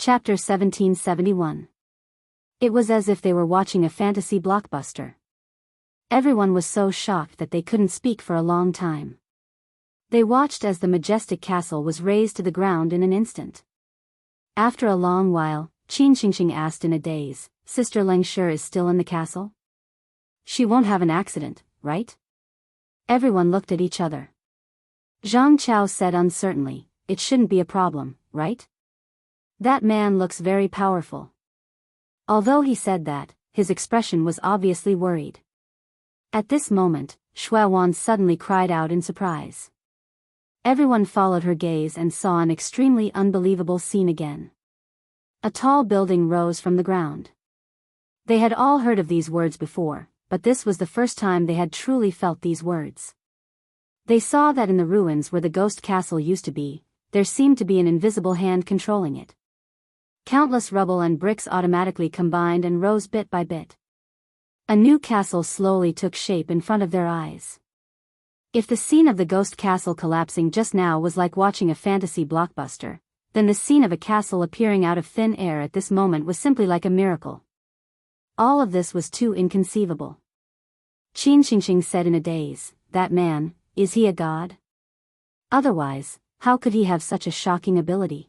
Chapter 1771. It was as if they were watching a fantasy blockbuster. Everyone was so shocked that they couldn't speak for a long time. They watched as the majestic castle was razed to the ground in an instant. After a long while, Qin Xingxing asked in a daze, "Sister Leng sure is still in the castle? She won't have an accident, right?" Everyone looked at each other. Zhang Chao said uncertainly, "It shouldn't be a problem, right? That man looks very powerful." Although he said that, his expression was obviously worried. At this moment, Shuawan suddenly cried out in surprise. Everyone followed her gaze and saw an extremely unbelievable scene again. A tall building rose from the ground. They had all heard of these words before, but this was the first time they had truly felt these words. They saw that in the ruins where the ghost castle used to be, there seemed to be an invisible hand controlling it. Countless rubble and bricks automatically combined and rose bit by bit. A new castle slowly took shape in front of their eyes. If the scene of the ghost castle collapsing just now was like watching a fantasy blockbuster, then the scene of a castle appearing out of thin air at this moment was simply like a miracle. All of this was too inconceivable. Qin Xingxing said in a daze, "That man, is he a god? Otherwise, how could he have such a shocking ability?"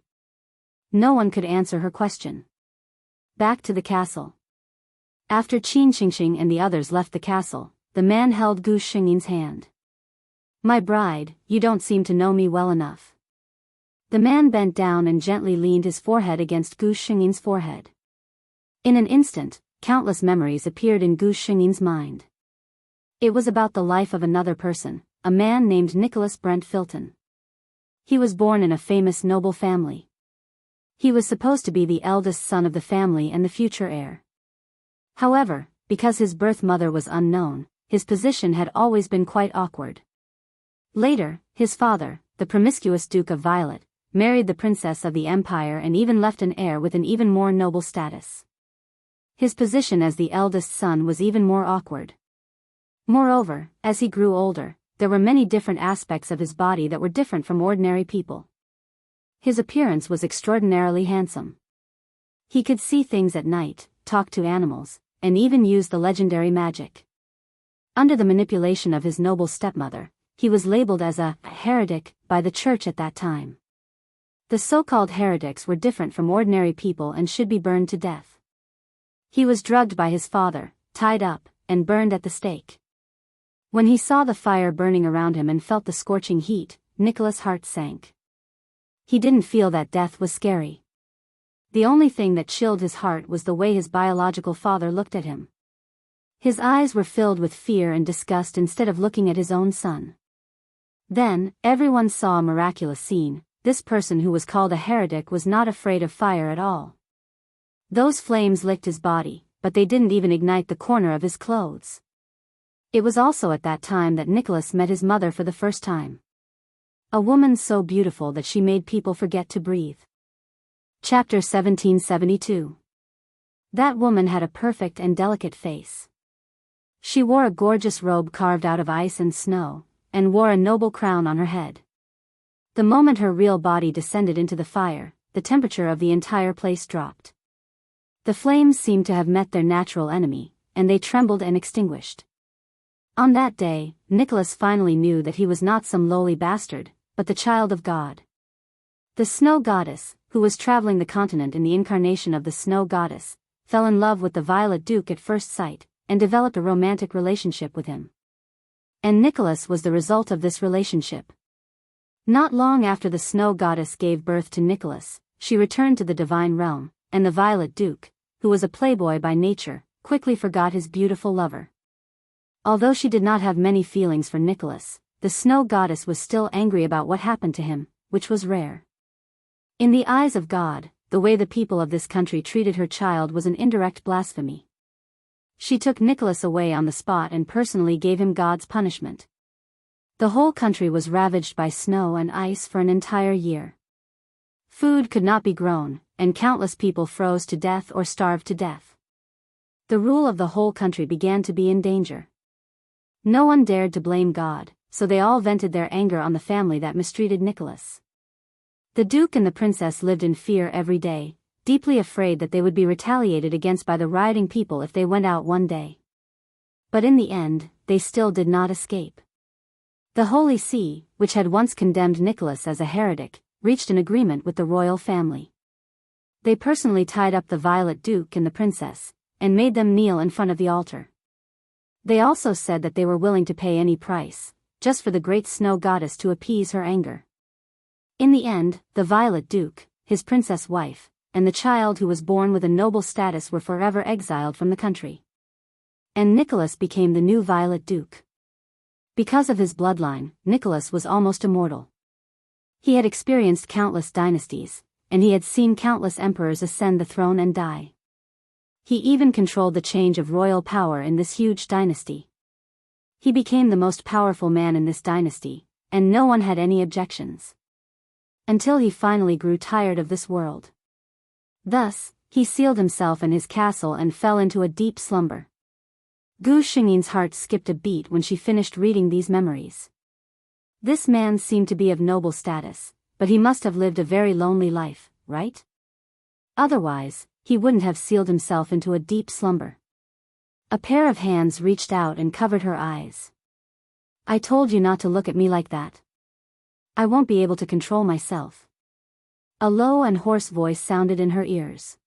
No one could answer her question. Back to the castle. After Qin Xingxing and the others left the castle, the man held Gu Xingyin's hand. "My bride, you don't seem to know me well enough." The man bent down and gently leaned his forehead against Gu Xingyin's forehead. In an instant, countless memories appeared in Gu Xingyin's mind. It was about the life of another person, a man named Nicholas Brent Filton. He was born in a famous noble family. He was supposed to be the eldest son of the family and the future heir. However, because his birth mother was unknown, his position had always been quite awkward. Later, his father, the promiscuous Duke of Violet, married the princess of the empire and even left an heir with an even more noble status. His position as the eldest son was even more awkward. Moreover, as he grew older, there were many different aspects of his body that were different from ordinary people. His appearance was extraordinarily handsome. He could see things at night, talk to animals, and even use the legendary magic. Under the manipulation of his noble stepmother, he was labeled as a heretic by the church at that time. The so-called heretics were different from ordinary people and should be burned to death. He was drugged by his father, tied up, and burned at the stake. When he saw the fire burning around him and felt the scorching heat, Nicholas' heart sank. He didn't feel that death was scary. The only thing that chilled his heart was the way his biological father looked at him. His eyes were filled with fear and disgust instead of looking at his own son. Then, everyone saw a miraculous scene. This person who was called a heretic was not afraid of fire at all. Those flames licked his body, but they didn't even ignite the corner of his clothes. It was also at that time that Nicholas met his mother for the first time. A woman so beautiful that she made people forget to breathe. Chapter 1772. That woman had a perfect and delicate face. She wore a gorgeous robe carved out of ice and snow, and wore a noble crown on her head. The moment her real body descended into the fire, the temperature of the entire place dropped. The flames seemed to have met their natural enemy, and they trembled and extinguished. On that day, Nicholas finally knew that he was not some lowly bastard, but the child of God. The snow goddess, who was traveling the continent in the incarnation of the snow goddess, fell in love with the Violet Duke at first sight, and developed a romantic relationship with him. And Nicholas was the result of this relationship. Not long after the snow goddess gave birth to Nicholas, she returned to the divine realm, and the Violet Duke, who was a playboy by nature, quickly forgot his beautiful lover. Although she did not have many feelings for Nicholas, the snow goddess was still angry about what happened to him, which was rare. In the eyes of God, the way the people of this country treated her child was an indirect blasphemy. She took Nicholas away on the spot and personally gave him God's punishment. The whole country was ravaged by snow and ice for an entire year. Food could not be grown, and countless people froze to death or starved to death. The rule of the whole country began to be in danger. No one dared to blame God, so they all vented their anger on the family that mistreated Nicholas. The Duke and the Princess lived in fear every day, deeply afraid that they would be retaliated against by the rioting people if they went out one day. But in the end, they still did not escape. The Holy See, which had once condemned Nicholas as a heretic, reached an agreement with the royal family. They personally tied up the Violet Duke and the princess, and made them kneel in front of the altar. They also said that they were willing to pay any price, just for the great snow goddess to appease her anger. In the end, the Violet Duke, his princess wife, and the child who was born with a noble status were forever exiled from the country. And Nicholas became the new Violet Duke. Because of his bloodline, Nicholas was almost immortal. He had experienced countless dynasties, and he had seen countless emperors ascend the throne and die. He even controlled the change of royal power in this huge dynasty. He became the most powerful man in this dynasty, and no one had any objections. Until he finally grew tired of this world. Thus, he sealed himself in his castle and fell into a deep slumber. Gu Xingyin's heart skipped a beat when she finished reading these memories. This man seemed to be of noble status, but he must have lived a very lonely life, right? Otherwise, he wouldn't have sealed himself into a deep slumber. A pair of hands reached out and covered her eyes. I told you not to look at me like that. I won't be able to control myself. A low and hoarse voice sounded in her ears.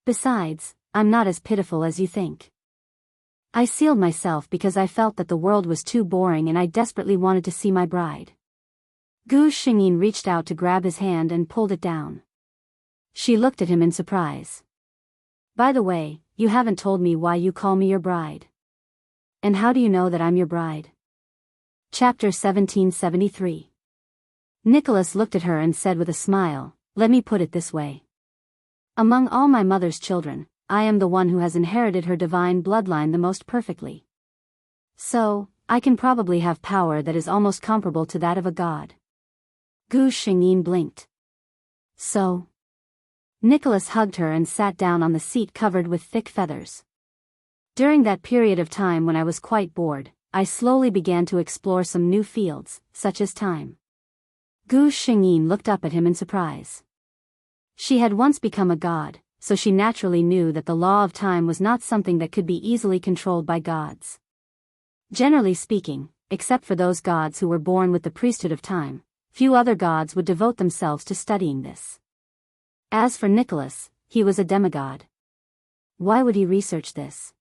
Besides, I'm not as pitiful as you think. I sealed myself because I felt that the world was too boring and I desperately wanted to see my bride. Gu Xingyin reached out to grab his hand and pulled it down. She looked at him in surprise. By the way, you haven't told me why you call me your bride. And how do you know that I'm your bride? Chapter 1773. Nicholas looked at her and said with a smile, let me put it this way. Among all my mother's children, I am the one who has inherited her divine bloodline the most perfectly. So, I can probably have power that is almost comparable to that of a god. Gu Xingyin blinked. So? Nicholas hugged her and sat down on the seat covered with thick feathers. During that period of time when I was quite bored, I slowly began to explore some new fields, such as time. Gu Xingyin looked up at him in surprise. She had once become a god, so she naturally knew that the law of time was not something that could be easily controlled by gods. Generally speaking, except for those gods who were born with the priesthood of time, few other gods would devote themselves to studying this. As for Nicholas, he was a demigod. Why would he research this?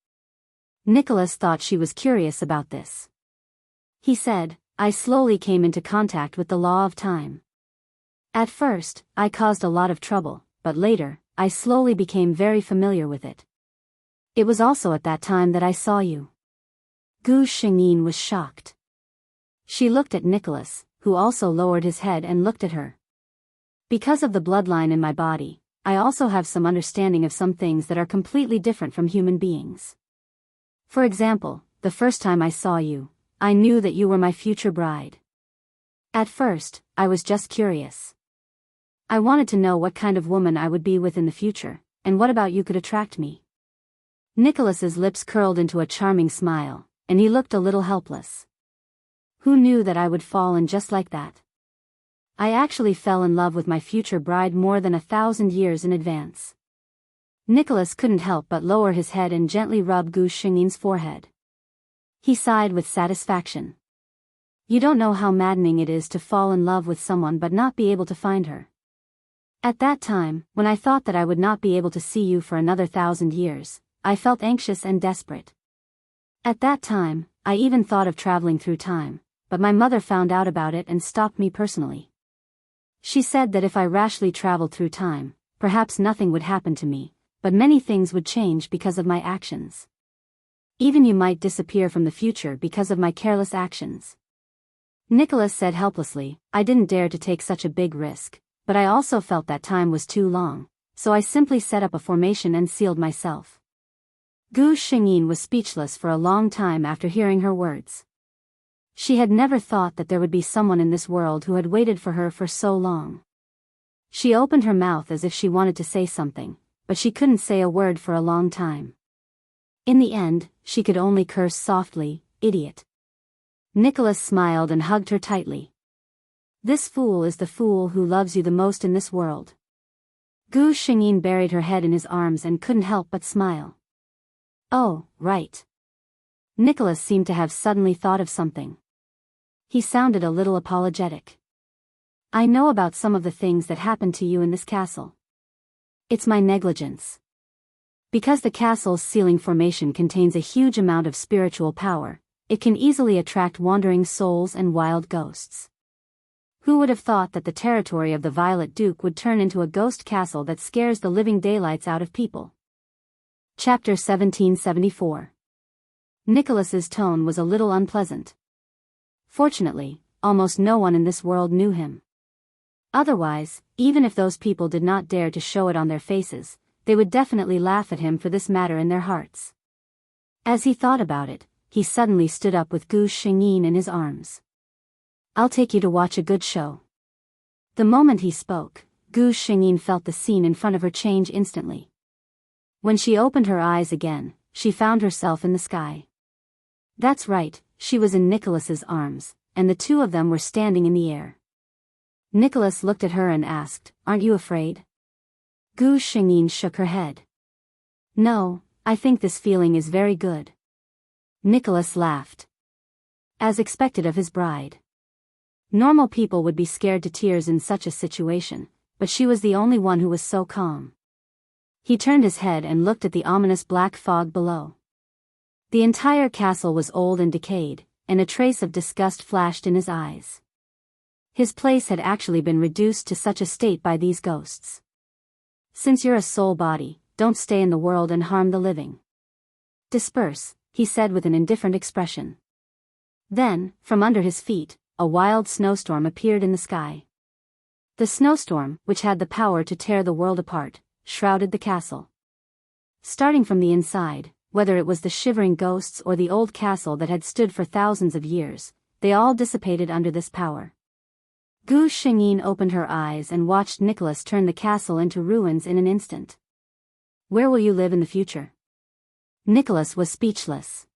Nicholas thought she was curious about this. He said, I slowly came into contact with the law of time. At first, I caused a lot of trouble, but later, I slowly became very familiar with it. It was also at that time that I saw you. Gu Xingyin was shocked. She looked at Nicholas, who also lowered his head and looked at her. Because of the bloodline in my body, I also have some understanding of some things that are completely different from human beings. For example, the first time I saw you, I knew that you were my future bride. At first, I was just curious. I wanted to know what kind of woman I would be with in the future, and what about you could attract me. Nicholas's lips curled into a charming smile, and he looked a little helpless. Who knew that I would fall in just like that? I actually fell in love with my future bride more than 1,000 years in advance. Nicholas couldn't help but lower his head and gently rub Gu Xingyin's forehead. He sighed with satisfaction. You don't know how maddening it is to fall in love with someone but not be able to find her. At that time, when I thought that I would not be able to see you for another 1,000 years, I felt anxious and desperate. At that time, I even thought of traveling through time, but my mother found out about it and stopped me personally. She said that if I rashly traveled through time, perhaps nothing would happen to me, but many things would change because of my actions. Even you might disappear from the future because of my careless actions. Nicholas said helplessly, I didn't dare to take such a big risk, but I also felt that time was too long, so I simply set up a formation and sealed myself. Gu Xingyin was speechless for a long time after hearing her words. She had never thought that there would be someone in this world who had waited for her for so long. She opened her mouth as if she wanted to say something, but she couldn't say a word for a long time. In the end, she could only curse softly, idiot. Nicholas smiled and hugged her tightly. This fool is the fool who loves you the most in this world. Gu Xingyin buried her head in his arms and couldn't help but smile. Oh, right. Nicholas seemed to have suddenly thought of something. He sounded a little apologetic. I know about some of the things that happened to you in this castle. It's my negligence. Because the castle's ceiling formation contains a huge amount of spiritual power, it can easily attract wandering souls and wild ghosts. Who would have thought that the territory of the Violet Duke would turn into a ghost castle that scares the living daylights out of people? Chapter 1774. Nicholas's tone was a little unpleasant. Fortunately, almost no one in this world knew him. Otherwise, even if those people did not dare to show it on their faces, they would definitely laugh at him for this matter in their hearts. As he thought about it, he suddenly stood up with Gu Xingyin in his arms. I'll take you to watch a good show. The moment he spoke, Gu Xingyin felt the scene in front of her change instantly. When she opened her eyes again, she found herself in the sky. That's right, she was in Nicholas's arms, and the two of them were standing in the air. Nicholas looked at her and asked, Aren't you afraid? Gu Xingyin shook her head. No, I think this feeling is very good. Nicholas laughed. As expected of his bride. Normal people would be scared to tears in such a situation, but she was the only one who was so calm. He turned his head and looked at the ominous black fog below. The entire castle was old and decayed, and a trace of disgust flashed in his eyes. His place had actually been reduced to such a state by these ghosts. Since you're a soul body, don't stay in the world and harm the living. Disperse, he said with an indifferent expression. Then, from under his feet, a wild snowstorm appeared in the sky. The snowstorm, which had the power to tear the world apart, shrouded the castle. Starting from the inside, whether it was the shivering ghosts or the old castle that had stood for thousands of years, they all dissipated under this power. Gu Xingyin opened her eyes and watched Nicholas turn the castle into ruins in an instant. Where will you live in the future? Nicholas was speechless.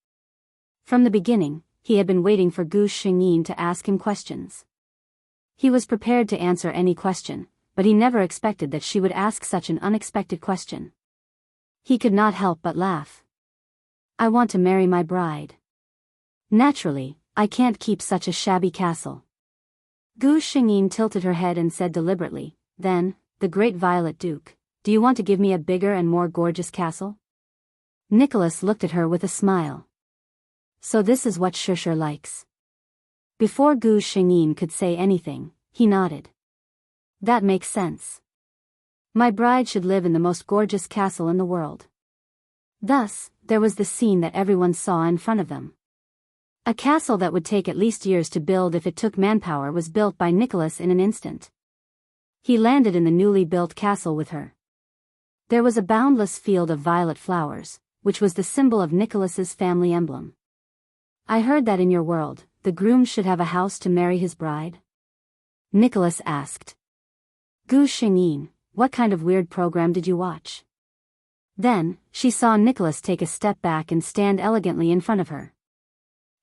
From the beginning, he had been waiting for Gu Xingyin to ask him questions. He was prepared to answer any question, but he never expected that she would ask such an unexpected question. He could not help but laugh. I want to marry my bride. Naturally, I can't keep such a shabby castle. Gu Xingyin tilted her head and said deliberately, Then, the great Violet Duke, do you want to give me a bigger and more gorgeous castle? Nicholas looked at her with a smile. So this is what Shusher likes. Before Gu Xingyin could say anything, he nodded. That makes sense. My bride should live in the most gorgeous castle in the world. Thus, there was the scene that everyone saw in front of them. A castle that would take at least years to build if it took manpower was built by Nicholas in an instant. He landed in the newly built castle with her. There was a boundless field of violet flowers, which was the symbol of Nicholas's family emblem. I heard that in your world, the groom should have a house to marry his bride? Nicholas asked. Gu Xingyin, what kind of weird program did you watch? Then, she saw Nicholas take a step back and stand elegantly in front of her.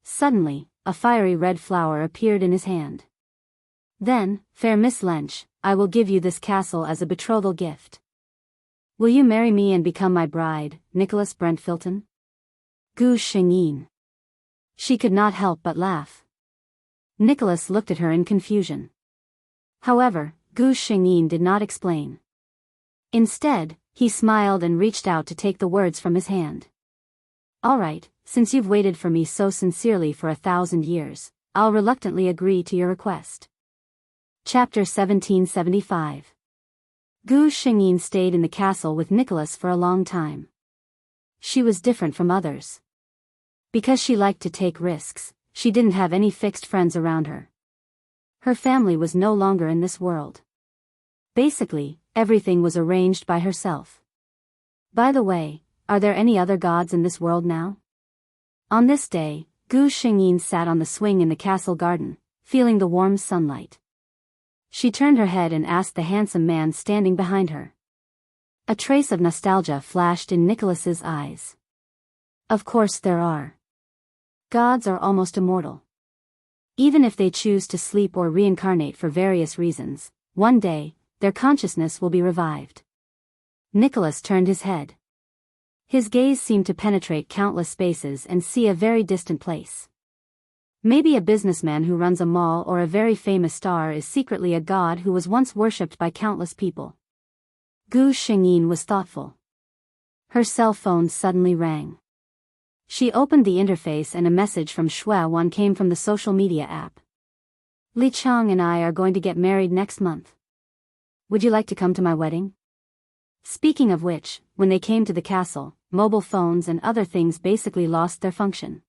Suddenly, a fiery red flower appeared in his hand. Then, fair Miss Lench, I will give you this castle as a betrothal gift. Will you marry me and become my bride, Nicholas Brentfilton? Gu Xingyin. She could not help but laugh. Nicholas looked at her in confusion. However, Gu Xingyin did not explain. Instead, he smiled and reached out to take the words from his hand. All right, since you've waited for me so sincerely for 1,000 years, I'll reluctantly agree to your request. Chapter 1775. Gu Xingyin stayed in the castle with Nicholas for a long time. She was different from others. Because she liked to take risks, she didn't have any fixed friends around her. Her family was no longer in this world. Basically, everything was arranged by herself. By the way, are there any other gods in this world now? On this day, Gu Xingyin sat on the swing in the castle garden, feeling the warm sunlight. She turned her head and asked the handsome man standing behind her. A trace of nostalgia flashed in Nicholas's eyes. Of course there are. Gods are almost immortal. Even if they choose to sleep or reincarnate for various reasons, one day, their consciousness will be revived. Nicholas turned his head. His gaze seemed to penetrate countless spaces and see a very distant place. Maybe a businessman who runs a mall or a very famous star is secretly a god who was once worshipped by countless people. Gu Xingyin was thoughtful. Her cell phone suddenly rang. She opened the interface and a message from Shuawan came from the social media app. Li Chang and I are going to get married next month. Would you like to come to my wedding? Speaking of which, when they came to the castle, mobile phones and other things basically lost their function.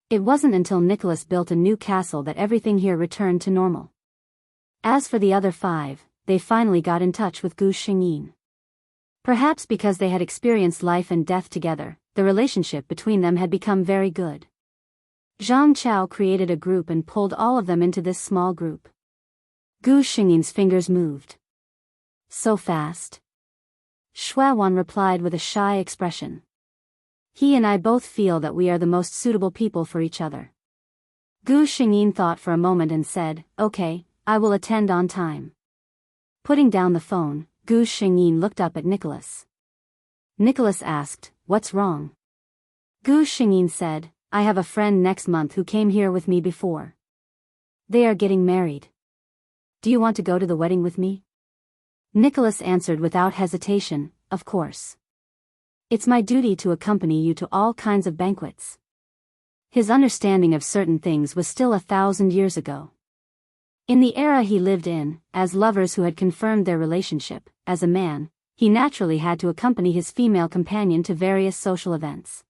It wasn't until Nicholas built a new castle that everything here returned to normal. As for the other 5, they finally got in touch with Gu Xingyin. Perhaps because they had experienced life and death together, the relationship between them had become very good. Zhang Chao created a group and pulled all of them into this small group. Gu Xingyin's fingers moved. So fast? Shuawan replied with a shy expression. He and I both feel that we are the most suitable people for each other. Gu Xingyin thought for a moment and said, okay, I will attend on time. Putting down the phone, Gu Xingyin looked up at Nicholas. Nicholas asked, what's wrong? Gu Xingyin said, I have a friend next month who came here with me before. They are getting married. Do you want to go to the wedding with me? Nicholas answered without hesitation, of course. It's my duty to accompany you to all kinds of banquets. His understanding of certain things was still 1,000 years ago. In the era he lived in, as lovers who had confirmed their relationship, as a man, he naturally had to accompany his female companion to various social events.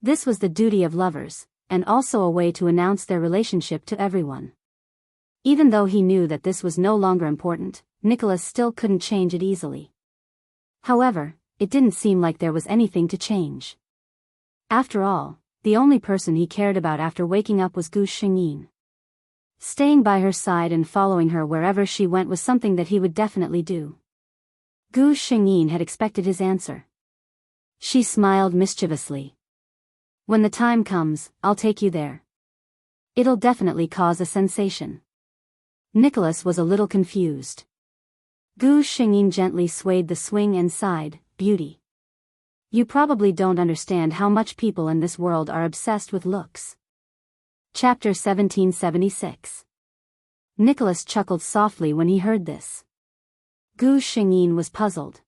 This was the duty of lovers, and also a way to announce their relationship to everyone. Even though he knew that this was no longer important, Nicholas still couldn't change it easily. However, it didn't seem like there was anything to change. After all, the only person he cared about after waking up was Gu Xingyin. Staying by her side and following her wherever she went was something that he would definitely do. Gu Xingyin had expected his answer. She smiled mischievously. When the time comes, I'll take you there. It'll definitely cause a sensation. Nicholas was a little confused. Gu Xingyin gently swayed the swing and sighed, beauty. You probably don't understand how much people in this world are obsessed with looks. Chapter 1776. Nicholas chuckled softly when he heard this. Gu Xingyin was puzzled.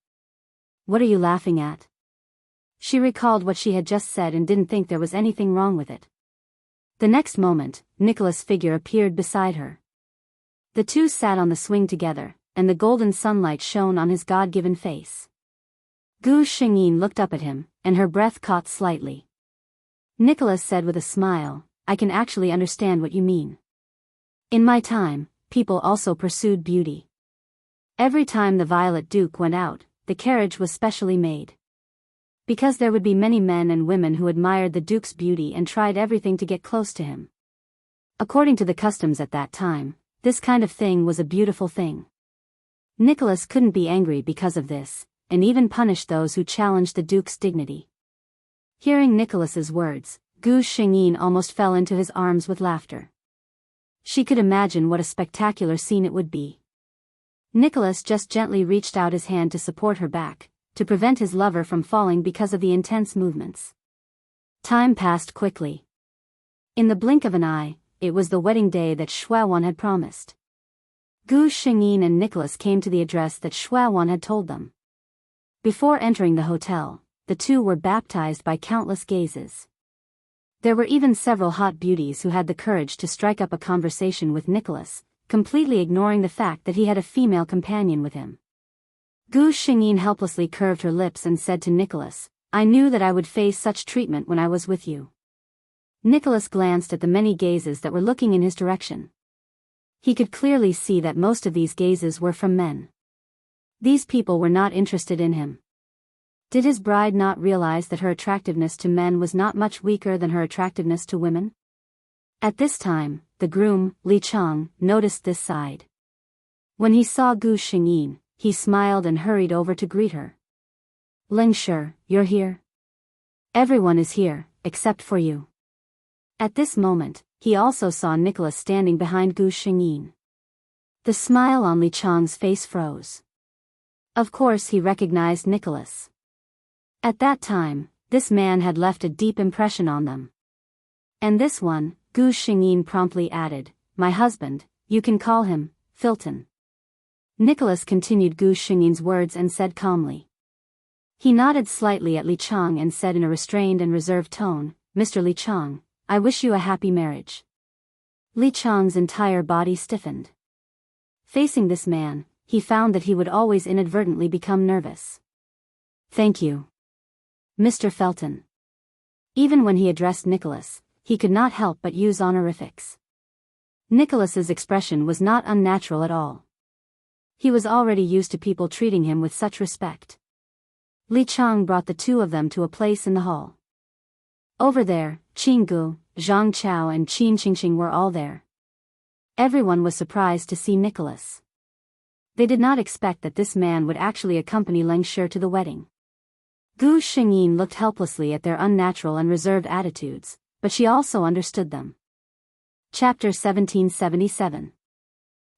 What are you laughing at? She recalled what she had just said and didn't think there was anything wrong with it. The next moment, Nicholas' figure appeared beside her. The two sat on the swing together, and the golden sunlight shone on his God-given face. Gu Xingyin looked up at him, and her breath caught slightly. Nicholas said with a smile, I can actually understand what you mean. In my time, people also pursued beauty. Every time the Violet Duke went out, the carriage was specially made. Because there would be many men and women who admired the Duke's beauty and tried everything to get close to him. According to the customs at that time, this kind of thing was a beautiful thing. Nicholas couldn't be angry because of this, and even punished those who challenged the Duke's dignity. Hearing Nicholas's words, Gu Xingyin almost fell into his arms with laughter. She could imagine what a spectacular scene it would be. Nicholas just gently reached out his hand to support her back, to prevent his lover from falling because of the intense movements. Time passed quickly. In the blink of an eye, it was the wedding day that Shuawan had promised. Gu Xingyin and Nicholas came to the address that Shuawan had told them. Before entering the hotel, the two were baptized by countless gazes. There were even several hot beauties who had the courage to strike up a conversation with Nicholas, completely ignoring the fact that he had a female companion with him. Gu Xingyin helplessly curved her lips and said to Nicholas, I knew that I would face such treatment when I was with you. Nicholas glanced at the many gazes that were looking in his direction. He could clearly see that most of these gazes were from men. These people were not interested in him. Did his bride not realize that her attractiveness to men was not much weaker than her attractiveness to women? At this time, the groom, Li Chang, noticed this side. When he saw Gu Xingyin, he smiled and hurried over to greet her. Ling Shi, you're here? Everyone is here, except for you. At this moment, he also saw Nicholas standing behind Gu Xingyin. The smile on Li Chang's face froze. Of course he recognized Nicholas. At that time, this man had left a deep impression on them. And this one, Gu Xingyin promptly added, my husband, you can call him, Filton. Nicholas continued Gu Xingyin's words and said calmly. He nodded slightly at Li Chang and said in a restrained and reserved tone, Mr. Li Chang, I wish you a happy marriage. Li Chang's entire body stiffened. Facing this man, he found that he would always inadvertently become nervous. Thank you, Mr. Felton. Even when he addressed Nicholas, he could not help but use honorifics. Nicholas's expression was not unnatural at all. He was already used to people treating him with such respect. Li Chang brought the two of them to a place in the hall. Over there, Qin Gu, Zhang Chao and Qin Qingqing were all there. Everyone was surprised to see Nicholas. They did not expect that this man would actually accompany Leng Shi to the wedding. Gu Xingyin looked helplessly at their unnatural and reserved attitudes, but she also understood them. Chapter 1777.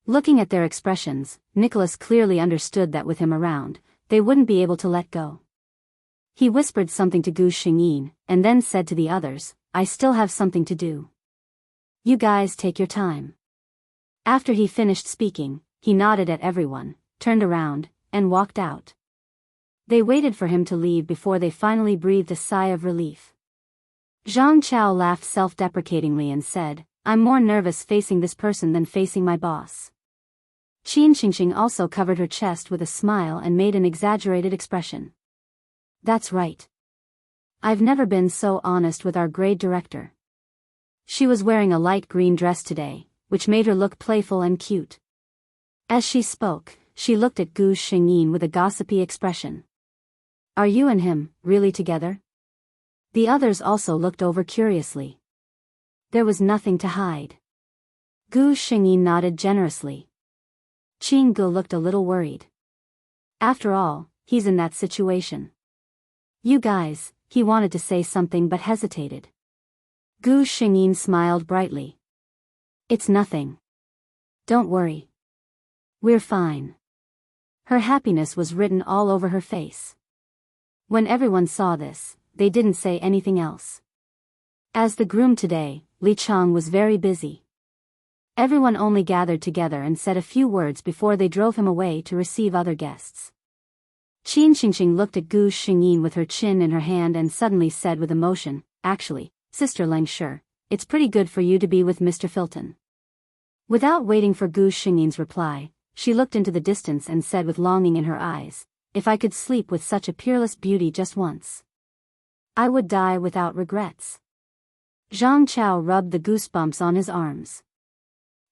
Looking at their expressions, Nicholas clearly understood that with him around, they wouldn't be able to let go. He whispered something to Gu Xingyin, and then said to the others, I still have something to do. You guys take your time. After he finished speaking, he nodded at everyone, turned around, and walked out. They waited for him to leave before they finally breathed a sigh of relief. Zhang Chao laughed self-deprecatingly and said, I'm more nervous facing this person than facing my boss. Qin Qingqing also covered her chest with a smile and made an exaggerated expression. That's right. I've never been so honest with our grade director. She was wearing a light green dress today, which made her look playful and cute. As she spoke, she looked at Gu Xingyin with a gossipy expression. Are you and him really together? The others also looked over curiously. There was nothing to hide. Gu Xingyin nodded generously. Qin Gu looked a little worried. After all, he's in that situation. You guys, he wanted to say something but hesitated. Gu Xingyin smiled brightly. It's nothing. Don't worry. We're fine. Her happiness was written all over her face. When everyone saw this, they didn't say anything else. As the groom today, Li Chang was very busy. Everyone only gathered together and said a few words before they drove him away to receive other guests. Qin Qingqing looked at Gu Xingyin with her chin in her hand and suddenly said with emotion, actually, Sister Leng Shi, it's pretty good for you to be with Mr. Filton. Without waiting for Gu Xingyin's reply, she looked into the distance and said with longing in her eyes, if I could sleep with such a peerless beauty just once, I would die without regrets. Zhang Chao rubbed the goosebumps on his arms.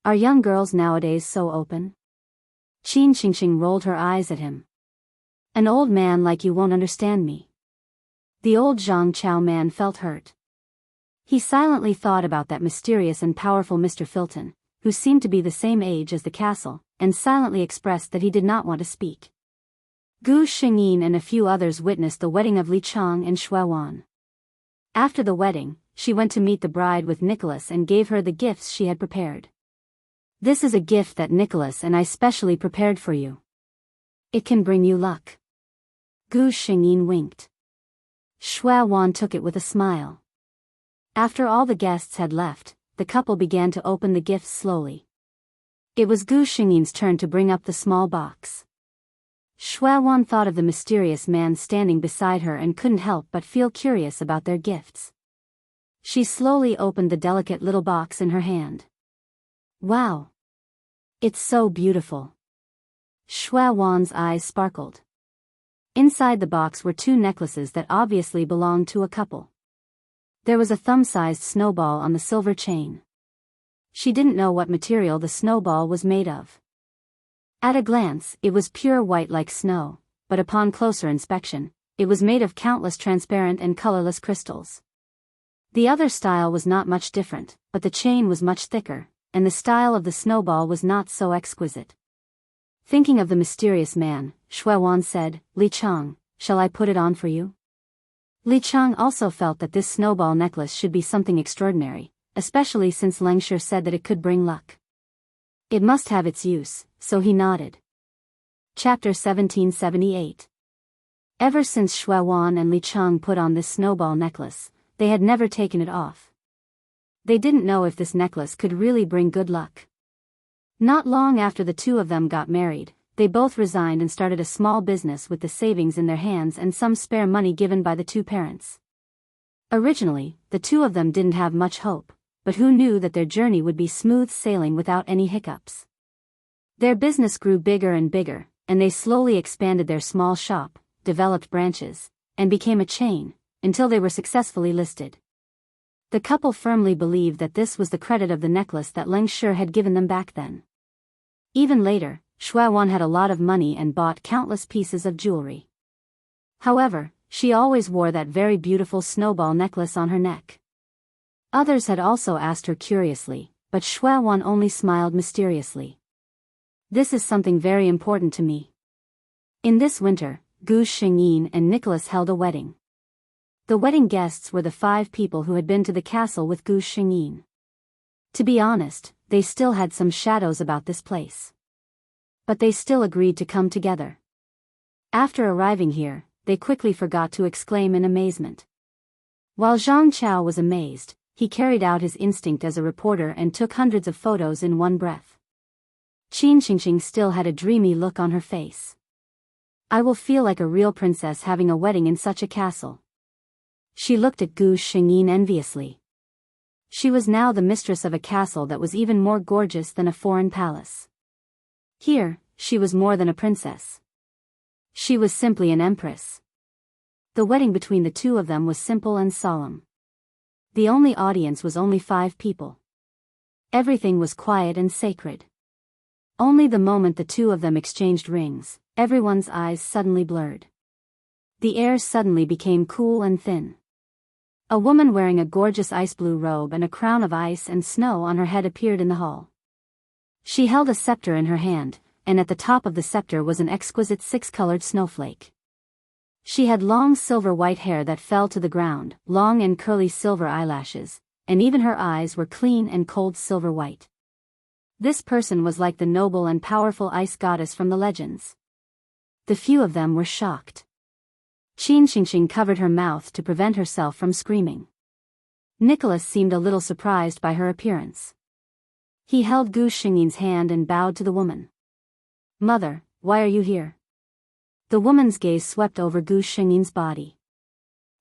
Are young girls nowadays so open? Qin Qingqing rolled her eyes at him. An old man like you won't understand me. The old Zhang Chao man felt hurt. He silently thought about that mysterious and powerful Mr. Filton, who seemed to be the same age as the castle, and silently expressed that he did not want to speak. Gu Xingyin and a few others witnessed the wedding of Li Chang and Shui Wan. After the wedding, she went to meet the bride with Nicholas and gave her the gifts she had prepared. This is a gift that Nicholas and I specially prepared for you. It can bring you luck. Gu Xingyin winked. Shui Wan took it with a smile. After all the guests had left, the couple began to open the gifts slowly. It was Gu Xingyin's turn to bring up the small box. Shui Wan thought of the mysterious man standing beside her and couldn't help but feel curious about their gifts. She slowly opened the delicate little box in her hand. Wow! It's so beautiful. Shui Wan's eyes sparkled. Inside the box were two necklaces that obviously belonged to a couple. There was a thumb-sized snowball on the silver chain. She didn't know what material the snowball was made of. At a glance, it was pure white like snow, but upon closer inspection, it was made of countless transparent and colorless crystals. The other style was not much different, but the chain was much thicker, and the style of the snowball was not so exquisite. Thinking of the mysterious man, Shui Wan said, Li Chang, shall I put it on for you? Li Chang also felt that this snowball necklace should be something extraordinary, especially since Leng Shi said that it could bring luck. It must have its use, so he nodded. Chapter 1778. Ever since Shuaiwan and Li Cheng put on this snowball necklace, they had never taken it off. They didn't know if this necklace could really bring good luck. Not long after the two of them got married, they both resigned and started a small business with the savings in their hands and some spare money given by the two parents. Originally, the two of them didn't have much hope, but who knew that their journey would be smooth sailing without any hiccups. Their business grew bigger and bigger, and they slowly expanded their small shop, developed branches, and became a chain, until they were successfully listed. The couple firmly believed that this was the credit of the necklace that Leng Shi had given them back then. Even later, Shuaiwan had a lot of money and bought countless pieces of jewelry. However, she always wore that very beautiful snowball necklace on her neck. Others had also asked her curiously, but Shuaiwan only smiled mysteriously. This is something very important to me. In this winter, Gu Xingyin and Nicholas held a wedding. The wedding guests were the 5 people who had been to the castle with Gu Xingyin. To be honest, they still had some shadows about this place. But they still agreed to come together. After arriving here, they quickly forgot to exclaim in amazement. While Zhang Chao was amazed, he carried out his instinct as a reporter and took hundreds of photos in one breath. Qin Xingxing still had a dreamy look on her face. I will feel like a real princess having a wedding in such a castle. She looked at Gu Xingyin enviously. She was now the mistress of a castle that was even more gorgeous than a foreign palace. Here, she was more than a princess. She was simply an empress. The wedding between the two of them was simple and solemn. The only audience was only 5 people. Everything was quiet and sacred. Only the moment the two of them exchanged rings, everyone's eyes suddenly blurred. The air suddenly became cool and thin. A woman wearing a gorgeous ice blue robe and a crown of ice and snow on her head appeared in the hall. She held a scepter in her hand, and at the top of the scepter was an exquisite 6-colored snowflake. She had long silver white hair that fell to the ground, long and curly silver eyelashes, and even her eyes were clean and cold silver white. This person was like the noble and powerful ice goddess from the legends. The few of them were shocked. Qin Xingxing covered her mouth to prevent herself from screaming. Nicholas seemed a little surprised by her appearance. He held Gu Xingyin's hand and bowed to the woman. "Mother, why are you here?" The woman's gaze swept over Gu Xingyin's body.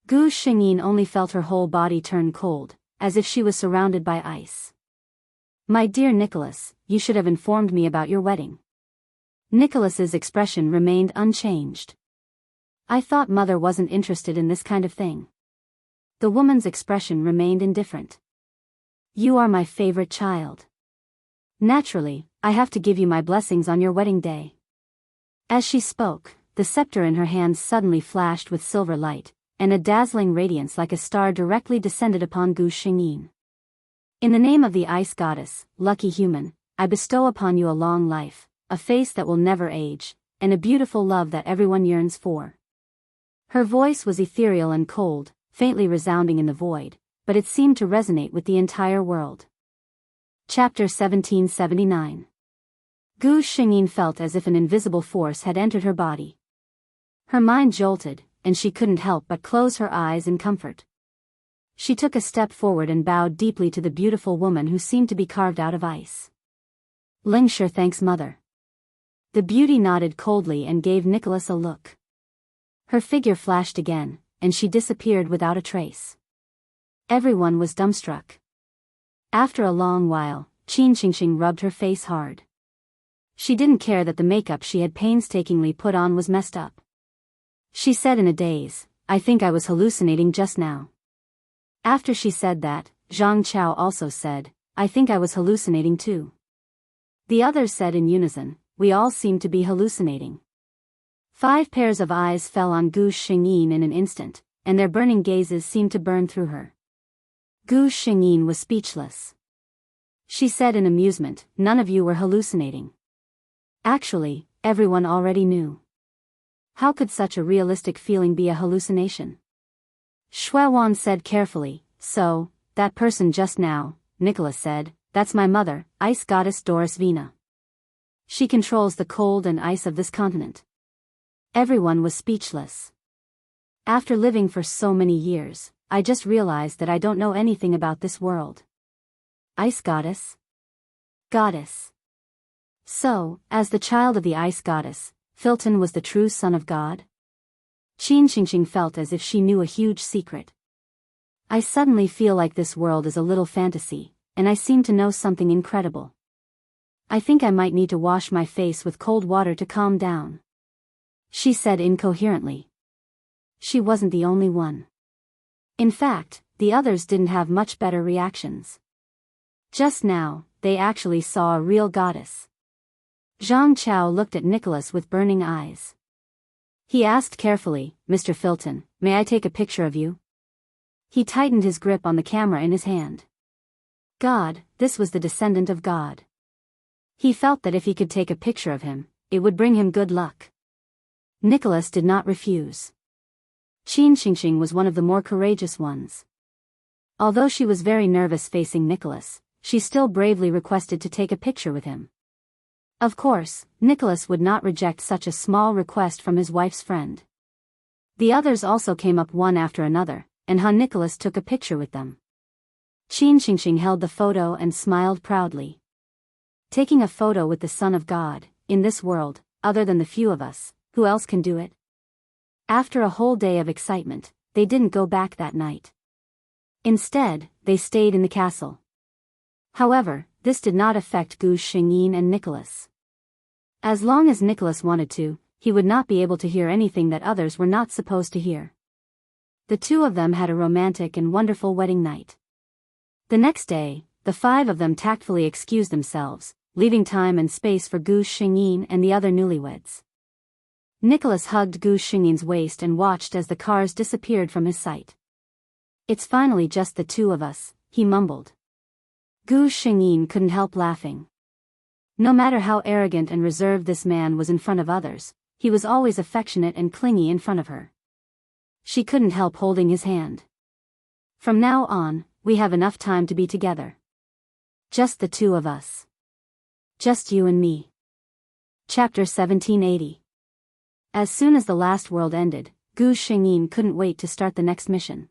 Gu Xingyin only felt her whole body turn cold, as if she was surrounded by ice. "My dear Nicholas, you should have informed me about your wedding." Nicholas's expression remained unchanged. "I thought Mother wasn't interested in this kind of thing." The woman's expression remained indifferent. "You are my favorite child. Naturally, I have to give you my blessings on your wedding day." As she spoke, the scepter in her hand suddenly flashed with silver light, and a dazzling radiance like a star directly descended upon Gu Xingyin. "In the name of the ice goddess, lucky human, I bestow upon you a long life, a face that will never age, and a beautiful love that everyone yearns for." Her voice was ethereal and cold, faintly resounding in the void, but it seemed to resonate with the entire world. Chapter 1779. Gu Xingyin felt as if an invisible force had entered her body. Her mind jolted, and she couldn't help but close her eyes in comfort. She took a step forward and bowed deeply to the beautiful woman who seemed to be carved out of ice. "Leng Shi thanks Mother." The beauty nodded coldly and gave Nicholas a look. Her figure flashed again, and she disappeared without a trace. Everyone was dumbstruck. After a long while, Qin Xingxing rubbed her face hard. She didn't care that the makeup she had painstakingly put on was messed up. She said in a daze, "I think I was hallucinating just now." After she said that, Zhang Chao also said, "I think I was hallucinating too." The others said in unison, "We all seem to be hallucinating." 5 pairs of eyes fell on Gu Xingyin in an instant, and their burning gazes seemed to burn through her. Gu Xingyin was speechless. She said in amusement, "None of you were hallucinating." Actually, everyone already knew. How could such a realistic feeling be a hallucination? Shuaiwan said carefully, "So, that person just now," Nicholas said, "that's my mother, ice goddess Doris Vina." She controls the cold and ice of this continent. Everyone was speechless. After living for so many years, I just realized that I don't know anything about this world. Ice goddess? Goddess. So, as the child of the ice goddess, Filton was the true son of God? Qin Xingxing felt as if she knew a huge secret. I suddenly feel like this world is a little fantasy, and I seem to know something incredible. I think I might need to wash my face with cold water to calm down, she said incoherently. She wasn't the only one. In fact, the others didn't have much better reactions. Just now, they actually saw a real goddess. Zhang Chao looked at Nicholas with burning eyes. He asked carefully, "Mr. Filton, may I take a picture of you?" He tightened his grip on the camera in his hand. God, this was the descendant of God. He felt that if he could take a picture of him, it would bring him good luck. Nicholas did not refuse. Qin Xingxing was one of the more courageous ones. Although she was very nervous facing Nicholas, she still bravely requested to take a picture with him. Of course, Nicholas would not reject such a small request from his wife's friend. The others also came up one after another, and Nicholas took a picture with them. Qin Xingxing held the photo and smiled proudly. Taking a photo with the Son of God, in this world, other than the few of us, who else can do it? After a whole day of excitement, they didn't go back that night. Instead, they stayed in the castle. However, this did not affect Gu Xingyin and Nicholas. As long as Nicholas wanted to, he would not be able to hear anything that others were not supposed to hear. The two of them had a romantic and wonderful wedding night. The next day, the five of them tactfully excused themselves, leaving time and space for Gu Xingyin and the other newlyweds. Nicholas hugged Gu Xingyin's waist and watched as the cars disappeared from his sight. "It's finally just the two of us," he mumbled. Gu Xingyin couldn't help laughing. No matter how arrogant and reserved this man was in front of others, he was always affectionate and clingy in front of her. She couldn't help holding his hand. "From now on, we have enough time to be together. Just the two of us. Just you and me." Chapter 1780. As soon as the last world ended, Gu Xingyin couldn't wait to start the next mission.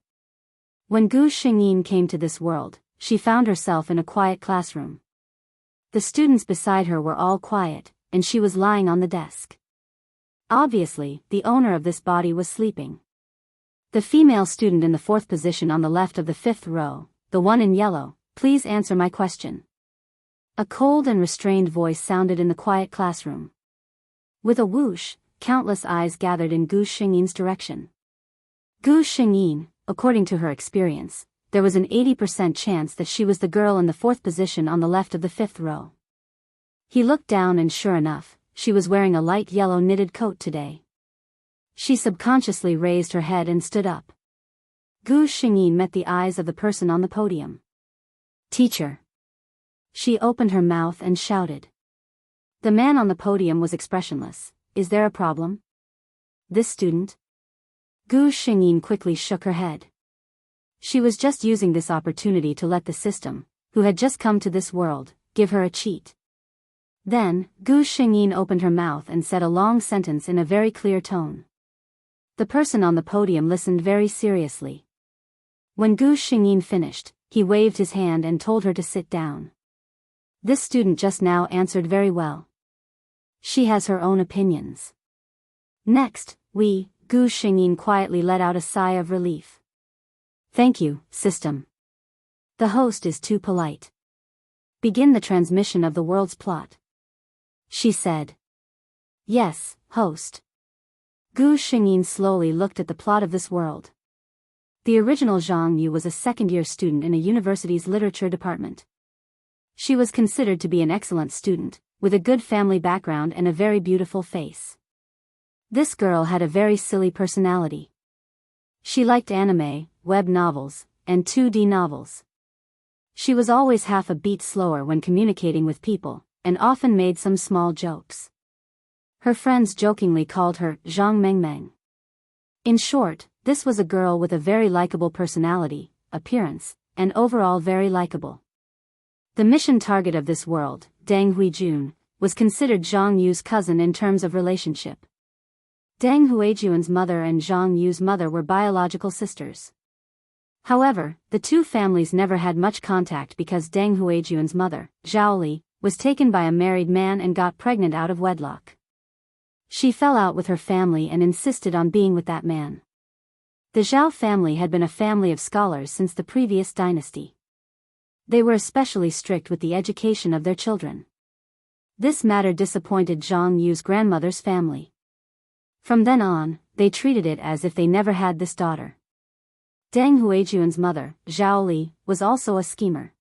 When Gu Xingyin came to this world, she found herself in a quiet classroom. The students beside her were all quiet, and she was lying on the desk. Obviously, the owner of this body was sleeping. The female student in the fourth position on the left of the fifth row, the one in yellow, "Please answer my question." A cold and restrained voice sounded in the quiet classroom. With a whoosh, countless eyes gathered in Gu Xingyin's direction. Gu Xingyin, according to her experience, there was an 80% chance that she was the girl in the fourth position on the left of the fifth row. He looked down and sure enough, she was wearing a light yellow knitted coat today. She subconsciously raised her head and stood up. Gu Xingyin met the eyes of the person on the podium. "Teacher." She opened her mouth and shouted. The man on the podium was expressionless. "Is there a problem? This student?" Gu Xingyin quickly shook her head. She was just using this opportunity to let the system, who had just come to this world, give her a cheat. Then, Gu Xingyin opened her mouth and said a long sentence in a very clear tone. The person on the podium listened very seriously. When Gu Xingyin finished, he waved his hand and told her to sit down. This student just now answered very well. She has her own opinions. Next, Gu Xingyin quietly let out a sigh of relief. "Thank you, system. The host is too polite. Begin the transmission of the world's plot," she said. "Yes, host." Gu Xingyin slowly looked at the plot of this world. The original Zhang Yu was a second-year student in a university's literature department. She was considered to be an excellent student, with a good family background and a very beautiful face. This girl had a very silly personality. She liked anime, web novels, and 2D novels. She was always half a beat slower when communicating with people, and often made some small jokes. Her friends jokingly called her Zhang Mengmeng. In short, this was a girl with a very likable personality, appearance, and overall very likable. The mission target of this world, Deng Huijun, was considered Zhang Yu's cousin in terms of relationship. Deng Huijuan's mother and Zhang Yu's mother were biological sisters. However, the two families never had much contact because Deng Huijuan's mother, Zhao Li, was taken by a married man and got pregnant out of wedlock. She fell out with her family and insisted on being with that man. The Zhao family had been a family of scholars since the previous dynasty. They were especially strict with the education of their children. This matter disappointed Zhang Yu's grandmother's family. From then on, they treated it as if they never had this daughter. Deng Huijuan's mother, Zhao Li, was also a schemer.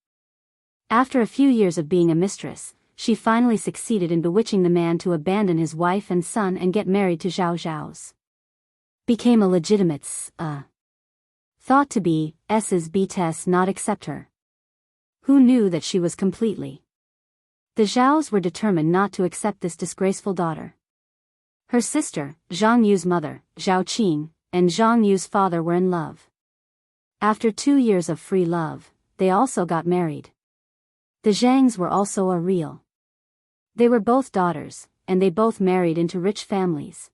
After a few years of being a mistress, she finally succeeded in bewitching the man to abandon his wife and son and get married to Zhao Zhao's. Became a legitimate thought to be S's BTS not accept her. Who knew that she was completely? The Zhaos were determined not to accept this disgraceful daughter. Her sister, Zhang Yu's mother, Zhao Qing, and Zhang Yu's father were in love. After 2 years of free love, they also got married. The Zhangs were also a real. They were both daughters, and they both married into rich families.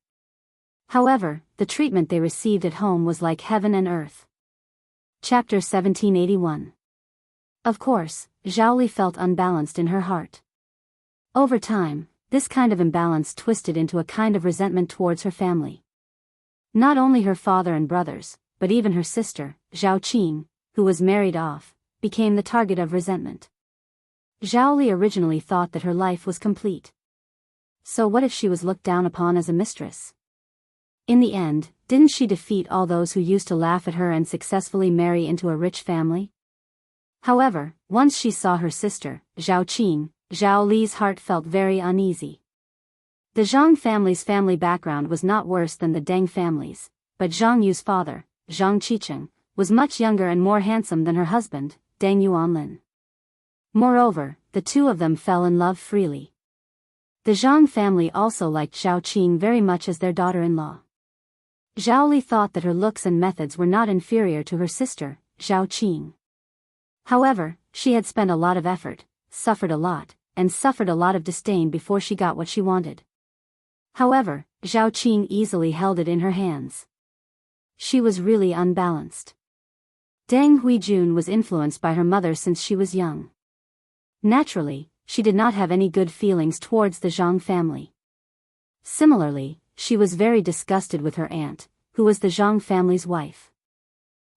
However, the treatment they received at home was like heaven and earth. Chapter 1781. Of course, Zhao Li felt unbalanced in her heart. Over time, this kind of imbalance twisted into a kind of resentment towards her family. Not only her father and brothers, but even her sister, Zhao Qing, who was married off, became the target of resentment. Zhao Li originally thought that her life was complete. So what if she was looked down upon as a mistress? In the end, didn't she defeat all those who used to laugh at her and successfully marry into a rich family? However, once she saw her sister, Zhao Qing, Zhao Li's heart felt very uneasy. The Zhang family's family background was not worse than the Deng family's, but Zhang Yu's father, Zhang Qicheng, was much younger and more handsome than her husband, Deng Yuanlin. Moreover, the two of them fell in love freely. The Zhang family also liked Zhao Qing very much as their daughter-in-law. Zhao Li thought that her looks and methods were not inferior to her sister, Zhao Qing. However, she had spent a lot of effort, suffered a lot of disdain before she got what she wanted. However, Zhao Qing easily held it in her hands. She was really unbalanced. Deng Huijun was influenced by her mother since she was young. Naturally, she did not have any good feelings towards the Zhang family. Similarly, she was very disgusted with her aunt, who was the Zhang family's wife.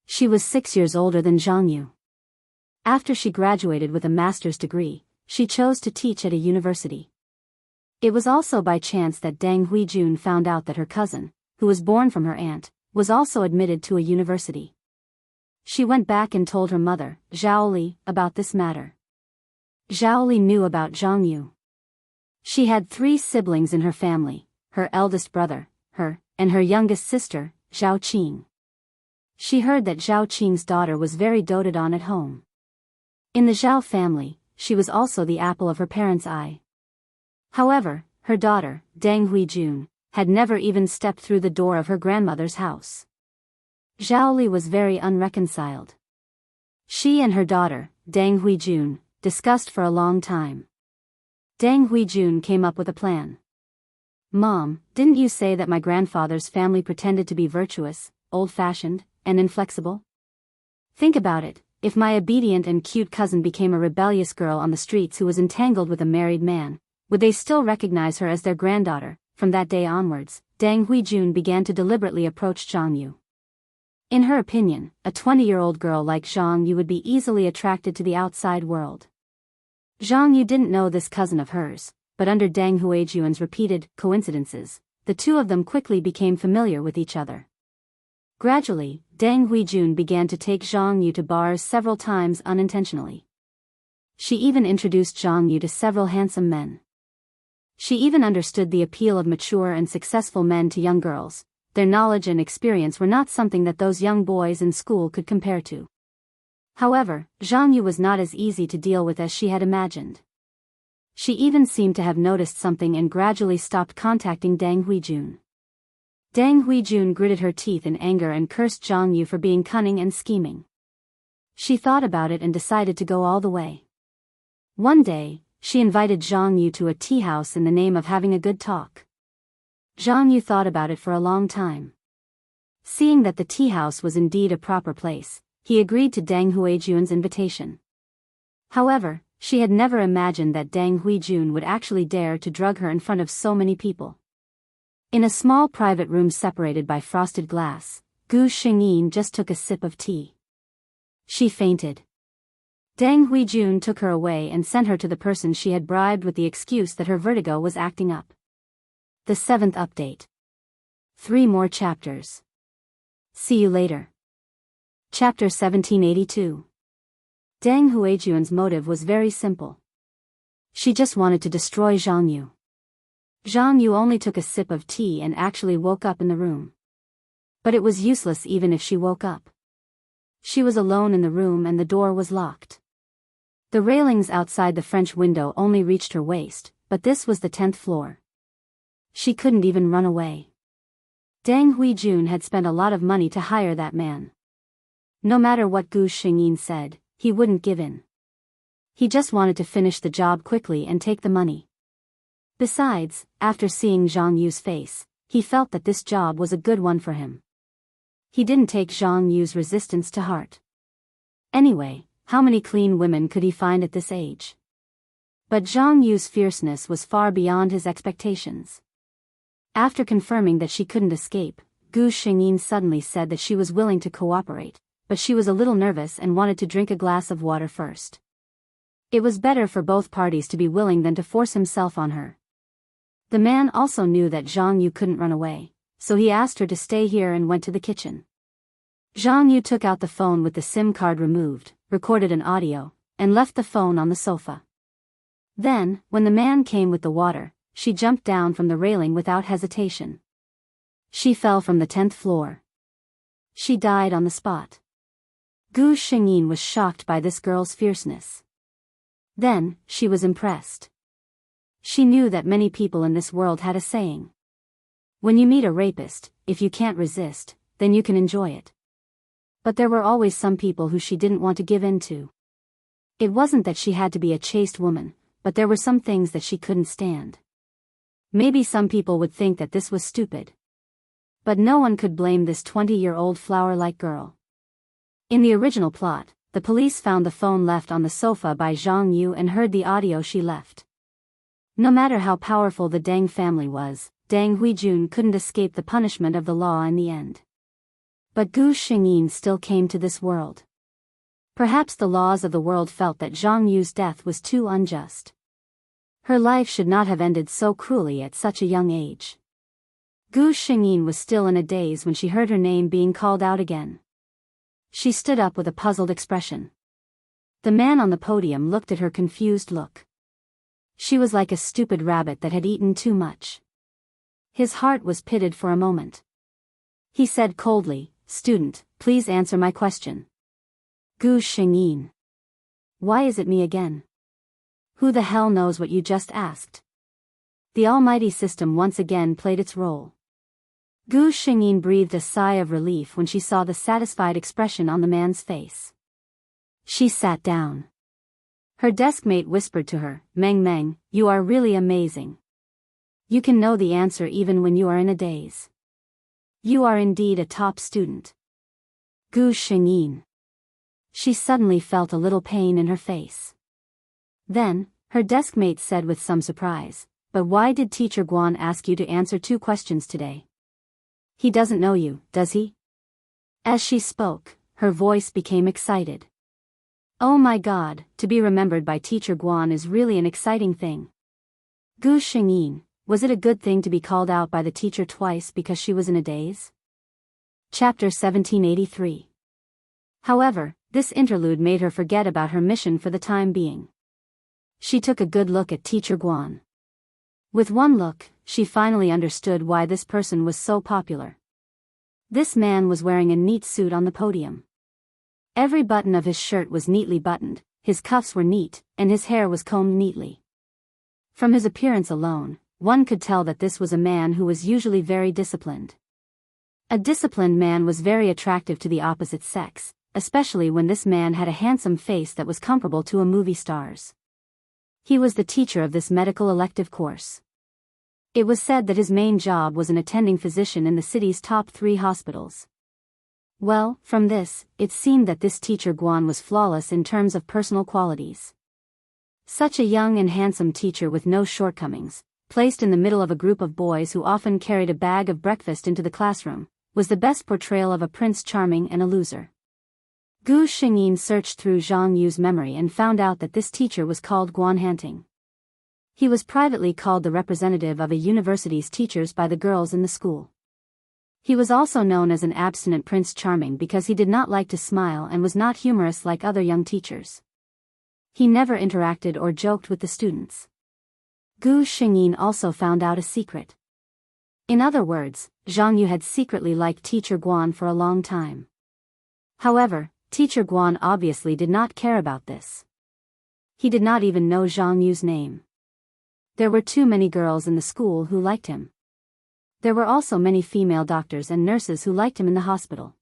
She was 6 years older than Zhang Yu. After she graduated with a master's degree, she chose to teach at a university. It was also by chance that Deng Huijun found out that her cousin, who was born from her aunt, was also admitted to a university. She went back and told her mother, Zhao Li, about this matter. Zhao Li knew about Zhang Yu. She had 3 siblings in her family, her eldest brother, her, and her youngest sister, Zhao Qing. She heard that Zhao Qing's daughter was very doted on at home. In the Zhao family, she was also the apple of her parents' eye. However, her daughter, Deng Huijun, had never even stepped through the door of her grandmother's house. Zhao Li was very unreconciled. She and her daughter, Deng Huijun, discussed for a long time. Deng Huijun came up with a plan. "Mom, didn't you say that my grandfather's family pretended to be virtuous, old-fashioned, and inflexible? Think about it. If my obedient and cute cousin became a rebellious girl on the streets who was entangled with a married man, would they still recognize her as their granddaughter?" From that day onwards, Deng Huijun began to deliberately approach Zhang Yu. In her opinion, a 20-year-old girl like Zhang Yu would be easily attracted to the outside world. Zhang Yu didn't know this cousin of hers, but under Deng Huijuan's repeated coincidences, the two of them quickly became familiar with each other. Gradually, Deng Huijun began to take Zhang Yu to bars several times unintentionally. She even introduced Zhang Yu to several handsome men. She even understood the appeal of mature and successful men to young girls. Their knowledge and experience were not something that those young boys in school could compare to. However, Zhang Yu was not as easy to deal with as she had imagined. She even seemed to have noticed something and gradually stopped contacting Deng Huijun. Deng Huijun gritted her teeth in anger and cursed Zhang Yu for being cunning and scheming. She thought about it and decided to go all the way. One day, she invited Zhang Yu to a tea house in the name of having a good talk. Zhang Yu thought about it for a long time. Seeing that the tea house was indeed a proper place, he agreed to Deng Huijun's invitation. However, she had never imagined that Deng Huijun would actually dare to drug her in front of so many people. In a small private room separated by frosted glass, Gu Xingyin just took a sip of tea. She fainted. Deng Huijun took her away and sent her to the person she had bribed with the excuse that her vertigo was acting up. The 7th update. 3 more chapters. See you later. Chapter 1782. Deng Huijun's motive was very simple. She just wanted to destroy Zhang Yu. Zhang Yu only took a sip of tea and actually woke up in the room. But it was useless even if she woke up. She was alone in the room and the door was locked. The railings outside the French window only reached her waist, but this was the 10th floor. She couldn't even run away. Deng Huijun had spent a lot of money to hire that man. No matter what Gu Xingyin said, he wouldn't give in. He just wanted to finish the job quickly and take the money. Besides, after seeing Zhang Yu's face, he felt that this job was a good one for him. He didn't take Zhang Yu's resistance to heart. Anyway, how many clean women could he find at this age? But Zhang Yu's fierceness was far beyond his expectations. After confirming that she couldn't escape, Gu Xingyin suddenly said that she was willing to cooperate, but she was a little nervous and wanted to drink a glass of water first. It was better for both parties to be willing than to force himself on her. The man also knew that Zhang Yu couldn't run away, so he asked her to stay here and went to the kitchen. Zhang Yu took out the phone with the SIM card removed, recorded an audio, and left the phone on the sofa. Then, when the man came with the water, she jumped down from the railing without hesitation. She fell from the 10th floor. She died on the spot. Gu Xingyin was shocked by this girl's fierceness. Then, she was impressed. She knew that many people in this world had a saying. When you meet a rapist, if you can't resist, then you can enjoy it. But there were always some people who she didn't want to give in to. It wasn't that she had to be a chaste woman, but there were some things that she couldn't stand. Maybe some people would think that this was stupid. But no one could blame this 20-year-old flower-like girl. In the original plot, the police found the phone left on the sofa by Zhang Yu and heard the audio she left. No matter how powerful the Deng family was, Deng Huijun couldn't escape the punishment of the law in the end. But Gu Xingyin still came to this world. Perhaps the laws of the world felt that Zhang Yu's death was too unjust. Her life should not have ended so cruelly at such a young age. Gu Xingyin was still in a daze when she heard her name being called out again. She stood up with a puzzled expression. The man on the podium looked at her confused look. She was like a stupid rabbit that had eaten too much. His heart was pitted for a moment. He said coldly, "Student, please answer my question." Gu Xingyin. Why is it me again? Who the hell knows what you just asked? The almighty system once again played its role. Gu Xingyin breathed a sigh of relief when she saw the satisfied expression on the man's face. She sat down. Her deskmate whispered to her, "Meng Meng, you are really amazing. You can know the answer even when you are in a daze. You are indeed a top student." Gu Xingyin. She suddenly felt a little pain in her face. Then, her deskmate said with some surprise, "But why did Teacher Guan ask you to answer 2 questions today? He doesn't know you, does he?" As she spoke, her voice became excited. Oh my God, to be remembered by Teacher Guan is really an exciting thing. Gu Xingyin, was it a good thing to be called out by the teacher twice because she was in a daze? Chapter 1783. However, this interlude made her forget about her mission for the time being. She took a good look at Teacher Guan. With one look, she finally understood why this person was so popular. This man was wearing a neat suit on the podium. Every button of his shirt was neatly buttoned, his cuffs were neat, and his hair was combed neatly. From his appearance alone, one could tell that this was a man who was usually very disciplined. A disciplined man was very attractive to the opposite sex, especially when this man had a handsome face that was comparable to a movie star's. He was the teacher of this medical elective course. It was said that his main job was an attending physician in the city's top 3 hospitals. Well, from this, it seemed that this teacher Guan was flawless in terms of personal qualities. Such a young and handsome teacher with no shortcomings, placed in the middle of a group of boys who often carried a bag of breakfast into the classroom, was the best portrayal of a prince charming and a loser. Gu Xingyin searched through Zhang Yu's memory and found out that this teacher was called Guan Hanting. He was privately called the representative of a university's teachers by the girls in the school. He was also known as an abstinent Prince Charming because he did not like to smile and was not humorous like other young teachers. He never interacted or joked with the students. Gu Xingyin also found out a secret. In other words, Zhang Yu had secretly liked teacher Guan for a long time. However, teacher Guan obviously did not care about this. He did not even know Zhang Yu's name. There were too many girls in the school who liked him. There were also many female doctors and nurses who liked him in the hospital.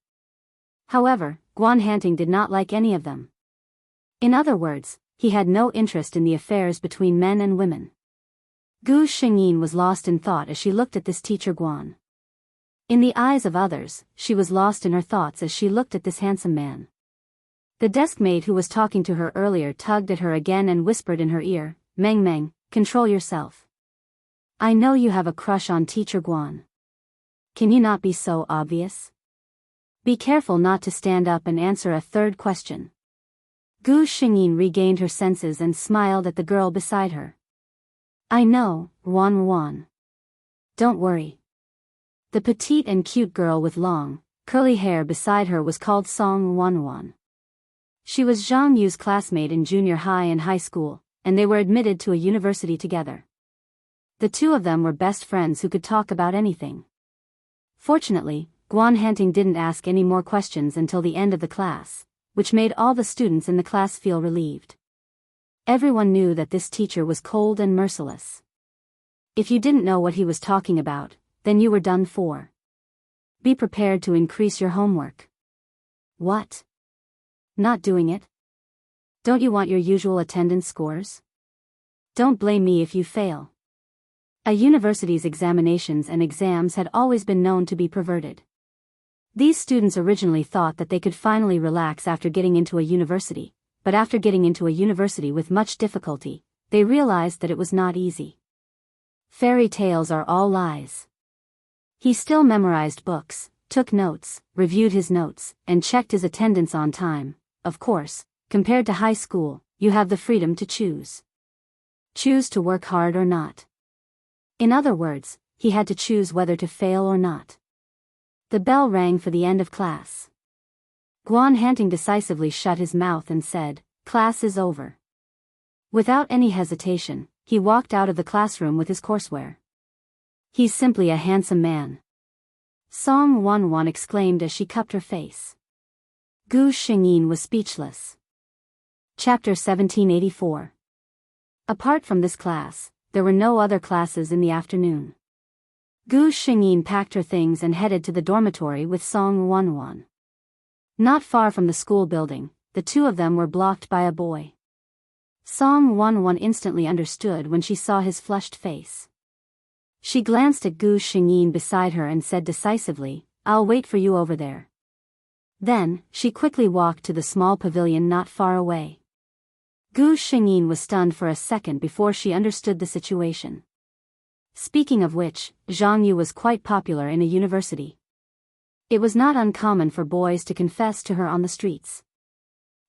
However, Guan Hanting did not like any of them. In other words, he had no interest in the affairs between men and women. Gu Xingyin was lost in thought as she looked at this teacher Guan. In the eyes of others, she was lost in her thoughts as she looked at this handsome man. The deskmate who was talking to her earlier tugged at her again and whispered in her ear, "Meng Meng, control yourself. I know you have a crush on teacher Guan. Can you not be so obvious? Be careful not to stand up and answer a third question." Gu Xingyin regained her senses and smiled at the girl beside her. "I know, Wan. Don't worry." The petite and cute girl with long, curly hair beside her was called Song Wan. She was Zhang Yu's classmate in junior high and high school, and they were admitted to a university together. The two of them were best friends who could talk about anything. Fortunately, Guan Hanting didn't ask any more questions until the end of the class, which made all the students in the class feel relieved. Everyone knew that this teacher was cold and merciless. If you didn't know what he was talking about, then you were done for. Be prepared to increase your homework. What? Not doing it? Don't you want your usual attendance scores? Don't blame me if you fail. A university's examinations and exams had always been known to be perverted. These students originally thought that they could finally relax after getting into a university, but after getting into a university with much difficulty, they realized that it was not easy. Fairy tales are all lies. He still memorized books, took notes, reviewed his notes, and checked his attendance on time. Of course, compared to high school, you have the freedom to choose. Choose to work hard or not. In other words, he had to choose whether to fail or not. The bell rang for the end of class. Guan Hanting decisively shut his mouth and said, "Class is over." Without any hesitation, he walked out of the classroom with his courseware. "He's simply a handsome man," Song Wan exclaimed as she cupped her face. Gu Xingyin was speechless. Chapter 1784. Apart from this class, there were no other classes in the afternoon. Gu Xingyin packed her things and headed to the dormitory with Song Wan. Not far from the school building, the two of them were blocked by a boy. Song Wan instantly understood when she saw his flushed face. She glanced at Gu Xingyin beside her and said decisively, "I'll wait for you over there." Then, she quickly walked to the small pavilion not far away. Gu Xingyin was stunned for a second before she understood the situation. Speaking of which, Zhang Yu was quite popular in a university. It was not uncommon for boys to confess to her on the streets.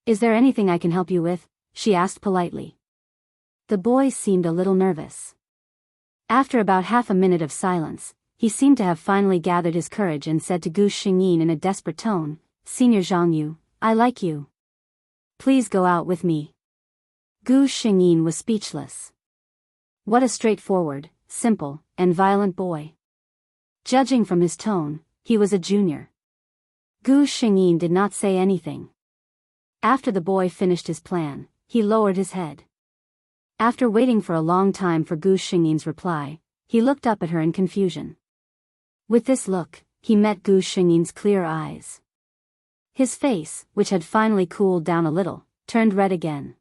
"Is there anything I can help you with?" she asked politely. The boy seemed a little nervous. After about half a minute of silence, he seemed to have finally gathered his courage and said to Gu Xingyin in a desperate tone, "Senior Zhang Yu, I like you. Please go out with me." Gu Xingyin was speechless. What a straightforward, simple, and violent boy. Judging from his tone, he was a junior. Gu Xingyin did not say anything. After the boy finished his plan, he lowered his head. After waiting for a long time for Gu Xingyin's reply, he looked up at her in confusion. With this look, he met Gu Xingyin's clear eyes. His face, which had finally cooled down a little, turned red again.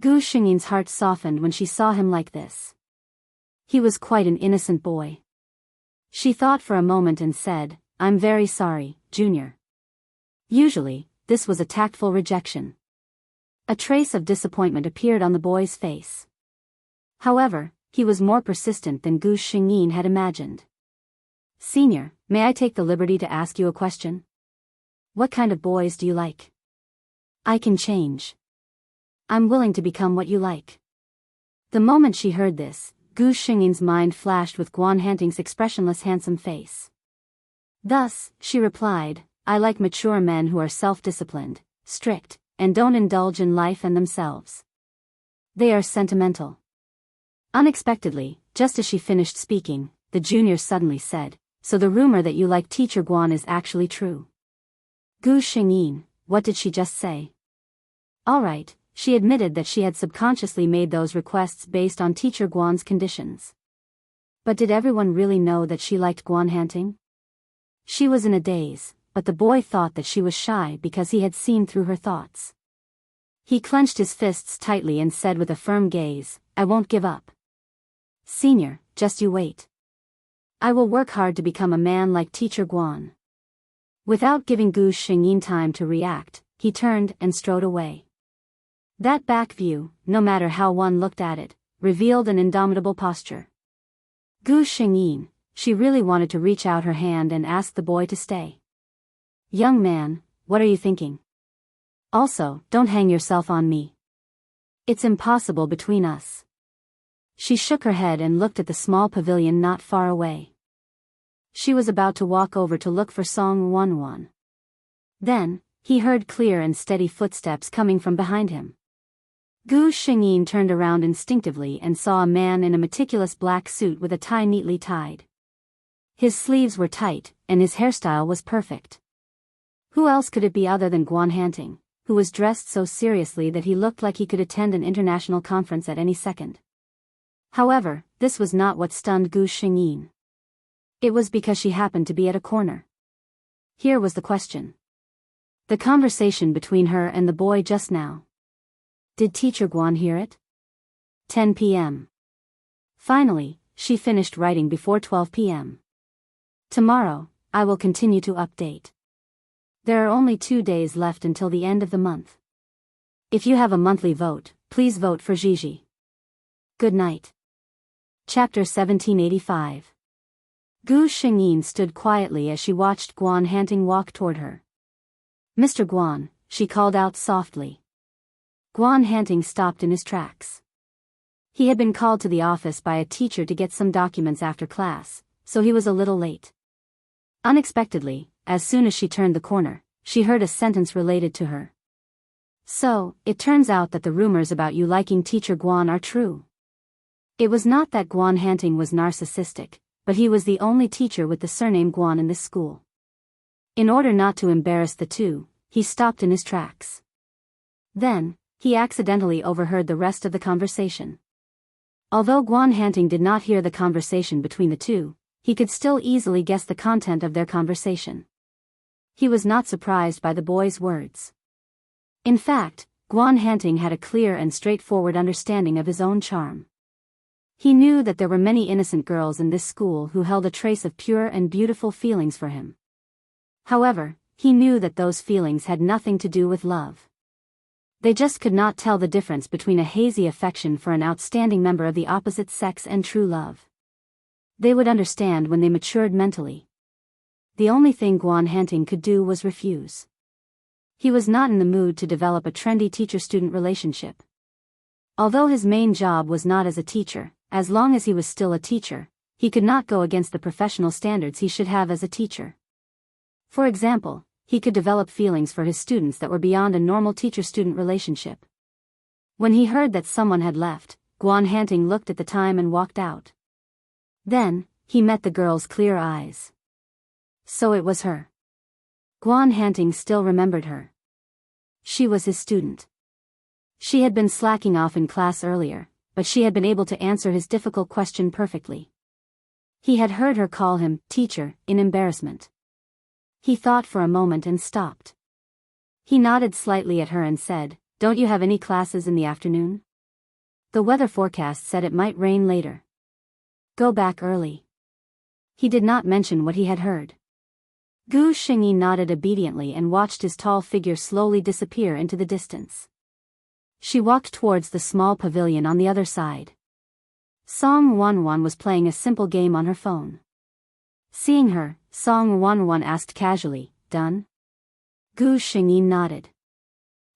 Gu Xingyin's heart softened when she saw him like this. He was quite an innocent boy. She thought for a moment and said, "I'm very sorry, Junior." Usually, this was a tactful rejection. A trace of disappointment appeared on the boy's face. However, he was more persistent than Gu Xingyin had imagined. "Senior, may I take the liberty to ask you a question? What kind of boys do you like? I can change. I'm willing to become what you like." The moment she heard this, Gu Xingyin's mind flashed with Guan Hanting's expressionless handsome face. Thus, she replied, "I like mature men who are self-disciplined, strict, and don't indulge in life and themselves. They are sentimental." Unexpectedly, just as she finished speaking, the junior suddenly said, "So the rumor that you like Teacher Guan is actually true?" Gu Xingyin, what did she just say? All right, she admitted that she had subconsciously made those requests based on Teacher Guan's conditions. But did everyone really know that she liked Guan Hanting? She was in a daze, but the boy thought that she was shy because he had seen through her thoughts. He clenched his fists tightly and said with a firm gaze, "I won't give up. Senior, just you wait. I will work hard to become a man like Teacher Guan." Without giving Gu Xingyin time to react, he turned and strode away. That back view, no matter how one looked at it, revealed an indomitable posture. Gu Xingyin, she really wanted to reach out her hand and ask the boy to stay. "Young man, what are you thinking? Also, don't hang yourself on me. It's impossible between us." She shook her head and looked at the small pavilion not far away. She was about to walk over to look for Song Wanwan. Then, he heard clear and steady footsteps coming from behind him. Gu Xingyin turned around instinctively and saw a man in a meticulous black suit with a tie neatly tied. His sleeves were tight, and his hairstyle was perfect. Who else could it be other than Guan Hanting, who was dressed so seriously that he looked like he could attend an international conference at any second? However, this was not what stunned Gu Xingyin. It was because she happened to be at a corner. Here was the question. The conversation between her and the boy just now. Did Teacher Guan hear it? 10 p.m. Finally, she finished writing before 12 p.m. Tomorrow, I will continue to update. There are only 2 days left until the end of the month. If you have a monthly vote, please vote for Gigi. Good night. Chapter 1785. Gu Xingyin stood quietly as she watched Guan Hanting walk toward her. "Mr. Guan," she called out softly. Guan Hanting stopped in his tracks. He had been called to the office by a teacher to get some documents after class, so he was a little late. Unexpectedly, as soon as she turned the corner, she heard a sentence related to her. "So, it turns out that the rumors about you liking Teacher Guan are true." It was not that Guan Hanting was narcissistic, but he was the only teacher with the surname Guan in this school. In order not to embarrass the two, he stopped in his tracks. Then, he accidentally overheard the rest of the conversation. Although Guan Hanting did not hear the conversation between the two, he could still easily guess the content of their conversation. He was not surprised by the boy's words. In fact, Guan Hanting had a clear and straightforward understanding of his own charm. He knew that there were many innocent girls in this school who held a trace of pure and beautiful feelings for him. However, he knew that those feelings had nothing to do with love. They just could not tell the difference between a hazy affection for an outstanding member of the opposite sex and true love. They would understand when they matured mentally. The only thing Guan Hanting could do was refuse. He was not in the mood to develop a trendy teacher-student relationship. Although his main job was not as a teacher, as long as he was still a teacher, he could not go against the professional standards he should have as a teacher. For example, he could develop feelings for his students that were beyond a normal teacher-student relationship. When he heard that someone had left, Guan Hanting looked at the time and walked out. Then, he met the girl's clear eyes. So it was her. Guan Hanting still remembered her. She was his student. She had been slacking off in class earlier, but she had been able to answer his difficult question perfectly. He had heard her call him teacher in embarrassment. He thought for a moment and stopped. He nodded slightly at her and said, "Don't you have any classes in the afternoon?" The weather forecast said it might rain later. Go back early. He did not mention what he had heard. Gu Xingyi nodded obediently and watched his tall figure slowly disappear into the distance. She walked towards the small pavilion on the other side. Song Wanwan was playing a simple game on her phone. Seeing her, Song Wanwan asked casually, "Done?" Gu Xingyi nodded.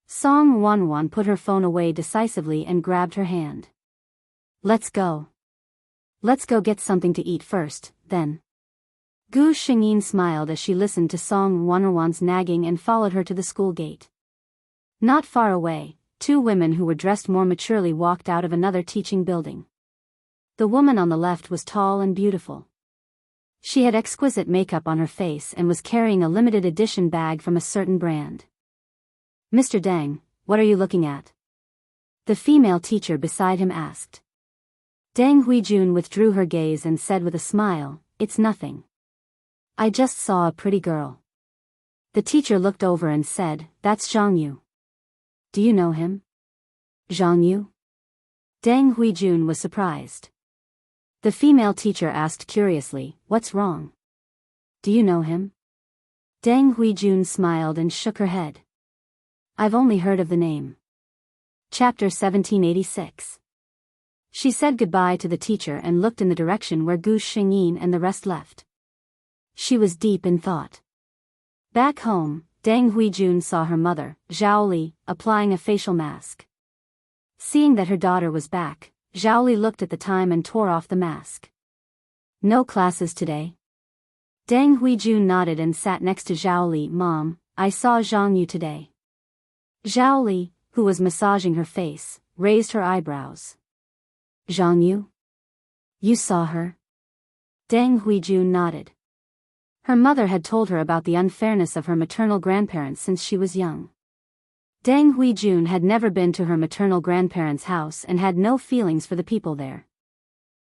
Song Wanwan put her phone away decisively and grabbed her hand. Let's go. Let's go get something to eat first, then. Gu Xingyin smiled as she listened to Song Wanwan's nagging and followed her to the school gate. Not far away, two women who were dressed more maturely walked out of another teaching building. The woman on the left was tall and beautiful. She had exquisite makeup on her face and was carrying a limited edition bag from a certain brand. "Mr. Deng, what are you looking at?" The female teacher beside him asked. Deng Huijun withdrew her gaze and said with a smile, "It's nothing. I just saw a pretty girl." The teacher looked over and said, "That's Zhang Yu. Do you know him?" "Zhang Yu?" Deng Huijun was surprised. The female teacher asked curiously, "What's wrong? Do you know him?" Deng Huijun smiled and shook her head. "I've only heard of the name." Chapter 1786. She said goodbye to the teacher and looked in the direction where Gu Xingyin and the rest left. She was deep in thought. Back home, Deng Huijun saw her mother, Zhao Li, applying a facial mask. Seeing that her daughter was back, Zhao Li looked at the time and tore off the mask. "No classes today?" Deng Huijun nodded and sat next to Zhao Li. "Mom, I saw Zhang Yu today." Zhao Li, who was massaging her face, raised her eyebrows. "Zhang Yu? You saw her?" Deng Huijun nodded. Her mother had told her about the unfairness of her maternal grandparents since she was young. Deng Huijun had never been to her maternal grandparents' house and had no feelings for the people there.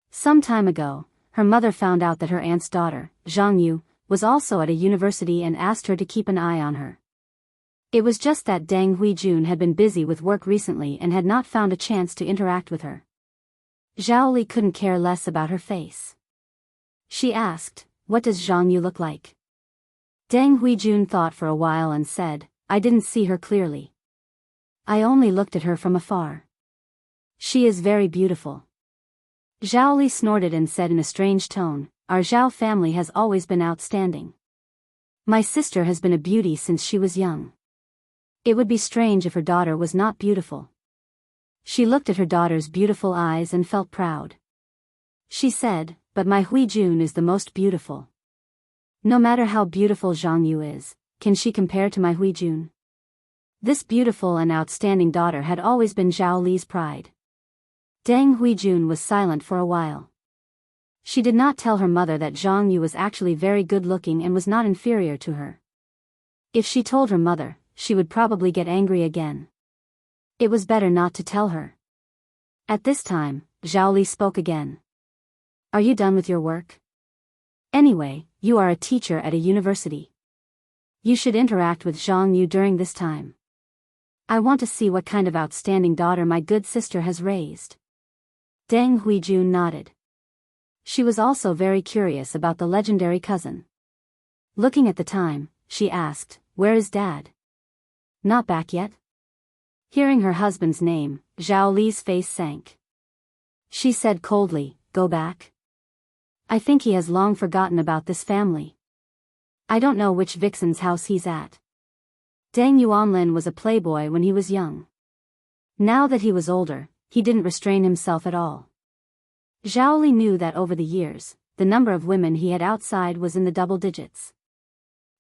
Some time ago, her mother found out that her aunt's daughter, Zhang Yu, was also at a university and asked her to keep an eye on her. It was just that Deng Huijun had been busy with work recently and had not found a chance to interact with her. Zhao Li couldn't care less about her face. She asked, "What does Zhang Yu look like?" Deng Huijun thought for a while and said, "I didn't see her clearly. I only looked at her from afar. She is very beautiful." Zhao Li snorted and said in a strange tone, "Our Zhao family has always been outstanding. My sister has been a beauty since she was young. It would be strange if her daughter was not beautiful." She looked at her daughter's beautiful eyes and felt proud. She said, "But my Huijun is the most beautiful. No matter how beautiful Zhang Yu is, can she compare to my Huijun?" This beautiful and outstanding daughter had always been Zhao Li's pride. Deng Huijun was silent for a while. She did not tell her mother that Zhang Yu was actually very good-looking and was not inferior to her. If she told her mother, she would probably get angry again. It was better not to tell her. At this time, Zhao Li spoke again. "Are you done with your work? Anyway, you are a teacher at a university. You should interact with Zhang Yu during this time. I want to see what kind of outstanding daughter my good sister has raised." Deng Huijun nodded. She was also very curious about the legendary cousin. Looking at the time, she asked, "Where is Dad? Not back yet?" Hearing her husband's name, Zhao Li's face sank. She said coldly, "Go back? I think he has long forgotten about this family. I don't know which vixen's house he's at." Deng Yuanlin was a playboy when he was young. Now that he was older, he didn't restrain himself at all. Zhao Li knew that over the years, the number of women he had outside was in the double digits.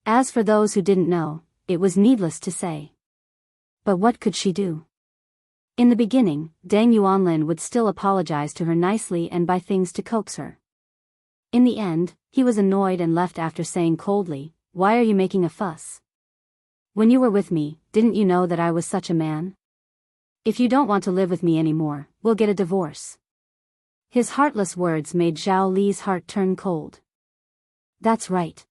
As for those who didn't know, it was needless to say. But what could she do? In the beginning, Deng Yuanlin would still apologize to her nicely and buy things to coax her. In the end, he was annoyed and left after saying coldly, "Why are you making a fuss? When you were with me, didn't you know that I was such a man? If you don't want to live with me anymore, we'll get a divorce." His heartless words made Zhao Li's heart turn cold. That's right.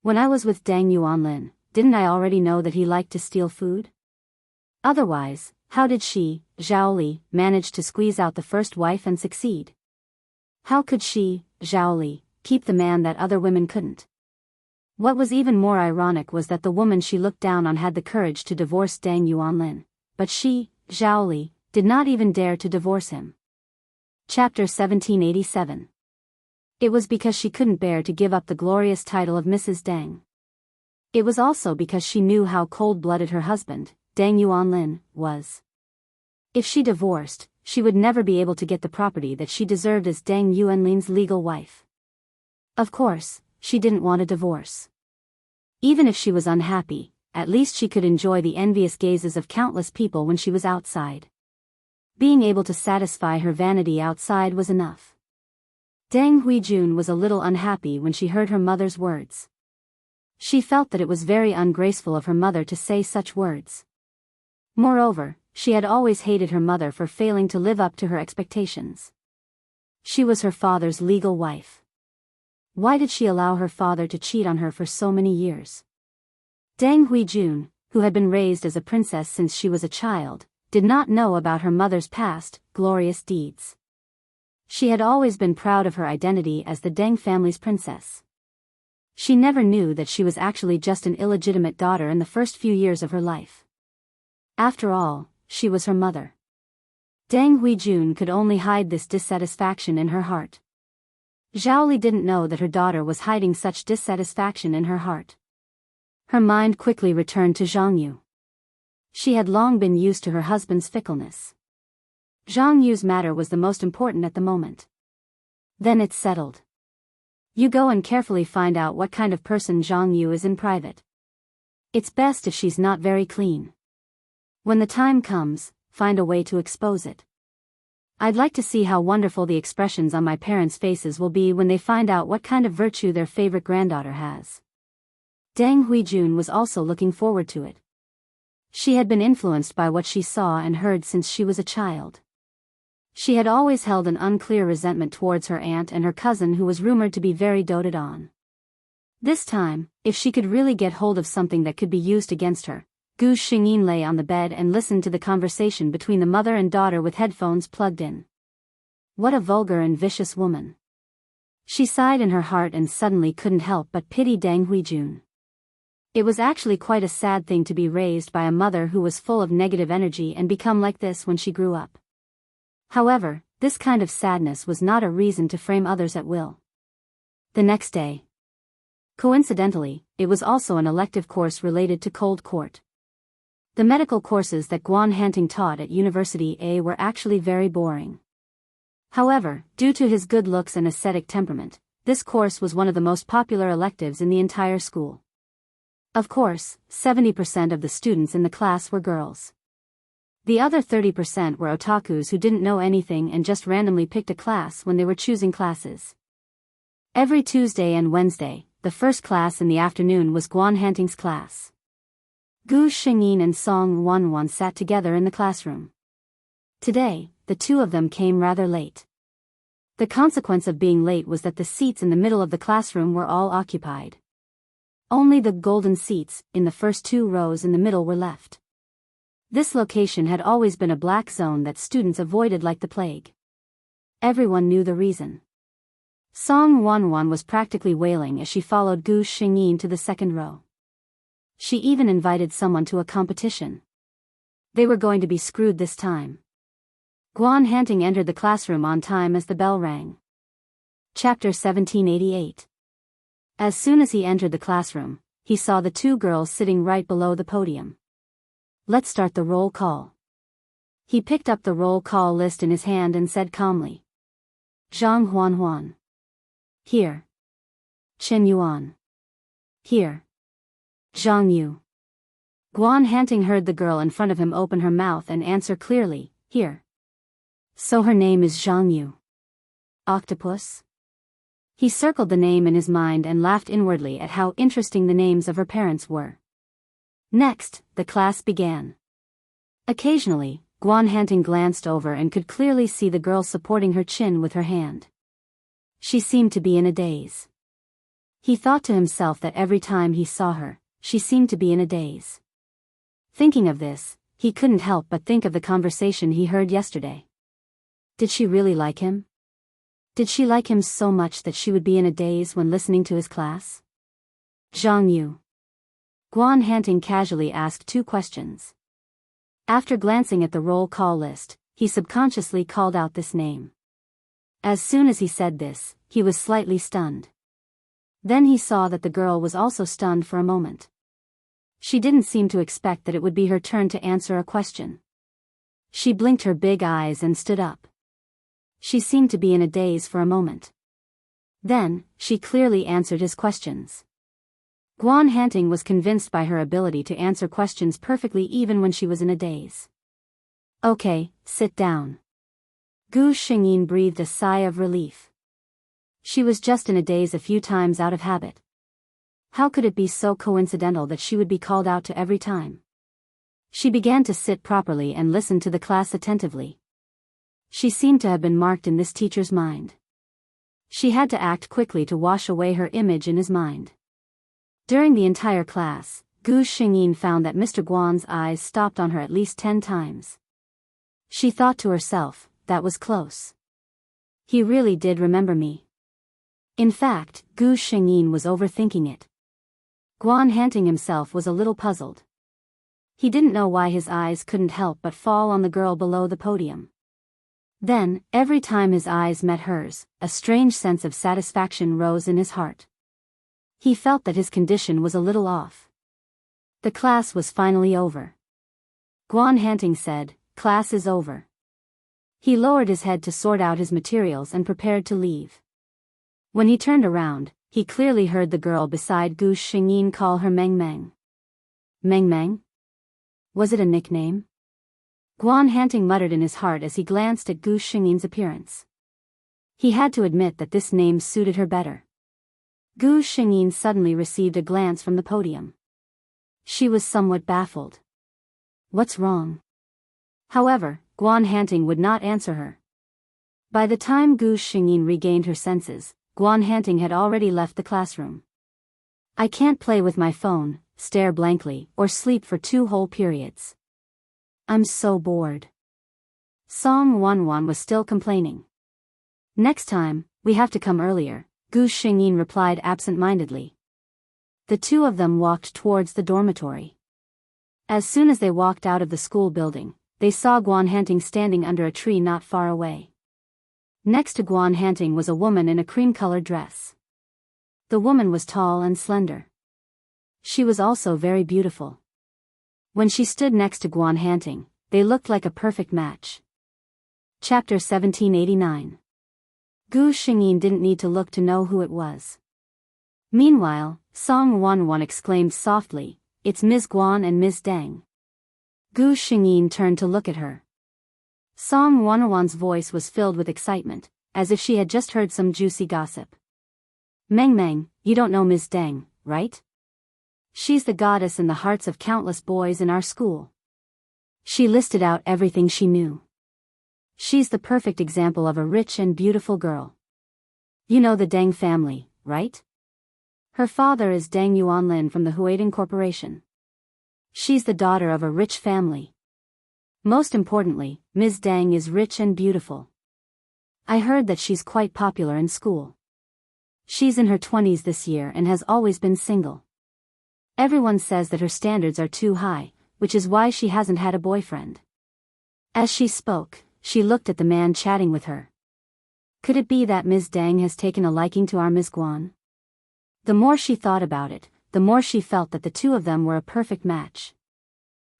When I was with Deng Yuanlin, didn't I already know that he liked to steal food? Otherwise, How did she, Zhao Li, manage to squeeze out the first wife and succeed? How could she, Zhao Li, keep the man that other women couldn't? What was even more ironic was that the woman she looked down on had the courage to divorce Deng Yuanlin, but she, Zhao Li, did not even dare to divorce him. Chapter 1787. It was because she couldn't bear to give up the glorious title of Mrs. Deng. It was also because she knew how cold-blooded her husband, Deng Yuanlin, was. If she divorced, she would never be able to get the property that she deserved as Deng Yuanlin's legal wife. Of course, she didn't want a divorce. Even if she was unhappy, at least she could enjoy the envious gazes of countless people when she was outside. Being able to satisfy her vanity outside was enough. Deng Huijun was a little unhappy when she heard her mother's words. She felt that it was very ungraceful of her mother to say such words. Moreover, she had always hated her mother for failing to live up to her expectations. She was her father's legal wife. Why did she allow her father to cheat on her for so many years? Deng Huijun, who had been raised as a princess since she was a child, did not know about her mother's past, glorious deeds. She had always been proud of her identity as the Deng family's princess. She never knew that she was actually just an illegitimate daughter in the first few years of her life. After all, she was her mother. Deng Huijun could only hide this dissatisfaction in her heart. Zhao Li didn't know that her daughter was hiding such dissatisfaction in her heart. Her mind quickly returned to Zhang Yu. She had long been used to her husband's fickleness. Zhang Yu's matter was the most important at the moment. Then it's settled. You go and carefully find out what kind of person Zhang Yu is in private. It's best if she's not very clean. When the time comes, find a way to expose it. I'd like to see how wonderful the expressions on my parents' faces will be when they find out what kind of virtue their favorite granddaughter has. Deng Huijun was also looking forward to it. She had been influenced by what she saw and heard since she was a child. She had always held an unclear resentment towards her aunt and her cousin who was rumored to be very doted on. This time, if she could really get hold of something that could be used against her, Gu Xingyin lay on the bed and listened to the conversation between the mother and daughter with headphones plugged in. What a vulgar and vicious woman. She sighed in her heart and suddenly couldn't help but pity Deng Huijun. It was actually quite a sad thing to be raised by a mother who was full of negative energy and become like this when she grew up. However, this kind of sadness was not a reason to frame others at will. The next day. Coincidentally, it was also an elective course related to cold court. The medical courses that Guan Hanting taught at University A were actually very boring. However, due to his good looks and ascetic temperament, this course was one of the most popular electives in the entire school. Of course, 70% of the students in the class were girls. The other 30% were otakus who didn't know anything and just randomly picked a class when they were choosing classes. Every Tuesday and Wednesday, the first class in the afternoon was Guan Hanting's class. Gu Xingyin and Song Wanwan sat together in the classroom. Today, the two of them came rather late. The consequence of being late was that the seats in the middle of the classroom were all occupied. Only the golden seats, in the first two rows in the middle, were left. This location had always been a black zone that students avoided like the plague. Everyone knew the reason. Song Wanwan was practically wailing as she followed Gu Xingyin to the second row. She even invited someone to a competition. They were going to be screwed this time. Guan Hanting entered the classroom on time as the bell rang. Chapter 1788. As soon as he entered the classroom, he saw the two girls sitting right below the podium. Let's start the roll call. He picked up the roll call list in his hand and said calmly. Zhang Huanhuan. Here. Chen Yuan. Here. Zhang Yu. Guan Hanting heard the girl in front of him open her mouth and answer clearly, here. So her name is Zhang Yu. Octopus? He circled the name in his mind and laughed inwardly at how interesting the names of her parents were. Next, the class began. Occasionally, Guan Hanting glanced over and could clearly see the girl supporting her chin with her hand. She seemed to be in a daze. He thought to himself that every time he saw her, she seemed to be in a daze. Thinking of this, he couldn't help but think of the conversation he heard yesterday. Did she really like him? Did she like him so much that she would be in a daze when listening to his class? Zhang Yu. Guan Hanting casually asked 2 questions. After glancing at the roll call list, he subconsciously called out this name. As soon as he said this, he was slightly stunned. Then he saw that the girl was also stunned for a moment. She didn't seem to expect that it would be her turn to answer a question. She blinked her big eyes and stood up. She seemed to be in a daze for a moment. Then, she clearly answered his questions. Guan Hanting was convinced by her ability to answer questions perfectly even when she was in a daze. Okay, sit down. Gu Xingyin breathed a sigh of relief. She was just in a daze a few times out of habit. How could it be so coincidental that she would be called out to every time? She began to sit properly and listen to the class attentively. She seemed to have been marked in this teacher's mind. She had to act quickly to wash away her image in his mind. During the entire class, Gu Xingyin found that Mr. Guan's eyes stopped on her at least 10 times. She thought to herself, that was close. He really did remember me. In fact, Gu Xingyin was overthinking it. Guan Hanting himself was a little puzzled. He didn't know why his eyes couldn't help but fall on the girl below the podium. Then, every time his eyes met hers, a strange sense of satisfaction rose in his heart. He felt that his condition was a little off. The class was finally over. Guan Hanting said, "Class is over." He lowered his head to sort out his materials and prepared to leave. When he turned around, he clearly heard the girl beside Gu Xingyin call her Meng Meng. Meng Meng? Was it a nickname? Guan Hanting muttered in his heart as he glanced at Gu Xingyin's appearance. He had to admit that this name suited her better. Gu Xingyin suddenly received a glance from the podium. She was somewhat baffled. What's wrong? However, Guan Hanting would not answer her. By the time Gu Xingyin regained her senses, Guan Hanting had already left the classroom. I can't play with my phone, stare blankly, or sleep for 2 whole periods. I'm so bored. Song Wanwan was still complaining. Next time, we have to come earlier, Gu Xingyin replied absent-mindedly. The 2 of them walked towards the dormitory. As soon as they walked out of the school building, they saw Guan Hanting standing under a tree not far away. Next to Guan Hanting was a woman in a cream-colored dress. The woman was tall and slender. She was also very beautiful. When she stood next to Guan Hanting, they looked like a perfect match. Chapter 1789. Gu Xingyin didn't need to look to know who it was. Meanwhile, Song Wanwan exclaimed softly, "It's Ms. Guan and Ms. Deng." Gu Xingyin turned to look at her. Song Wanwan's voice was filled with excitement, as if she had just heard some juicy gossip. Meng Meng, you don't know Ms. Deng, right? She's the goddess in the hearts of countless boys in our school. She listed out everything she knew. She's the perfect example of a rich and beautiful girl. You know the Deng family, right? Her father is Deng Yuanlin from the Huadong Corporation. She's the daughter of a rich family. Most importantly, Ms. Deng is rich and beautiful. I heard that she's quite popular in school. She's in her 20s this year and has always been single. Everyone says that her standards are too high, which is why she hasn't had a boyfriend. As she spoke, she looked at the man chatting with her. Could it be that Ms. Deng has taken a liking to our Ms. Guan? The more she thought about it, the more she felt that the 2 of them were a perfect match.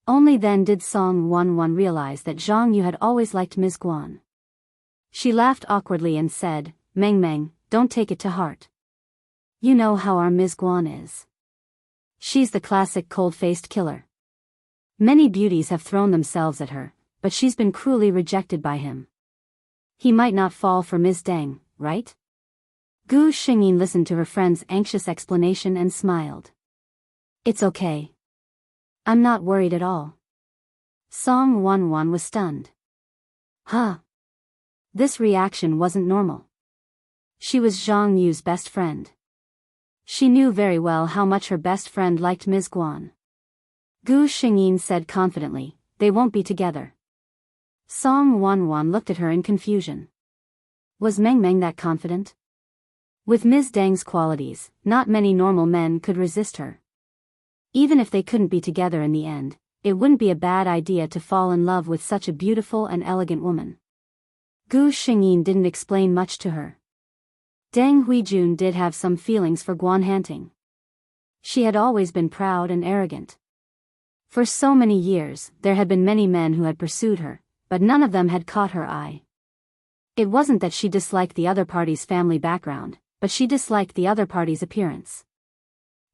Only then did Song Wanwan realize that Zhang Yu had always liked Ms. Guan. She laughed awkwardly and said, "Meng Meng, don't take it to heart. You know how our Ms. Guan is. She's the classic cold-faced killer. Many beauties have thrown themselves at her, but she's been cruelly rejected by him. He might not fall for Ms. Deng, right?" Gu Xingyin listened to her friend's anxious explanation and smiled. "It's okay. I'm not worried at all." Song Wanwan was stunned. Huh? This reaction wasn't normal. She was Zhang Yu's best friend. She knew very well how much her best friend liked Ms. Guan. Gu Xingyin said confidently, they won't be together. Song Wanwan looked at her in confusion. Was Meng Meng that confident? With Ms. Deng's qualities, not many normal men could resist her. Even if they couldn't be together in the end, it wouldn't be a bad idea to fall in love with such a beautiful and elegant woman. Gu Xingyin didn't explain much to her. Deng Huijun did have some feelings for Guan Hanting. She had always been proud and arrogant. For so many years, there had been many men who had pursued her, but none of them had caught her eye. It wasn't that she disliked the other party's family background, but she disliked the other party's appearance.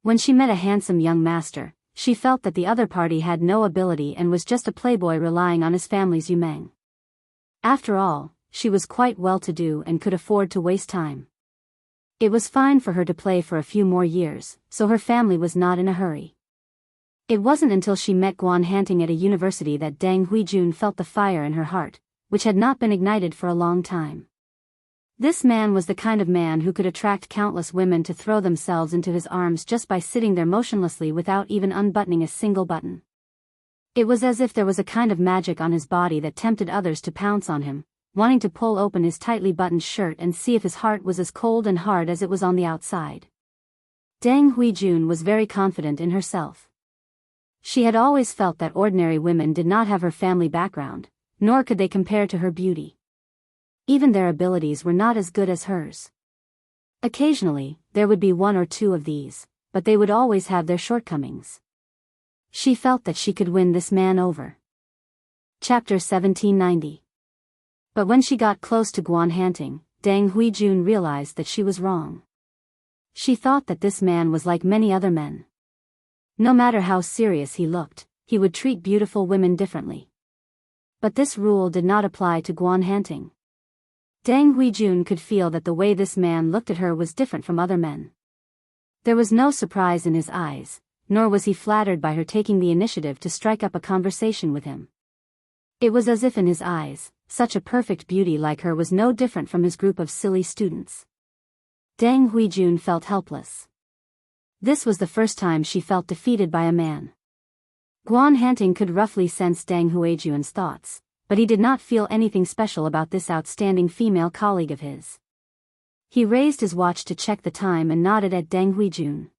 When she met a handsome young master, she felt that the other party had no ability and was just a playboy relying on his family's yumeng. After all, she was quite well-to-do and could afford to waste time. It was fine for her to play for a few more years, so her family was not in a hurry. It wasn't until she met Guan Hanting at a university that Deng Huijun felt the fire in her heart, which had not been ignited for a long time. This man was the kind of man who could attract countless women to throw themselves into his arms just by sitting there motionlessly without even unbuttoning a single button. It was as if there was a kind of magic on his body that tempted others to pounce on him, wanting to pull open his tightly buttoned shirt and see if his heart was as cold and hard as it was on the outside. Deng Huijun was very confident in herself. She had always felt that ordinary women did not have her family background, nor could they compare to her beauty. Even their abilities were not as good as hers. Occasionally, there would be one or two of these, but they would always have their shortcomings. She felt that she could win this man over. Chapter 1790. But when she got close to Guan Hanting, Deng Huijun realized that she was wrong. She thought that this man was like many other men. No matter how serious he looked, he would treat beautiful women differently. But this rule did not apply to Guan Hanting. Deng Huijun could feel that the way this man looked at her was different from other men. There was no surprise in his eyes, nor was he flattered by her taking the initiative to strike up a conversation with him. It was as if in his eyes, such a perfect beauty like her was no different from his group of silly students. Deng Huijun felt helpless. This was the first time she felt defeated by a man. Guan Hanting could roughly sense Deng Huijun's thoughts, but he did not feel anything special about this outstanding female colleague of his. He raised his watch to check the time and nodded at Deng Huijun.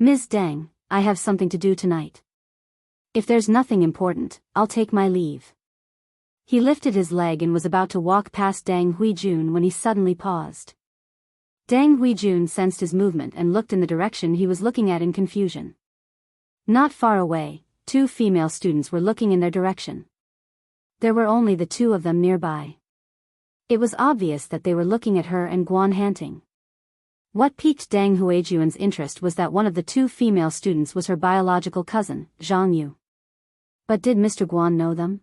"Ms. Deng, I have something to do tonight. If there's nothing important, I'll take my leave." He lifted his leg and was about to walk past Deng Huijun when he suddenly paused. Deng Huijun sensed his movement and looked in the direction he was looking at in confusion. Not far away, two female students were looking in their direction. There were only the two of them nearby. It was obvious that they were looking at her and Guan Hanting. What piqued Deng Huijun's interest was that one of the two female students was her biological cousin, Zhang Yu. But did Mr. Guan know them?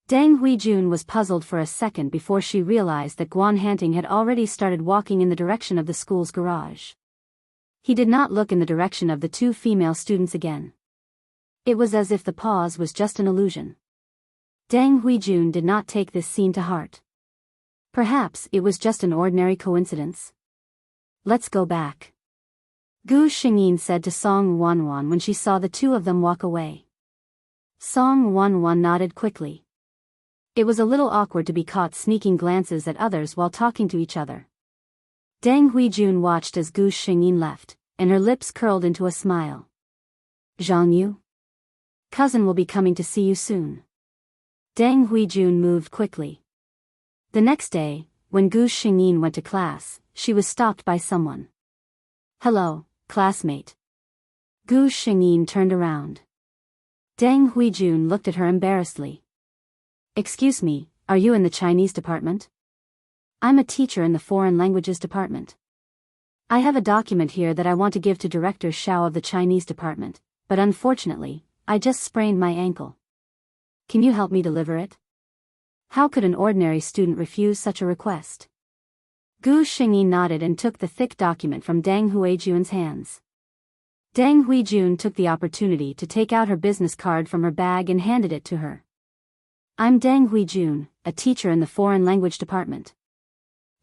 Deng Huijun was puzzled for a second before she realized that Guan Hanting had already started walking in the direction of the school's garage. He did not look in the direction of the two female students again. It was as if the pause was just an illusion. Deng Huijun did not take this scene to heart. Perhaps it was just an ordinary coincidence. "Let's go back," Gu Xingyin said to Song Wanwan when she saw the two of them walk away. Song Wanwan nodded quickly. It was a little awkward to be caught sneaking glances at others while talking to each other. Deng Huijun watched as Gu Xingyin left, and her lips curled into a smile. "Zhang Yu? Cousin will be coming to see you soon." Deng Huijun moved quickly. The next day, when Gu Xingyin went to class, she was stopped by someone. "Hello, classmate." Gu Xingyin turned around. Deng Huijun looked at her embarrassedly. "Excuse me, are you in the Chinese department?" "I'm a teacher in the foreign languages department. I have a document here that I want to give to Director Xiao of the Chinese department, but unfortunately, I just sprained my ankle. Can you help me deliver it?" How could an ordinary student refuse such a request? Gu Xingyin nodded and took the thick document from Deng Huijun's hands. Deng Huijun took the opportunity to take out her business card from her bag and handed it to her. "I'm Deng Huijun, a teacher in the foreign language department."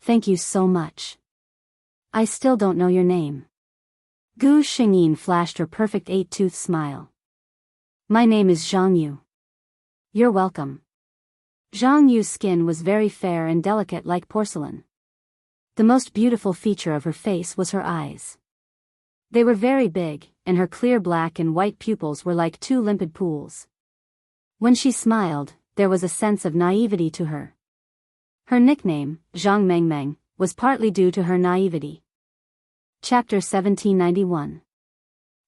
"Thank you so much. I still don't know your name." Gu Xingyin flashed her perfect 8-tooth smile. "My name is Zhang Yu." You're welcome. Zhang Yu's skin was very fair and delicate like porcelain. The most beautiful feature of her face was her eyes. They were very big, and her clear black and white pupils were like two limpid pools. When she smiled, there was a sense of naivety to her. Her nickname, Zhang Mengmeng, was partly due to her naivety. Chapter 1791.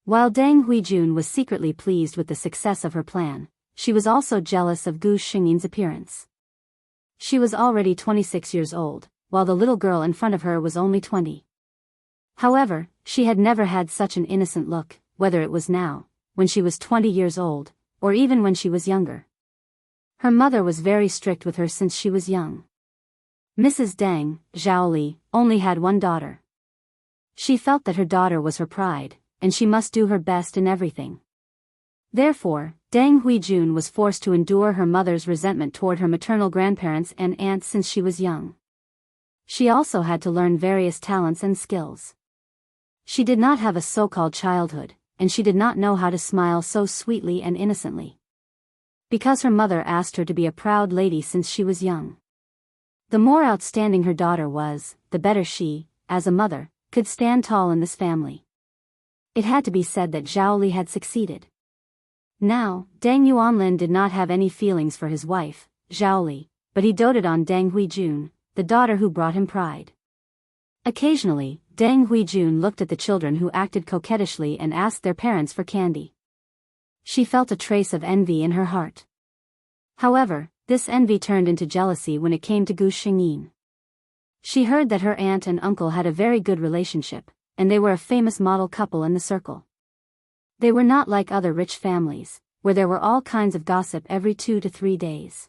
While Deng Huijun was secretly pleased with the success of her plan, she was also jealous of Gu Xingyin's appearance. She was already 26 years old, while the little girl in front of her was only 20. However, she had never had such an innocent look, whether it was now, when she was 20 years old, or even when she was younger. Her mother was very strict with her since she was young. Mrs. Deng, Zhaoli, only had one daughter. She felt that her daughter was her pride, and she must do her best in everything. Therefore, Deng Huijun was forced to endure her mother's resentment toward her maternal grandparents and aunts since she was young. She also had to learn various talents and skills. She did not have a so-called childhood, and she did not know how to smile so sweetly and innocently. Because her mother asked her to be a proud lady since she was young. The more outstanding her daughter was, the better she, as a mother, could stand tall in this family. It had to be said that Zhaoli had succeeded. Now, Deng Yuanlin did not have any feelings for his wife, Zhaoli, but he doted on Deng Huijun, the daughter who brought him pride. Occasionally, Deng Huijun looked at the children who acted coquettishly and asked their parents for candy. She felt a trace of envy in her heart. However, this envy turned into jealousy when it came to Gu Xingyin. She heard that her aunt and uncle had a very good relationship, and they were a famous model couple in the circle. They were not like other rich families, where there were all kinds of gossip every 2 to 3 days.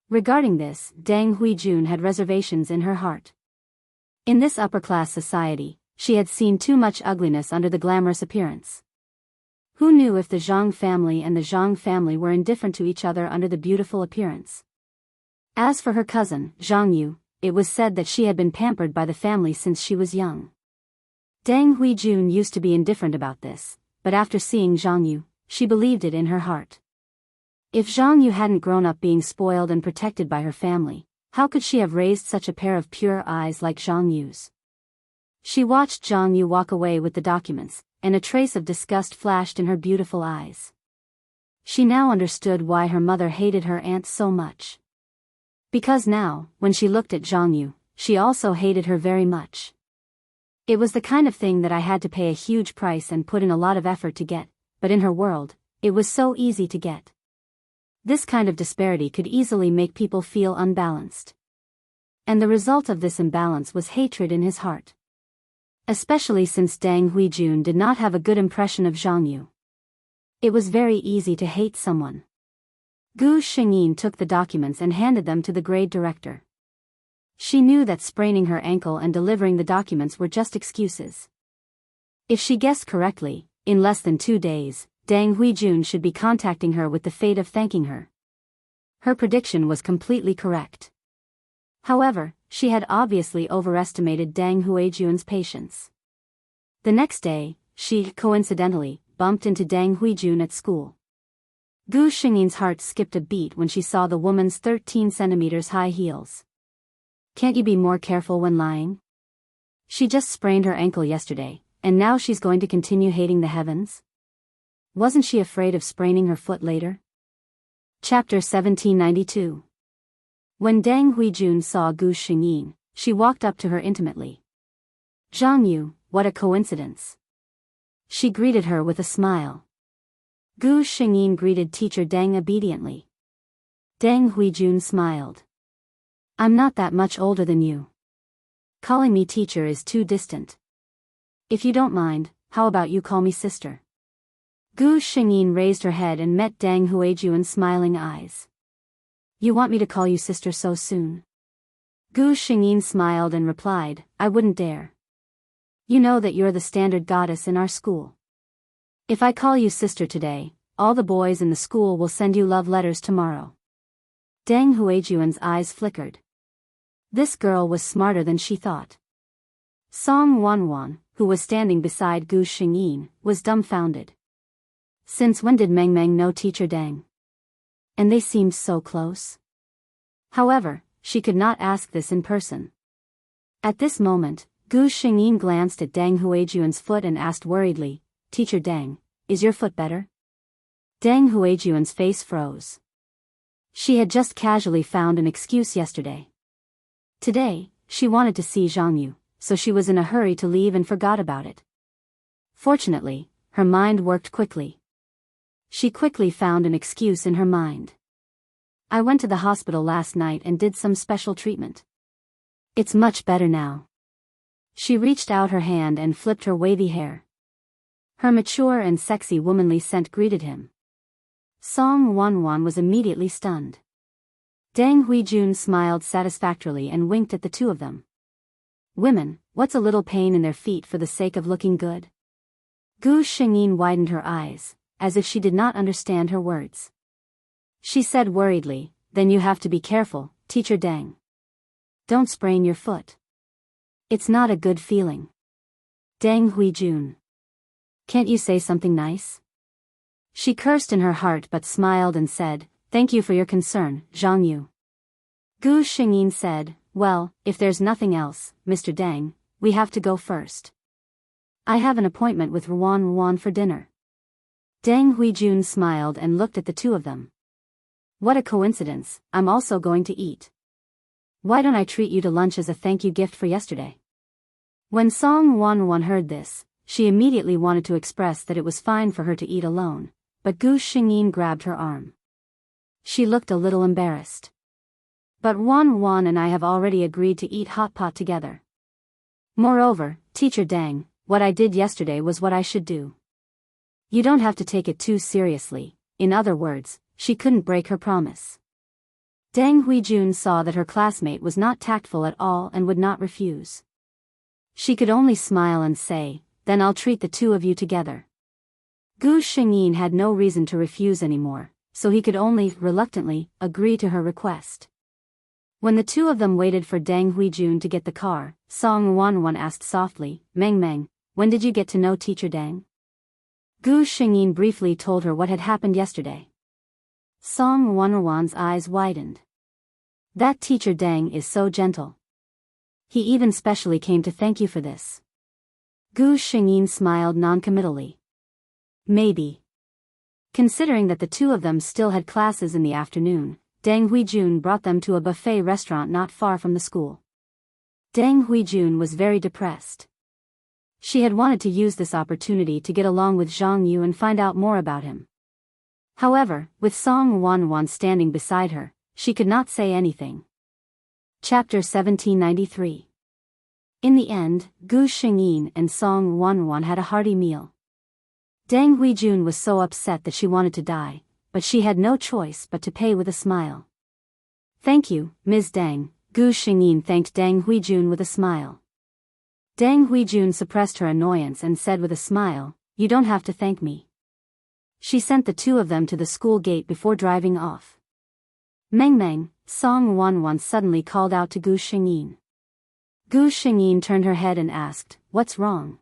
Regarding this, Deng Huijun had reservations in her heart. In this upper-class society, she had seen too much ugliness under the glamorous appearance. Who knew if the Zhang family and the Zhang family were indifferent to each other under the beautiful appearance? As for her cousin, Zhang Yu, it was said that she had been pampered by the family since she was young. Deng Huijun used to be indifferent about this, but after seeing Zhang Yu, she believed it in her heart. If Zhang Yu hadn't grown up being spoiled and protected by her family, how could she have raised such a pair of pure eyes like Zhang Yu's? She watched Zhang Yu walk away with the documents, and a trace of disgust flashed in her beautiful eyes. She now understood why her mother hated her aunt so much. Because now, when she looked at Zhang Yu, she also hated her very much. It was the kind of thing that I had to pay a huge price and put in a lot of effort to get, but in her world, it was so easy to get. This kind of disparity could easily make people feel unbalanced. And the result of this imbalance was hatred in his heart. Especially since Deng Huijun did not have a good impression of Zhang Yu. It was very easy to hate someone. Gu Xingyin took the documents and handed them to the grade director. She knew that spraining her ankle and delivering the documents were just excuses. If she guessed correctly, in less than 2 days, Deng Huijun should be contacting her with the fate of thanking her. Her prediction was completely correct. However, she had obviously overestimated Deng Huijun's patience. The next day, she, coincidentally, bumped into Deng Huijun at school. Gu Xingyin's heart skipped a beat when she saw the woman's 13 centimeters high heels. Can't you be more careful when lying? She just sprained her ankle yesterday, and now she's going to continue hating the heavens? Wasn't she afraid of spraining her foot later? Chapter 1792. When Deng Huijun saw Gu Xingyin, she walked up to her intimately. Zhang Yu, what a coincidence. She greeted her with a smile. Gu Xingyin greeted teacher Deng obediently. Deng Huijun smiled. I'm not that much older than you. Calling me teacher is too distant. If you don't mind, how about you call me sister? Gu Xingyin raised her head and met Deng Huijun's smiling eyes. You want me to call you sister so soon? Gu Xingyin smiled and replied, I wouldn't dare. You know that you're the standard goddess in our school. If I call you sister today, all the boys in the school will send you love letters tomorrow. Deng Huijun's eyes flickered. This girl was smarter than she thought. Song Wanwan, who was standing beside Gu Xingyin, was dumbfounded. Since when did Meng Meng know teacher Deng? And they seemed so close. However, she could not ask this in person. At this moment, Gu Xingyin glanced at Deng Huijun's foot and asked worriedly, "Teacher Deng, is your foot better?" Deng Huijun's face froze. She had just casually found an excuse yesterday. Today, she wanted to see Zhang Yu, so she was in a hurry to leave and forgot about it. Fortunately, her mind worked quickly. She quickly found an excuse in her mind. "I went to the hospital last night and did some special treatment. It's much better now." She reached out her hand and flipped her wavy hair. Her mature and sexy womanly scent greeted him. Song Wanwan was immediately stunned. Deng Huijun smiled satisfactorily and winked at the two of them. Women, what's a little pain in their feet for the sake of looking good? Gu Xingyin widened her eyes, as if she did not understand her words. She said worriedly, "Then you have to be careful, Teacher Deng. Don't sprain your foot. It's not a good feeling." Deng Huijun. "Can't you say something nice?" She cursed in her heart but smiled and said, "Thank you for your concern, Zhang Yu." Gu Xingyin said, "Well, if there's nothing else, Mr. Deng, we have to go first. I have an appointment with Ruan for dinner." Deng Huijun smiled and looked at the two of them. "What a coincidence, I'm also going to eat. Why don't I treat you to lunch as a thank you gift for yesterday?" When Song Wanwan heard this, she immediately wanted to express that it was fine for her to eat alone, but Gu Xingyin grabbed her arm. She looked a little embarrassed. "But Wan and I have already agreed to eat hot pot together. Moreover, Teacher Deng, what I did yesterday was what I should do. You don't have to take it too seriously." In other words, she couldn't break her promise. Deng Huijun saw that her classmate was not tactful at all and would not refuse. She could only smile and say, "Then I'll treat the two of you together." Gu Xingyin had no reason to refuse anymore, so he could only, reluctantly, agree to her request. When the two of them waited for Deng Huijun to get the car, Song Wanwan asked softly, Meng, when did you get to know Teacher Deng?" Gu Xingyin briefly told her what had happened yesterday. Song Wanwan's eyes widened. "That Teacher Deng is so gentle. He even specially came to thank you for this." Gu Xingyin smiled noncommittally. Maybe. Considering that the two of them still had classes in the afternoon, Deng Huijun brought them to a buffet restaurant not far from the school. Deng Huijun was very depressed. She had wanted to use this opportunity to get along with Zhang Yu and find out more about him. However, with Song Wanwan standing beside her, she could not say anything. Chapter 1793. In the end, Gu Xingyin and Song Wanwan had a hearty meal. Deng Huijun was so upset that she wanted to die, but she had no choice but to pay with a smile. "Thank you, Ms. Deng," Gu Xingyin thanked Deng Huijun with a smile. Deng Huijun suppressed her annoyance and said with a smile, "You don't have to thank me." She sent the two of them to the school gate before driving off. Meng, Song Wanwan suddenly called out to Gu Xingyin. Gu Xingyin turned her head and asked, "What's wrong?"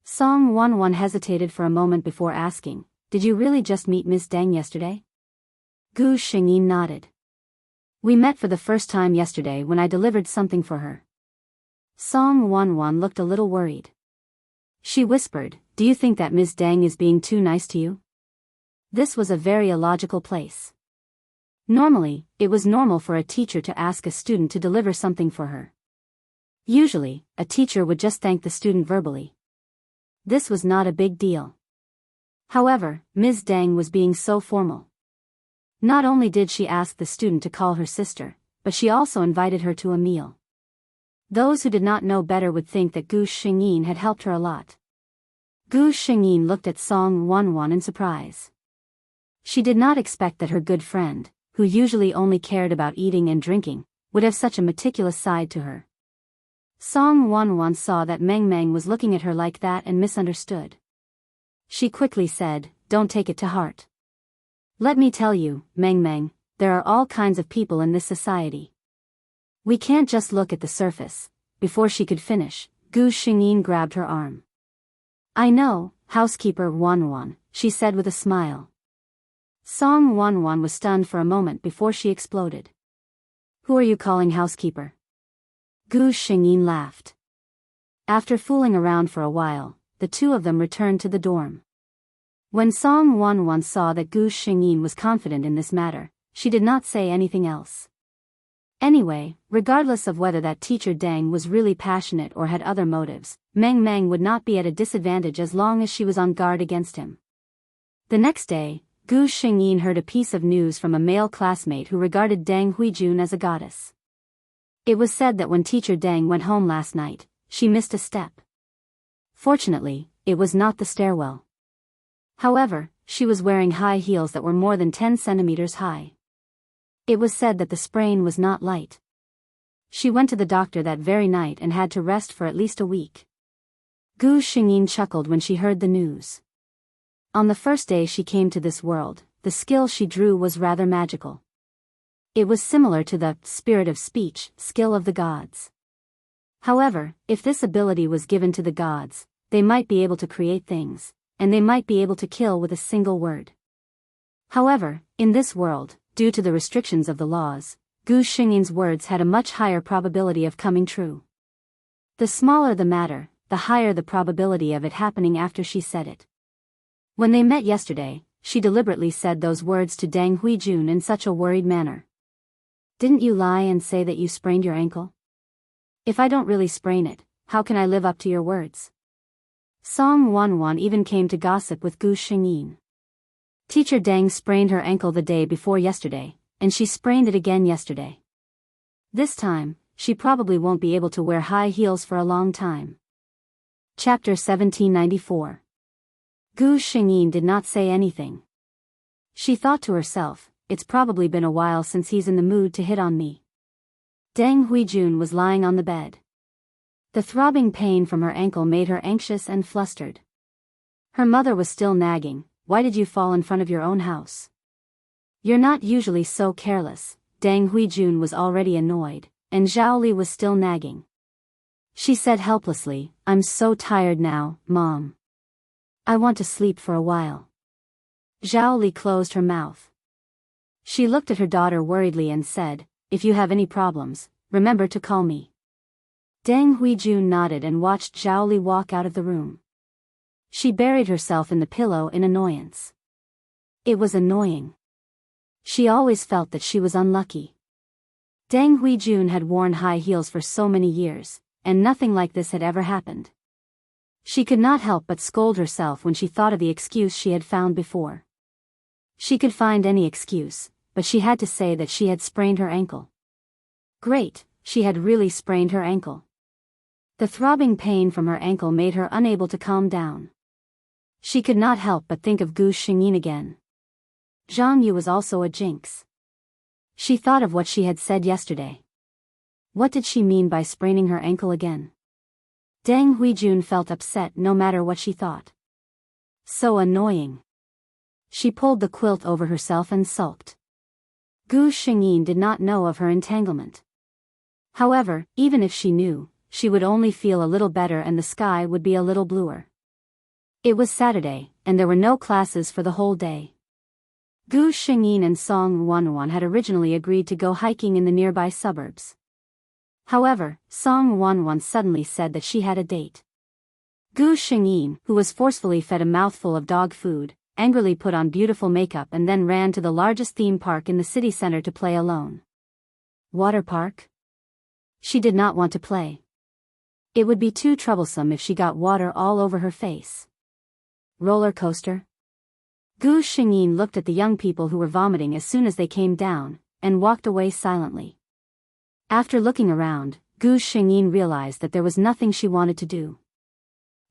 Song Wanwan hesitated for a moment before asking, "Did you really just meet Ms. Deng yesterday?" Gu Xingyin nodded. "We met for the first time yesterday when I delivered something for her." Song Wanwan looked a little worried. She whispered, "Do you think that Ms. Deng is being too nice to you?" This was a very illogical place. Normally, it was normal for a teacher to ask a student to deliver something for her. Usually, a teacher would just thank the student verbally. This was not a big deal. However, Ms. Deng was being so formal. Not only did she ask the student to call her sister, but she also invited her to a meal. Those who did not know better would think that Gu Xingyin had helped her a lot. Gu Xingyin looked at Song Wanwan in surprise. She did not expect that her good friend, who usually only cared about eating and drinking, would have such a meticulous side to her. Song Wanwan saw that Meng was looking at her like that and misunderstood. She quickly said, "Don't take it to heart. Let me tell you, Meng, there are all kinds of people in this society. We can't just look at the surface." Before she could finish, Gu Xingyin grabbed her arm. "I know, housekeeper Wanwan," she said with a smile. Song Wanwan was stunned for a moment before she exploded. Who are you calling housekeeper? Gu Xingyin laughed. After fooling around for a while, the two of them returned to the dorm. When Song Wanwan saw that Gu Xingyin was confident in this matter, she did not say anything else. Anyway, regardless of whether that teacher Deng was really passionate or had other motives, Meng Meng would not be at a disadvantage as long as she was on guard against him. The next day, Gu Xingyin heard a piece of news from a male classmate who regarded Deng Huijun as a goddess. It was said that when teacher Deng went home last night, she missed a step. Fortunately, it was not the stairwell. However, she was wearing high heels that were more than 10 centimeters high. It was said that the sprain was not light. She went to the doctor that very night and had to rest for at least a week. Gu Xingyin chuckled when she heard the news. On the first day she came to this world, the skill she drew was rather magical. It was similar to the spirit of speech skill of the gods. However, if this ability was given to the gods, they might be able to create things, and they might be able to kill with a single word. However, in this world, due to the restrictions of the laws, Gu Xingyin's words had a much higher probability of coming true. The smaller the matter, the higher the probability of it happening after she said it. When they met yesterday, she deliberately said those words to Deng Huijun in such a worried manner. Didn't you lie and say that you sprained your ankle? If I don't really sprain it, how can I live up to your words? Song Wanwan even came to gossip with Gu Xingyin. Teacher Deng sprained her ankle the day before yesterday, and she sprained it again yesterday. This time, she probably won't be able to wear high heels for a long time. Chapter 1794. Gu Xingyin did not say anything. She thought to herself, it's probably been a while since he's in the mood to hit on me. Deng Huijun was lying on the bed. The throbbing pain from her ankle made her anxious and flustered. Her mother was still nagging, why did you fall in front of your own house? You're not usually so careless. Deng Huijun was already annoyed, and Zhao Li was still nagging. She said helplessly, I'm so tired now, Mom. I want to sleep for a while. Zhao Li closed her mouth. She looked at her daughter worriedly and said, if you have any problems, remember to call me. Deng Huijun nodded and watched Zhao Li walk out of the room. She buried herself in the pillow in annoyance. It was annoying. She always felt that she was unlucky. Deng Huijun had worn high heels for so many years, and nothing like this had ever happened. She could not help but scold herself when she thought of the excuse she had found before. She could find any excuse, but she had to say that she had sprained her ankle. Great, she had really sprained her ankle. The throbbing pain from her ankle made her unable to calm down. She could not help but think of Gu Xingyin again. Zhang Yu was also a jinx. She thought of what she had said yesterday. What did she mean by spraining her ankle again? Deng Huijun felt upset no matter what she thought. So annoying. She pulled the quilt over herself and sulked. Gu Xingyin did not know of her entanglement. However, even if she knew, she would only feel a little better and the sky would be a little bluer. It was Saturday, and there were no classes for the whole day. Gu Xingyin and Song Wanwan had originally agreed to go hiking in the nearby suburbs. However, Song Wanwan suddenly said that she had a date. Gu Xingyin, who was forcefully fed a mouthful of dog food, angrily put on beautiful makeup and then ran to the largest theme park in the city center to play alone. Water park? She did not want to play. It would be too troublesome if she got water all over her face. Roller coaster? Gu Xingyin looked at the young people who were vomiting as soon as they came down, and walked away silently. After looking around, Gu Xingyin realized that there was nothing she wanted to do.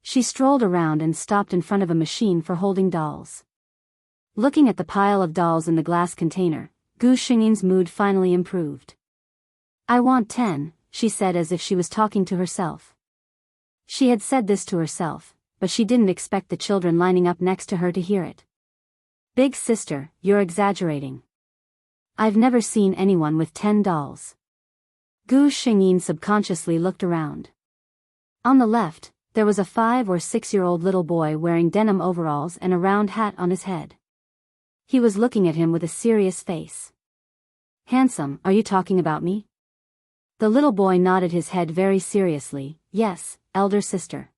She strolled around and stopped in front of a machine for holding dolls. Looking at the pile of dolls in the glass container, Gu Xingyin's mood finally improved. I want 10, she said as if she was talking to herself. She had said this to herself, but she didn't expect the children lining up next to her to hear it. Big sister, you're exaggerating. I've never seen anyone with 10 dolls. Gu Xingyin subconsciously looked around. On the left, there was a 5 or 6-year-old little boy wearing denim overalls and a round hat on his head. He was looking at him with a serious face. Handsome, are you talking about me? The little boy nodded his head very seriously. Yes, elder sister.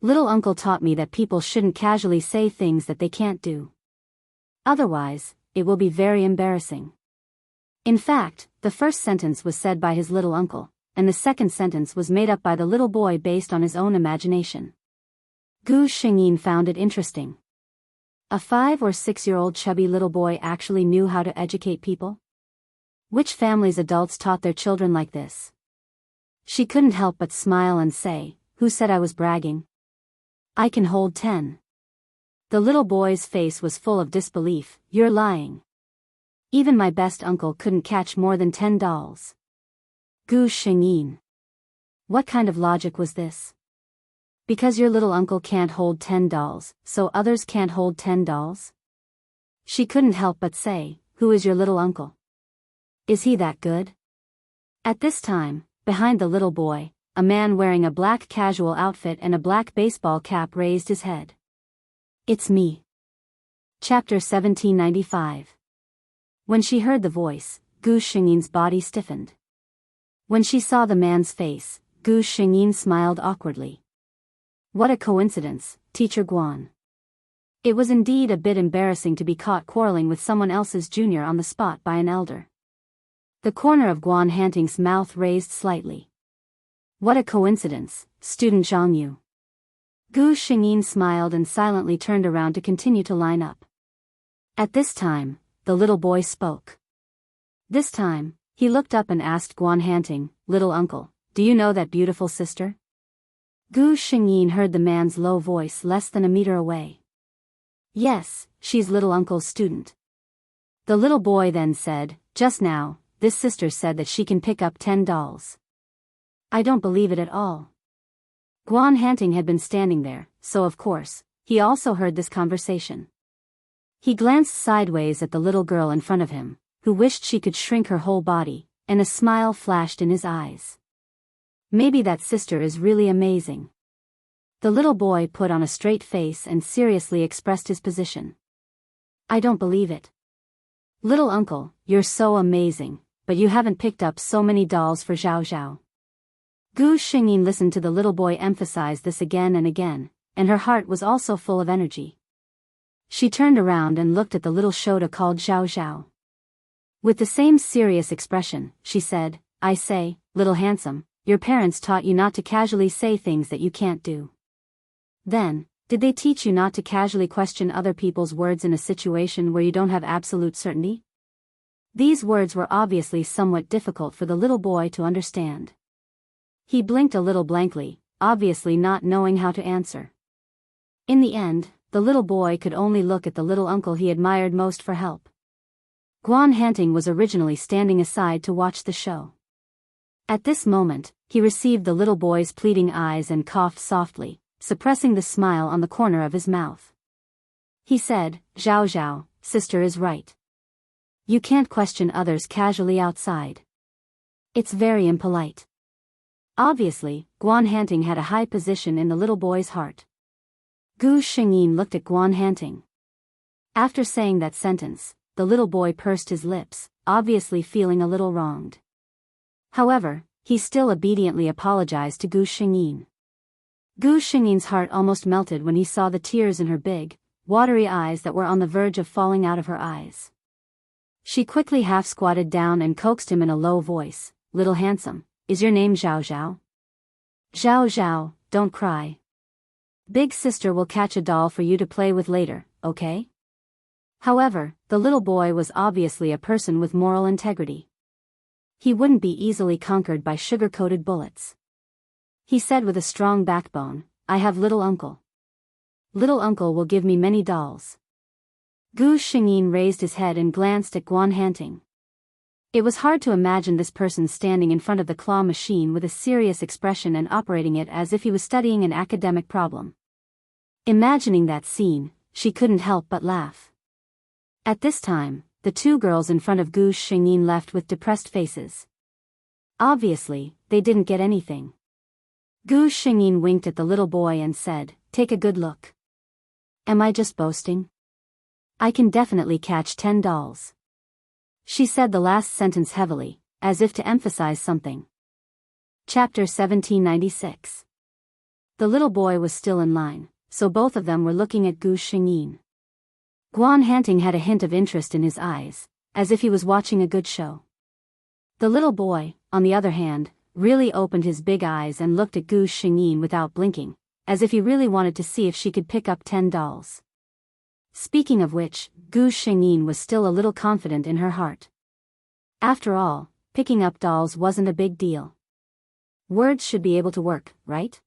Little uncle taught me that people shouldn't casually say things that they can't do. Otherwise, it will be very embarrassing. In fact, the first sentence was said by his little uncle, and the second sentence was made up by the little boy based on his own imagination. Gu Xingyin found it interesting. A 5 or 6-year-old chubby little boy actually knew how to educate people? Which family's adults taught their children like this? She couldn't help but smile and say, "Who said I was bragging? I can hold 10. The little boy's face was full of disbelief. You're lying. Even my best uncle couldn't catch more than 10 dolls. Gu Xingyin. What kind of logic was this? Because your little uncle can't hold 10 dolls, so others can't hold 10 dolls? She couldn't help but say, "Who is your little uncle? Is he that good?" At this time, behind the little boy, a man wearing a black casual outfit and a black baseball cap raised his head. It's me. Chapter 1795. When she heard the voice, Gu Xingyin's body stiffened. When she saw the man's face, Gu Xingyin smiled awkwardly. What a coincidence, Teacher Guan. It was indeed a bit embarrassing to be caught quarreling with someone else's junior on the spot by an elder. The corner of Guan Hanting's mouth raised slightly. What a coincidence, student Zhang Yu. Gu Xingyin smiled and silently turned around to continue to line up. At this time, the little boy spoke. This time, he looked up and asked Guan Hanting, "Little uncle, do you know that beautiful sister?" Gu Xingyin heard the man's low voice less than a meter away. Yes, she's little uncle's student. The little boy then said, "Just now, this sister said that she can pick up 10 dolls. I don't believe it at all." Guan Hanting had been standing there, so of course, he also heard this conversation. He glanced sideways at the little girl in front of him, who wished she could shrink her whole body, and a smile flashed in his eyes. Maybe that sister is really amazing. The little boy put on a straight face and seriously expressed his position. I don't believe it. Little uncle, you're so amazing, but you haven't picked up so many dolls for Zhao Zhao. Gu Xingyin listened to the little boy emphasize this again and again, and her heart was also full of energy. She turned around and looked at the little Shota called Zhao Zhao. With the same serious expression, she said, I say, little handsome, your parents taught you not to casually say things that you can't do. Then, did they teach you not to casually question other people's words in a situation where you don't have absolute certainty? These words were obviously somewhat difficult for the little boy to understand. He blinked a little blankly, obviously not knowing how to answer. In the end, the little boy could only look at the little uncle he admired most for help. Guan Hanting was originally standing aside to watch the show. At this moment, he received the little boy's pleading eyes and coughed softly, suppressing the smile on the corner of his mouth. He said, Zhao Zhao, sister is right. You can't question others casually outside. It's very impolite. Obviously, Guan Hanting had a high position in the little boy's heart. Gu Xingyin looked at Guan Hanting. After saying that sentence, the little boy pursed his lips, obviously feeling a little wronged. However, he still obediently apologized to Gu Xingyin. Gu Xingyin's heart almost melted when he saw the tears in her big, watery eyes that were on the verge of falling out of her eyes. She quickly half-squatted down and coaxed him in a low voice, Little handsome, is your name Zhao Zhao? Zhao Zhao, don't cry. Big sister will catch a doll for you to play with later, okay? However, the little boy was obviously a person with moral integrity. He wouldn't be easily conquered by sugar-coated bullets. He said with a strong backbone, I have little uncle. Little uncle will give me many dolls. Gu Xingyin raised his head and glanced at Guan Hanting. It was hard to imagine this person standing in front of the claw machine with a serious expression and operating it as if he was studying an academic problem. Imagining that scene, she couldn't help but laugh. At this time, the two girls in front of Gu Xingyin left with depressed faces. Obviously, they didn't get anything. Gu Xingyin winked at the little boy and said, Take a good look. Am I just boasting? I can definitely catch 10 dolls. She said the last sentence heavily, as if to emphasize something. Chapter 1796. The little boy was still in line, so both of them were looking at Gu Xingyin. Guan Hanting had a hint of interest in his eyes, as if he was watching a good show. The little boy, on the other hand, really opened his big eyes and looked at Gu Xingyin without blinking, as if he really wanted to see if she could pick up 10 dolls. Speaking of which, Gu Xingyin was still a little confident in her heart. After all, picking up dolls wasn't a big deal. Words should be able to work, right?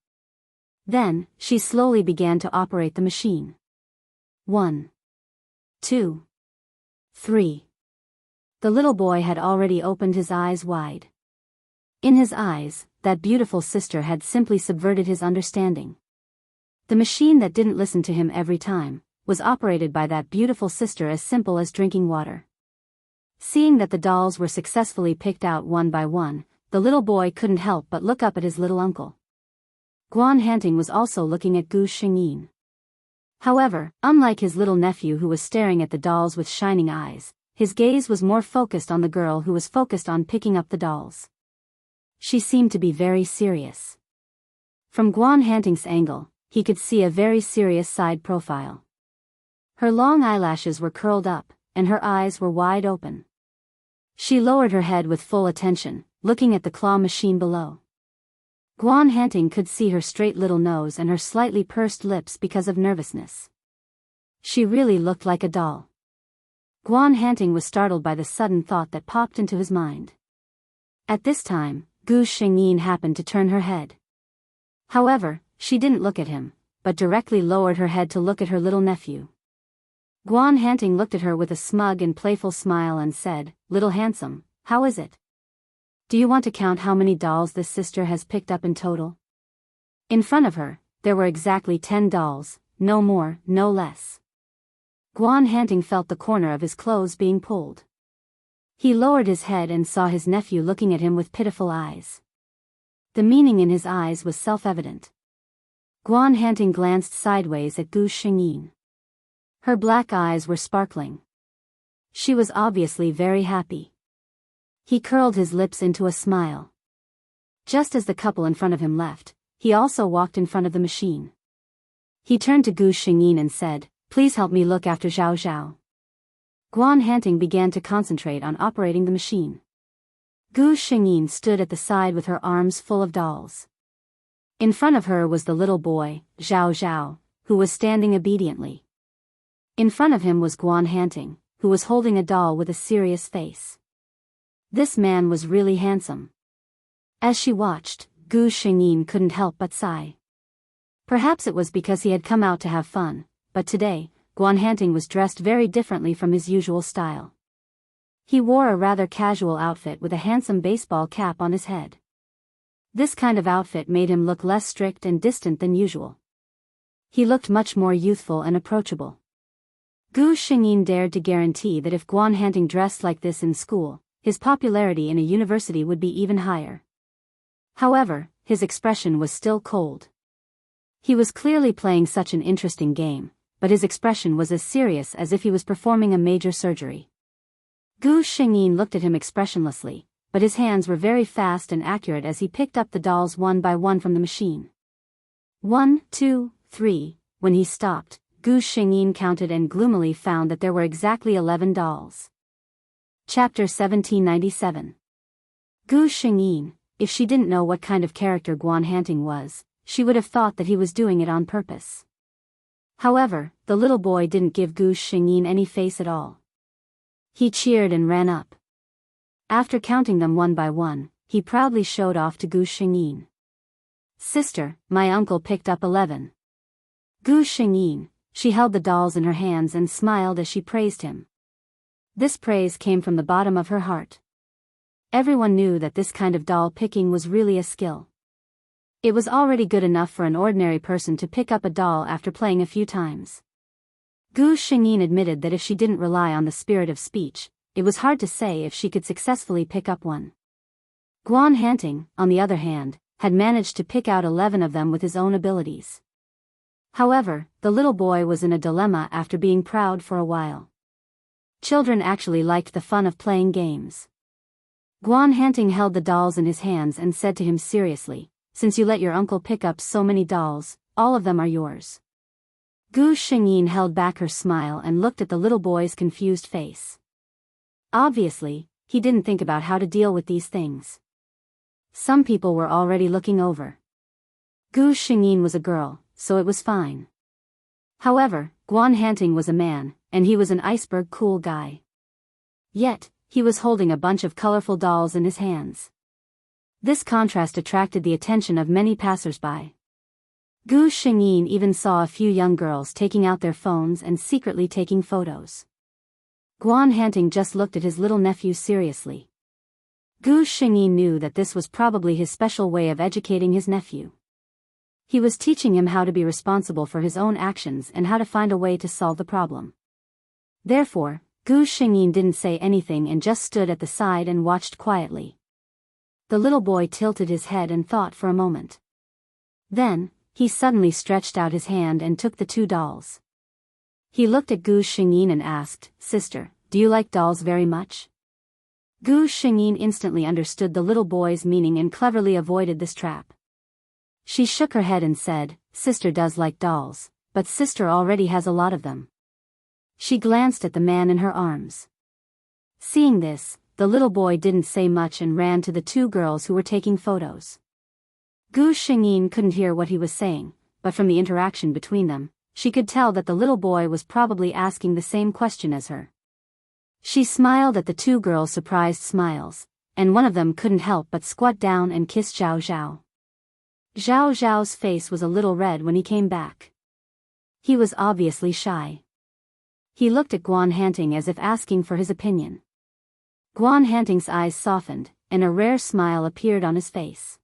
Then, she slowly began to operate the machine. 1, 2, 3. The little boy had already opened his eyes wide. In his eyes, that beautiful sister had simply subverted his understanding. The machine that didn't listen to him every time was operated by that beautiful sister as simple as drinking water. Seeing that the dolls were successfully picked out one by one, the little boy couldn't help but look up at his little uncle. Guan Hanting was also looking at Gu Xingyin. However, unlike his little nephew who was staring at the dolls with shining eyes, his gaze was more focused on the girl who was focused on picking up the dolls. She seemed to be very serious. From Guan Hanting's angle, he could see a very serious side profile. Her long eyelashes were curled up, and her eyes were wide open. She lowered her head with full attention, looking at the claw machine below. Guan Hanting could see her straight little nose and her slightly pursed lips because of nervousness. She really looked like a doll. Guan Hanting was startled by the sudden thought that popped into his mind. At this time, Gu Xingyin happened to turn her head. However, she didn't look at him, but directly lowered her head to look at her little nephew. Guan Hanting looked at her with a smug and playful smile and said, "Little handsome, how is it? Do you want to count how many dolls this sister has picked up in total?" In front of her, there were exactly 10 dolls, no more, no less. Guan Hanting felt the corner of his clothes being pulled. He lowered his head and saw his nephew looking at him with pitiful eyes. The meaning in his eyes was self-evident. Guan Hanting glanced sideways at Gu Xingyin. Her black eyes were sparkling. She was obviously very happy. He curled his lips into a smile. Just as the couple in front of him left, he also walked in front of the machine. He turned to Gu Xingyin and said, "Please help me look after Zhao Zhao." Guan Hanting began to concentrate on operating the machine. Gu Xingyin stood at the side with her arms full of dolls. In front of her was the little boy, Zhao Zhao, who was standing obediently. In front of him was Guan Hanting, who was holding a doll with a serious face. This man was really handsome. As she watched, Gu Xingyin couldn't help but sigh. Perhaps it was because he had come out to have fun, but today, Guan Hanting was dressed very differently from his usual style. He wore a rather casual outfit with a handsome baseball cap on his head. This kind of outfit made him look less strict and distant than usual. He looked much more youthful and approachable. Gu Xingyin dared to guarantee that if Guan Hanting dressed like this in school, his popularity in a university would be even higher. However, his expression was still cold. He was clearly playing such an interesting game, but his expression was as serious as if he was performing a major surgery. Gu Xingyin looked at him expressionlessly, but his hands were very fast and accurate as he picked up the dolls one by one from the machine. 1, 2, 3, when he stopped, Gu Xingyin counted and gloomily found that there were exactly 11 dolls. Chapter 1797. Gu Xingyin, if she didn't know what kind of character Guan Hanting was, she would have thought that he was doing it on purpose. However, the little boy didn't give Gu Xingyin any face at all. He cheered and ran up. After counting them one by one, he proudly showed off to Gu Xingyin. "Sister, my uncle picked up 11. Gu Xingyin, she held the dolls in her hands and smiled as she praised him. This praise came from the bottom of her heart. Everyone knew that this kind of doll picking was really a skill. It was already good enough for an ordinary person to pick up a doll after playing a few times. Gu Xingyin admitted that if she didn't rely on the spirit of speech, it was hard to say if she could successfully pick up one. Guan Hanting, on the other hand, had managed to pick out 11 of them with his own abilities. However, the little boy was in a dilemma after being proud for a while. Children actually liked the fun of playing games. Guan Hanting held the dolls in his hands and said to him seriously, "Since you let your uncle pick up so many dolls, all of them are yours." Gu Xingyin held back her smile and looked at the little boy's confused face. Obviously, he didn't think about how to deal with these things. Some people were already looking over. Gu Xingyin was a girl, so it was fine. However, Guan Hanting was a man, and he was an iceberg cool guy. Yet, he was holding a bunch of colorful dolls in his hands. This contrast attracted the attention of many passers-by. Gu Xingyin even saw a few young girls taking out their phones and secretly taking photos. Guan Hanting just looked at his little nephew seriously. Gu Xingyin knew that this was probably his special way of educating his nephew. He was teaching him how to be responsible for his own actions and how to find a way to solve the problem. Therefore, Gu Xingyin didn't say anything and just stood at the side and watched quietly. The little boy tilted his head and thought for a moment. Then, he suddenly stretched out his hand and took the two dolls. He looked at Gu Xingyin and asked, "Sister, do you like dolls very much?" Gu Xingyin instantly understood the little boy's meaning and cleverly avoided this trap. She shook her head and said, "Sister does like dolls, but sister already has a lot of them." She glanced at the man in her arms. Seeing this, the little boy didn't say much and ran to the two girls who were taking photos. Gu Xingyin couldn't hear what he was saying, but from the interaction between them, she could tell that the little boy was probably asking the same question as her. She smiled at the two girls' surprised smiles, and one of them couldn't help but squat down and kiss Zhao Zhao. Zhao Zhao's face was a little red when he came back. He was obviously shy. He looked at Guan Hanting as if asking for his opinion. Guan Hanting's eyes softened, and a rare smile appeared on his face.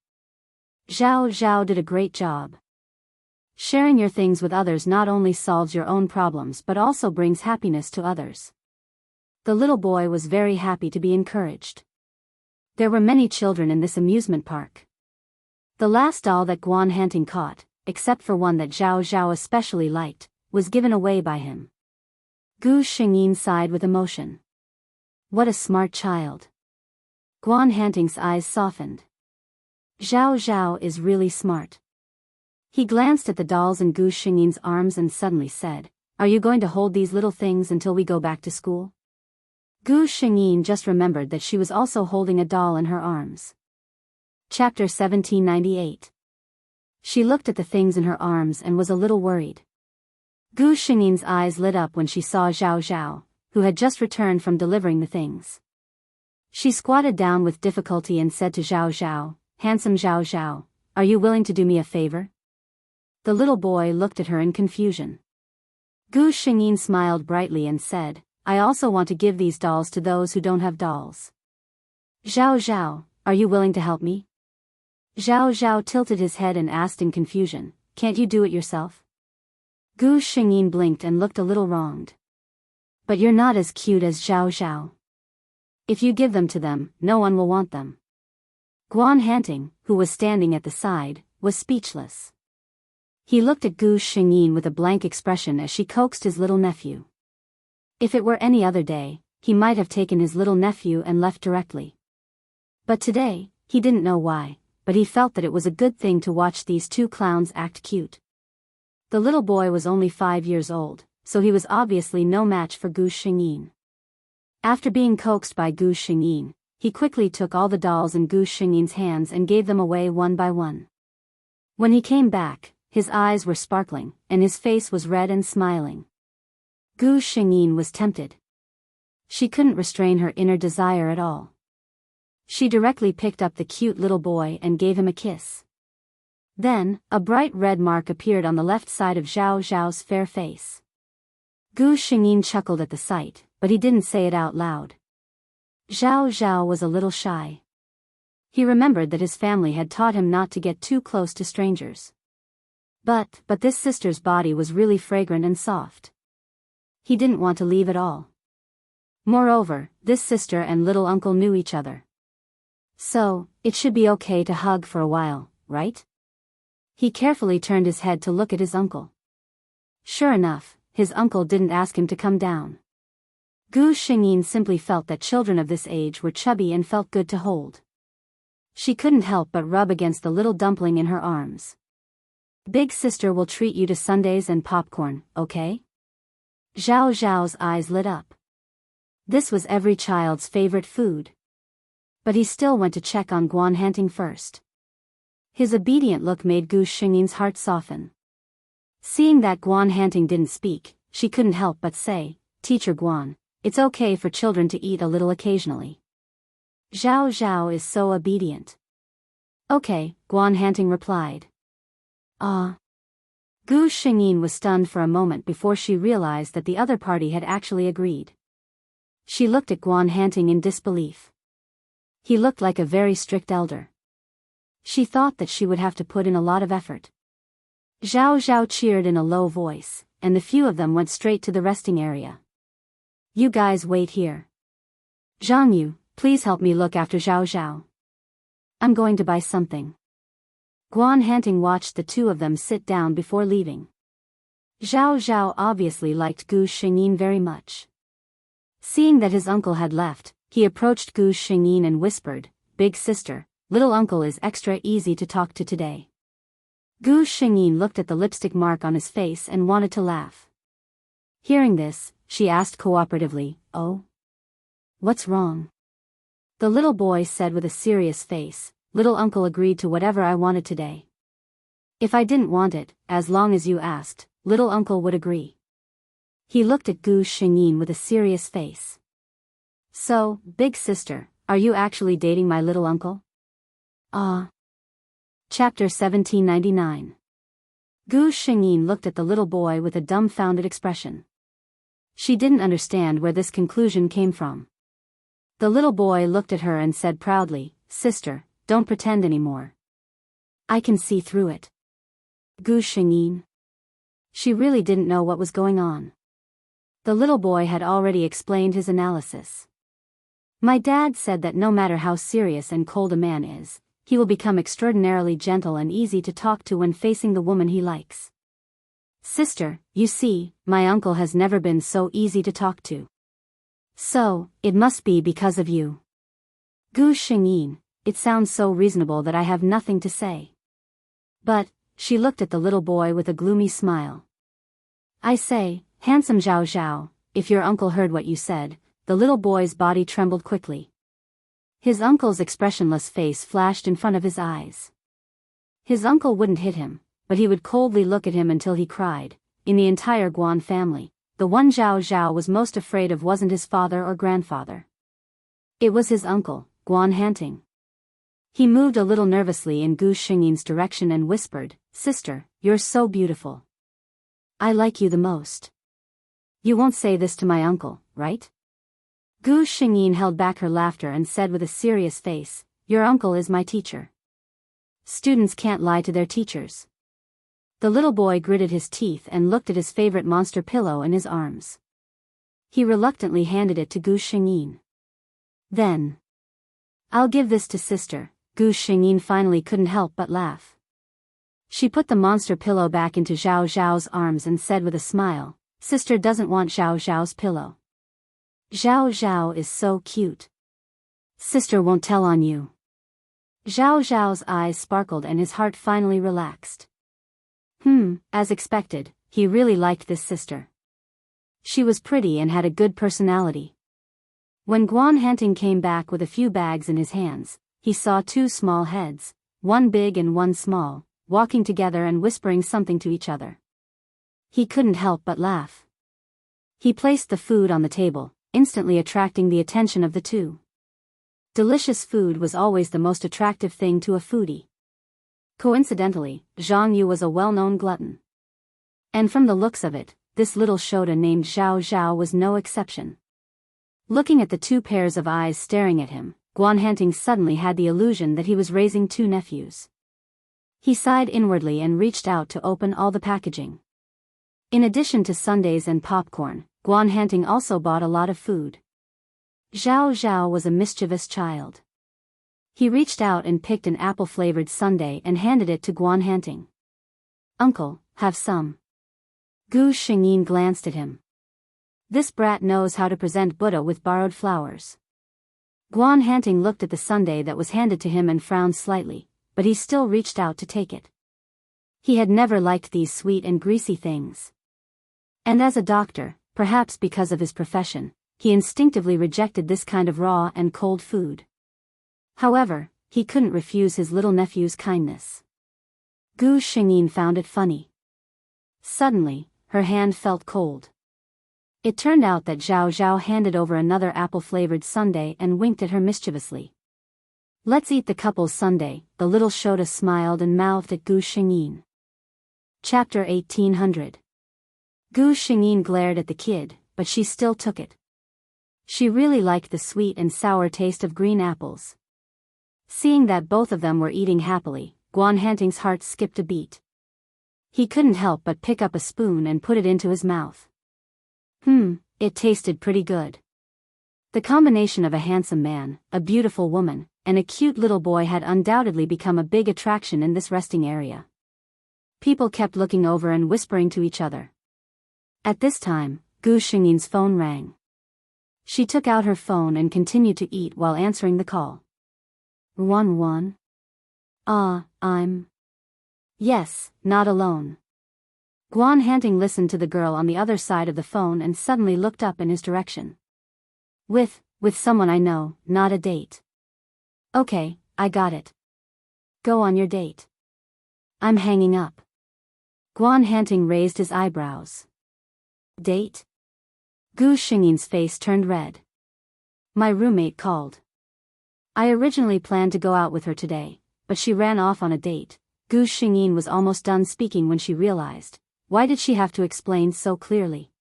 Zhao Zhao did a great job. Sharing your things with others not only solves your own problems but also brings happiness to others. The little boy was very happy to be encouraged. There were many children in this amusement park. The last doll that Guan Hanting caught, except for one that Zhao Zhao especially liked, was given away by him. Gu Xingyin sighed with emotion. What a smart child. Guan Hanting's eyes softened. Zhao Zhao is really smart. He glanced at the dolls in Gu Xingyin's arms and suddenly said, "Are you going to hold these little things until we go back to school?" Gu Xingyin just remembered that she was also holding a doll in her arms. Chapter 1798. She looked at the things in her arms and was a little worried. Gu Xingyin's eyes lit up when she saw Zhao Zhao, who had just returned from delivering the things. She squatted down with difficulty and said to Zhao Zhao, "Handsome Zhao Zhao, are you willing to do me a favor?" The little boy looked at her in confusion. Gu Xingyin smiled brightly and said, "I also want to give these dolls to those who don't have dolls." "Zhao Zhao, are you willing to help me?" Zhao Zhao tilted his head and asked in confusion, "Can't you do it yourself?" Gu Xingyin blinked and looked a little wronged. "But you're not as cute as Zhao Zhao. If you give them to them, no one will want them." Guan Hanting, who was standing at the side, was speechless. He looked at Gu Xingyin with a blank expression as she coaxed his little nephew. If it were any other day, he might have taken his little nephew and left directly. But today, he didn't know why, but he felt that it was a good thing to watch these two clowns act cute. The little boy was only 5 years old, so he was obviously no match for Gu Xingyin. After being coaxed by Gu Xingyin, he quickly took all the dolls in Gu Xingyin's hands and gave them away one by one. When he came back, his eyes were sparkling, and his face was red and smiling. Gu Xingyin was tempted. She couldn't restrain her inner desire at all. She directly picked up the cute little boy and gave him a kiss. Then, a bright red mark appeared on the left side of Zhao Zhao's fair face. Gu Xingyin chuckled at the sight, but he didn't say it out loud. Zhao Zhao was a little shy. He remembered that his family had taught him not to get too close to strangers. But this sister's body was really fragrant and soft. He didn't want to leave at all. Moreover, this sister and little uncle knew each other. So, it should be okay to hug for a while, right? He carefully turned his head to look at his uncle. Sure enough, his uncle didn't ask him to come down. Gu Xingyin simply felt that children of this age were chubby and felt good to hold. She couldn't help but rub against the little dumpling in her arms. Big sister will treat you to sundaes and popcorn, okay? Zhao Zhao's eyes lit up. This was every child's favorite food. But he still went to check on Guan Hanting first. His obedient look made Gu Xingyin's heart soften. Seeing that Guan Hanting didn't speak, she couldn't help but say, Teacher Guan, it's okay for children to eat a little occasionally. Zhao Zhao is so obedient. Okay, Guan Hanting replied. Ah. Gu Xingyin was stunned for a moment before she realized that the other party had actually agreed. She looked at Guan Hanting in disbelief. He looked like a very strict elder. She thought that she would have to put in a lot of effort. Zhao Zhao cheered in a low voice, and the few of them went straight to the resting area. You guys wait here. Zhang Yu, please help me look after Zhao Zhao. I'm going to buy something. Guan Hanting watched the two of them sit down before leaving. Zhao Zhao obviously liked Gu Xingyin very much. Seeing that his uncle had left, he approached Gu Xingyin and whispered, Big sister, little uncle is extra easy to talk to today. Gu Xingyin looked at the lipstick mark on his face and wanted to laugh. Hearing this, she asked cooperatively, Oh? What's wrong? The little boy said with a serious face, Little uncle agreed to whatever I wanted today. If I didn't want it, as long as you asked, little uncle would agree. He looked at Gu Xingyin with a serious face. So, big sister, are you actually dating my little uncle? Ah. Chapter 1799. Gu Xingyin looked at the little boy with a dumbfounded expression. She didn't understand where this conclusion came from. The little boy looked at her and said proudly, Sister, don't pretend anymore. I can see through it. Gu Xingyin. She really didn't know what was going on. The little boy had already explained his analysis. My dad said that no matter how serious and cold a man is, he will become extraordinarily gentle and easy to talk to when facing the woman he likes. Sister, you see, my uncle has never been so easy to talk to. So, it must be because of you. Gu Xingyin, it sounds so reasonable that I have nothing to say. But, she looked at the little boy with a gloomy smile. I say, handsome Zhao Zhao, if your uncle heard what you said, the little boy's body trembled quickly. His uncle's expressionless face flashed in front of his eyes. His uncle wouldn't hit him, but he would coldly look at him until he cried. In the entire Guan family, the one Zhao Zhao was most afraid of wasn't his father or grandfather. It was his uncle, Guan Hanting. He moved a little nervously in Gu Xingyin's direction and whispered, Sister, you're so beautiful. I like you the most. You won't say this to my uncle, right? Gu Xingyin held back her laughter and said with a serious face, Your uncle is my teacher. Students can't lie to their teachers. The little boy gritted his teeth and looked at his favorite monster pillow in his arms. He reluctantly handed it to Gu Xingyin. Then, I'll give this to sister. Gu Xingyin finally couldn't help but laugh. She put the monster pillow back into Zhao Zhao's arms and said with a smile, Sister doesn't want Zhao Zhao's pillow. Zhao Zhao is so cute. Sister won't tell on you. Zhao Zhao's eyes sparkled and his heart finally relaxed. As expected, he really liked this sister. She was pretty and had a good personality. When Guan Hanting came back with a few bags in his hands, he saw two small heads, one big and one small, walking together and whispering something to each other. He couldn't help but laugh. He placed the food on the table, instantly attracting the attention of the two. Delicious food was always the most attractive thing to a foodie. Coincidentally, Zhang Yu was a well-known glutton. And from the looks of it, this little Shota named Zhao Zhao was no exception. Looking at the two pairs of eyes staring at him, Guan Hanting suddenly had the illusion that he was raising two nephews. He sighed inwardly and reached out to open all the packaging. In addition to sundaes and popcorn, Guan Hanting also bought a lot of food. Zhao Zhao was a mischievous child. He reached out and picked an apple-flavored sundae and handed it to Guan Hanting. Uncle, have some. Gu Shengyin glanced at him. This brat knows how to present Buddha with borrowed flowers. Guan Hanting looked at the sundae that was handed to him and frowned slightly, but he still reached out to take it. He had never liked these sweet and greasy things. And as a doctor, perhaps because of his profession, he instinctively rejected this kind of raw and cold food. However, he couldn't refuse his little nephew's kindness. Gu Shengyin found it funny. Suddenly, her hand felt cold. It turned out that Zhao Zhao handed over another apple-flavored sundae and winked at her mischievously. "Let's eat the couple's sundae," the little Shota smiled and mouthed at Gu Shengyin. Chapter 1800. Gu Shengyin glared at the kid, but she still took it. She really liked the sweet and sour taste of green apples. Seeing that both of them were eating happily, Guan Hanting's heart skipped a beat. He couldn't help but pick up a spoon and put it into his mouth. It tasted pretty good. The combination of a handsome man, a beautiful woman, and a cute little boy had undoubtedly become a big attraction in this resting area. People kept looking over and whispering to each other. At this time, Gu Shengyin's phone rang. She took out her phone and continued to eat while answering the call. "One. I'm... Yes, not alone." Guan Hanting listened to the girl on the other side of the phone and suddenly looked up in his direction. With someone I know, not a date." "Okay, I got it. Go on your date." "I'm hanging up." Guan Hanting raised his eyebrows. "Date?" Gu Shengyin's face turned red. "My roommate called. I originally planned to go out with her today, but she ran off on a date." Gu Shengyin was almost done speaking when she realized, why did she have to explain so clearly?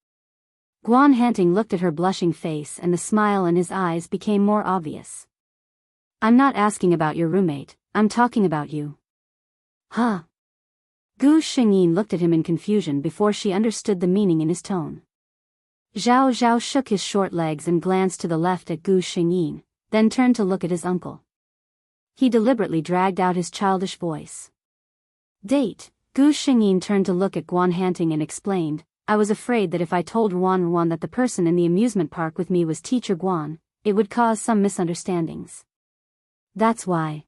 Guan Hanting looked at her blushing face and the smile in his eyes became more obvious. "I'm not asking about your roommate, I'm talking about you." "Huh?" Gu Shengyin looked at him in confusion before she understood the meaning in his tone. Zhao Zhao shook his short legs and glanced to the left at Gu Shengyin, then turned to look at his uncle. He deliberately dragged out his childish voice. "Date." Gu Shengyin turned to look at Guan Hanting and explained, "I was afraid that if I told Ruan that the person in the amusement park with me was Teacher Guan, it would cause some misunderstandings." "That's why."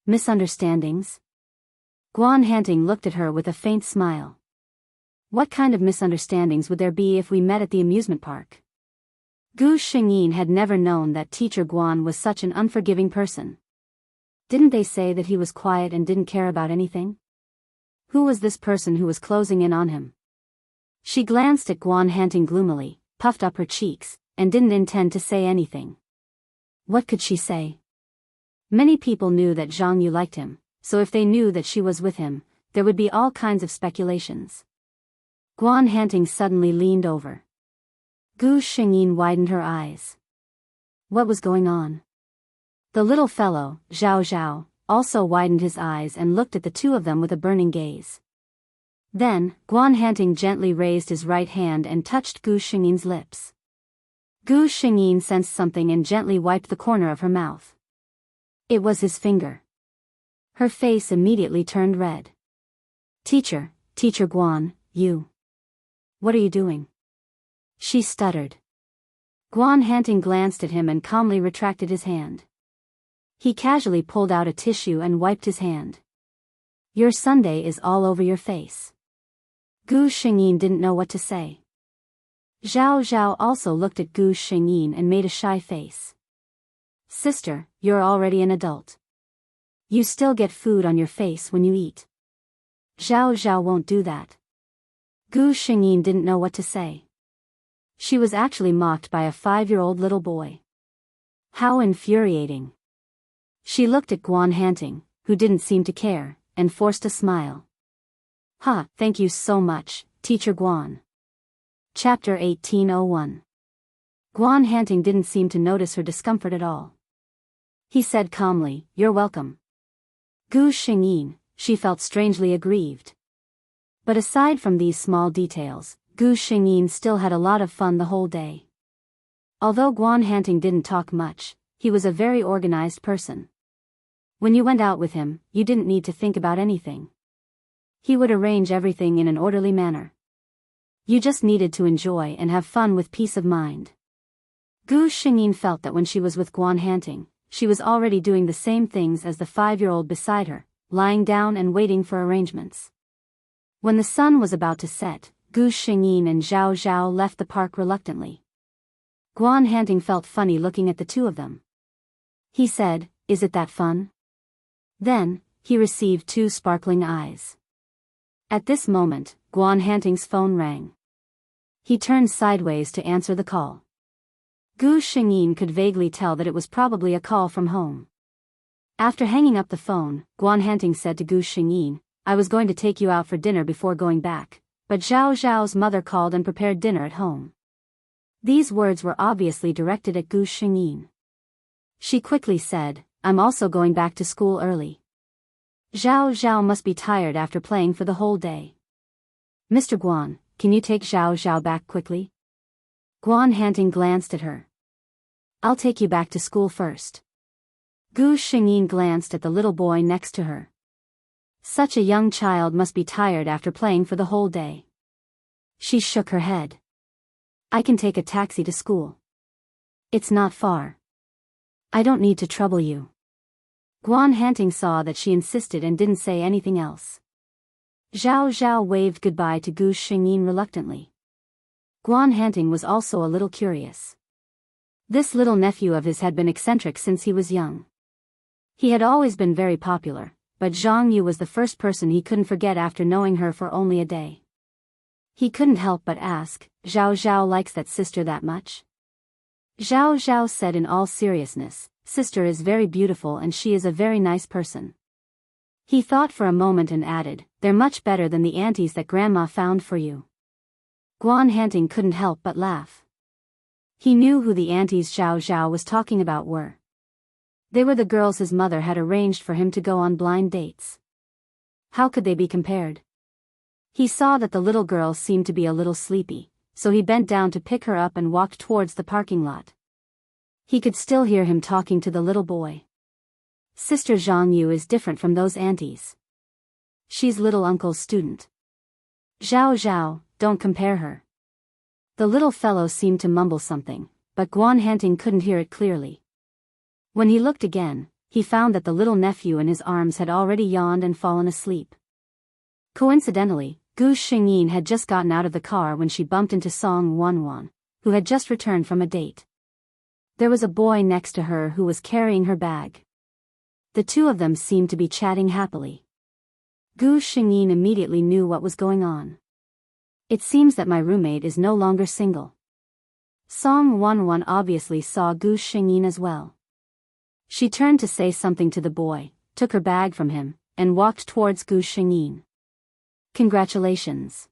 "Misunderstandings?" Guan Hanting looked at her with a faint smile. "What kind of misunderstandings would there be if we met at the amusement park?" Gu Shengyin had never known that Teacher Guan was such an unforgiving person. Didn't they say that he was quiet and didn't care about anything? Who was this person who was closing in on him? She glanced at Guan Hanting gloomily, puffed up her cheeks, and didn't intend to say anything. What could she say? Many people knew that Zhang Yu liked him, so if they knew that she was with him, there would be all kinds of speculations. Guan Hanting suddenly leaned over. Gu Shengyin widened her eyes. What was going on? The little fellow, Zhao Zhao, also widened his eyes and looked at the two of them with a burning gaze. Then, Guan Hanting gently raised his right hand and touched Gu Shengyin's lips. Gu Shengyin sensed something and gently wiped the corner of her mouth. It was his finger. Her face immediately turned red. Teacher Guan, you. What are you doing?" She stuttered. Guan Hanting glanced at him and calmly retracted his hand. He casually pulled out a tissue and wiped his hand. "Your sundae is all over your face." Gu Shengyin didn't know what to say. Zhao Zhao also looked at Gu Shengyin and made a shy face. "Sister, you're already an adult. You still get food on your face when you eat." Zhao Zhao won't do that. Gu Shengyin didn't know what to say. She was actually mocked by a 5-year-old little boy. How infuriating. She looked at Guan Hanting, who didn't seem to care, and forced a smile. Thank you so much, Teacher Guan." Chapter 1801. Guan Hanting didn't seem to notice her discomfort at all. He said calmly, "You're welcome." Gu Shengyin, she felt strangely aggrieved. But aside from these small details, Gu Shengyin still had a lot of fun the whole day. Although Guan Hanting didn't talk much, he was a very organized person. When you went out with him, you didn't need to think about anything. He would arrange everything in an orderly manner. You just needed to enjoy and have fun with peace of mind. Gu Xingyin felt that when she was with Guan Hanting, she was already doing the same things as the 5-year-old beside her, lying down and waiting for arrangements. When the sun was about to set, Gu Xingyin and Zhao Zhao left the park reluctantly. Guan Hanting felt funny looking at the two of them. He said, "Is it that fun?" Then, he received 2 sparkling eyes. At this moment, Guan Hanting's phone rang. He turned sideways to answer the call. Gu Xingyin could vaguely tell that it was probably a call from home. After hanging up the phone, Guan Hanting said to Gu Xingyin, "I was going to take you out for dinner before going back, but Zhao Zhao's mother called and prepared dinner at home." These words were obviously directed at Gu Xingyin. She quickly said, "I'm also going back to school early." Zhao Zhao must be tired after playing for the whole day. "Mr. Guan, can you take Zhao Zhao back quickly?" Guan Hanting glanced at her. "I'll take you back to school first." Gu Xingyin glanced at the little boy next to her. Such a young child must be tired after playing for the whole day. She shook her head. "I can take a taxi to school. It's not far. I don't need to trouble you." Guan Hanting saw that she insisted and didn't say anything else. Zhao Zhao waved goodbye to Gu Xingyin reluctantly. Guan Hanting was also a little curious. This little nephew of his had been eccentric since he was young. He had always been very popular, but Zhang Yu was the first person he couldn't forget after knowing her for only a day. He couldn't help but ask, "Zhao Zhao likes that sister that much?" Zhao Zhao said in all seriousness, "Sister is very beautiful and she is a very nice person." He thought for a moment and added, "They're much better than the aunties that Grandma found for you." Guan Hanting couldn't help but laugh. He knew who the aunties Zhao Zhao was talking about were. They were the girls his mother had arranged for him to go on blind dates. How could they be compared? He saw that the little girl seemed to be a little sleepy, so he bent down to pick her up and walked towards the parking lot. He could still hear him talking to the little boy. "Sister Zhang Yu is different from those aunties. She's little uncle's student. Zhao Zhao, don't compare her." The little fellow seemed to mumble something, but Guan Hanting couldn't hear it clearly. When he looked again, he found that the little nephew in his arms had already yawned and fallen asleep. Coincidentally, Gu Xingyin had just gotten out of the car when she bumped into Song Wanwan, who had just returned from a date. There was a boy next to her who was carrying her bag. The two of them seemed to be chatting happily. Gu Xingyin immediately knew what was going on. "It seems that my roommate is no longer single." Song Wanwan obviously saw Gu Xingyin as well. She turned to say something to the boy, took her bag from him, and walked towards Gu Xingyin. "Congratulations."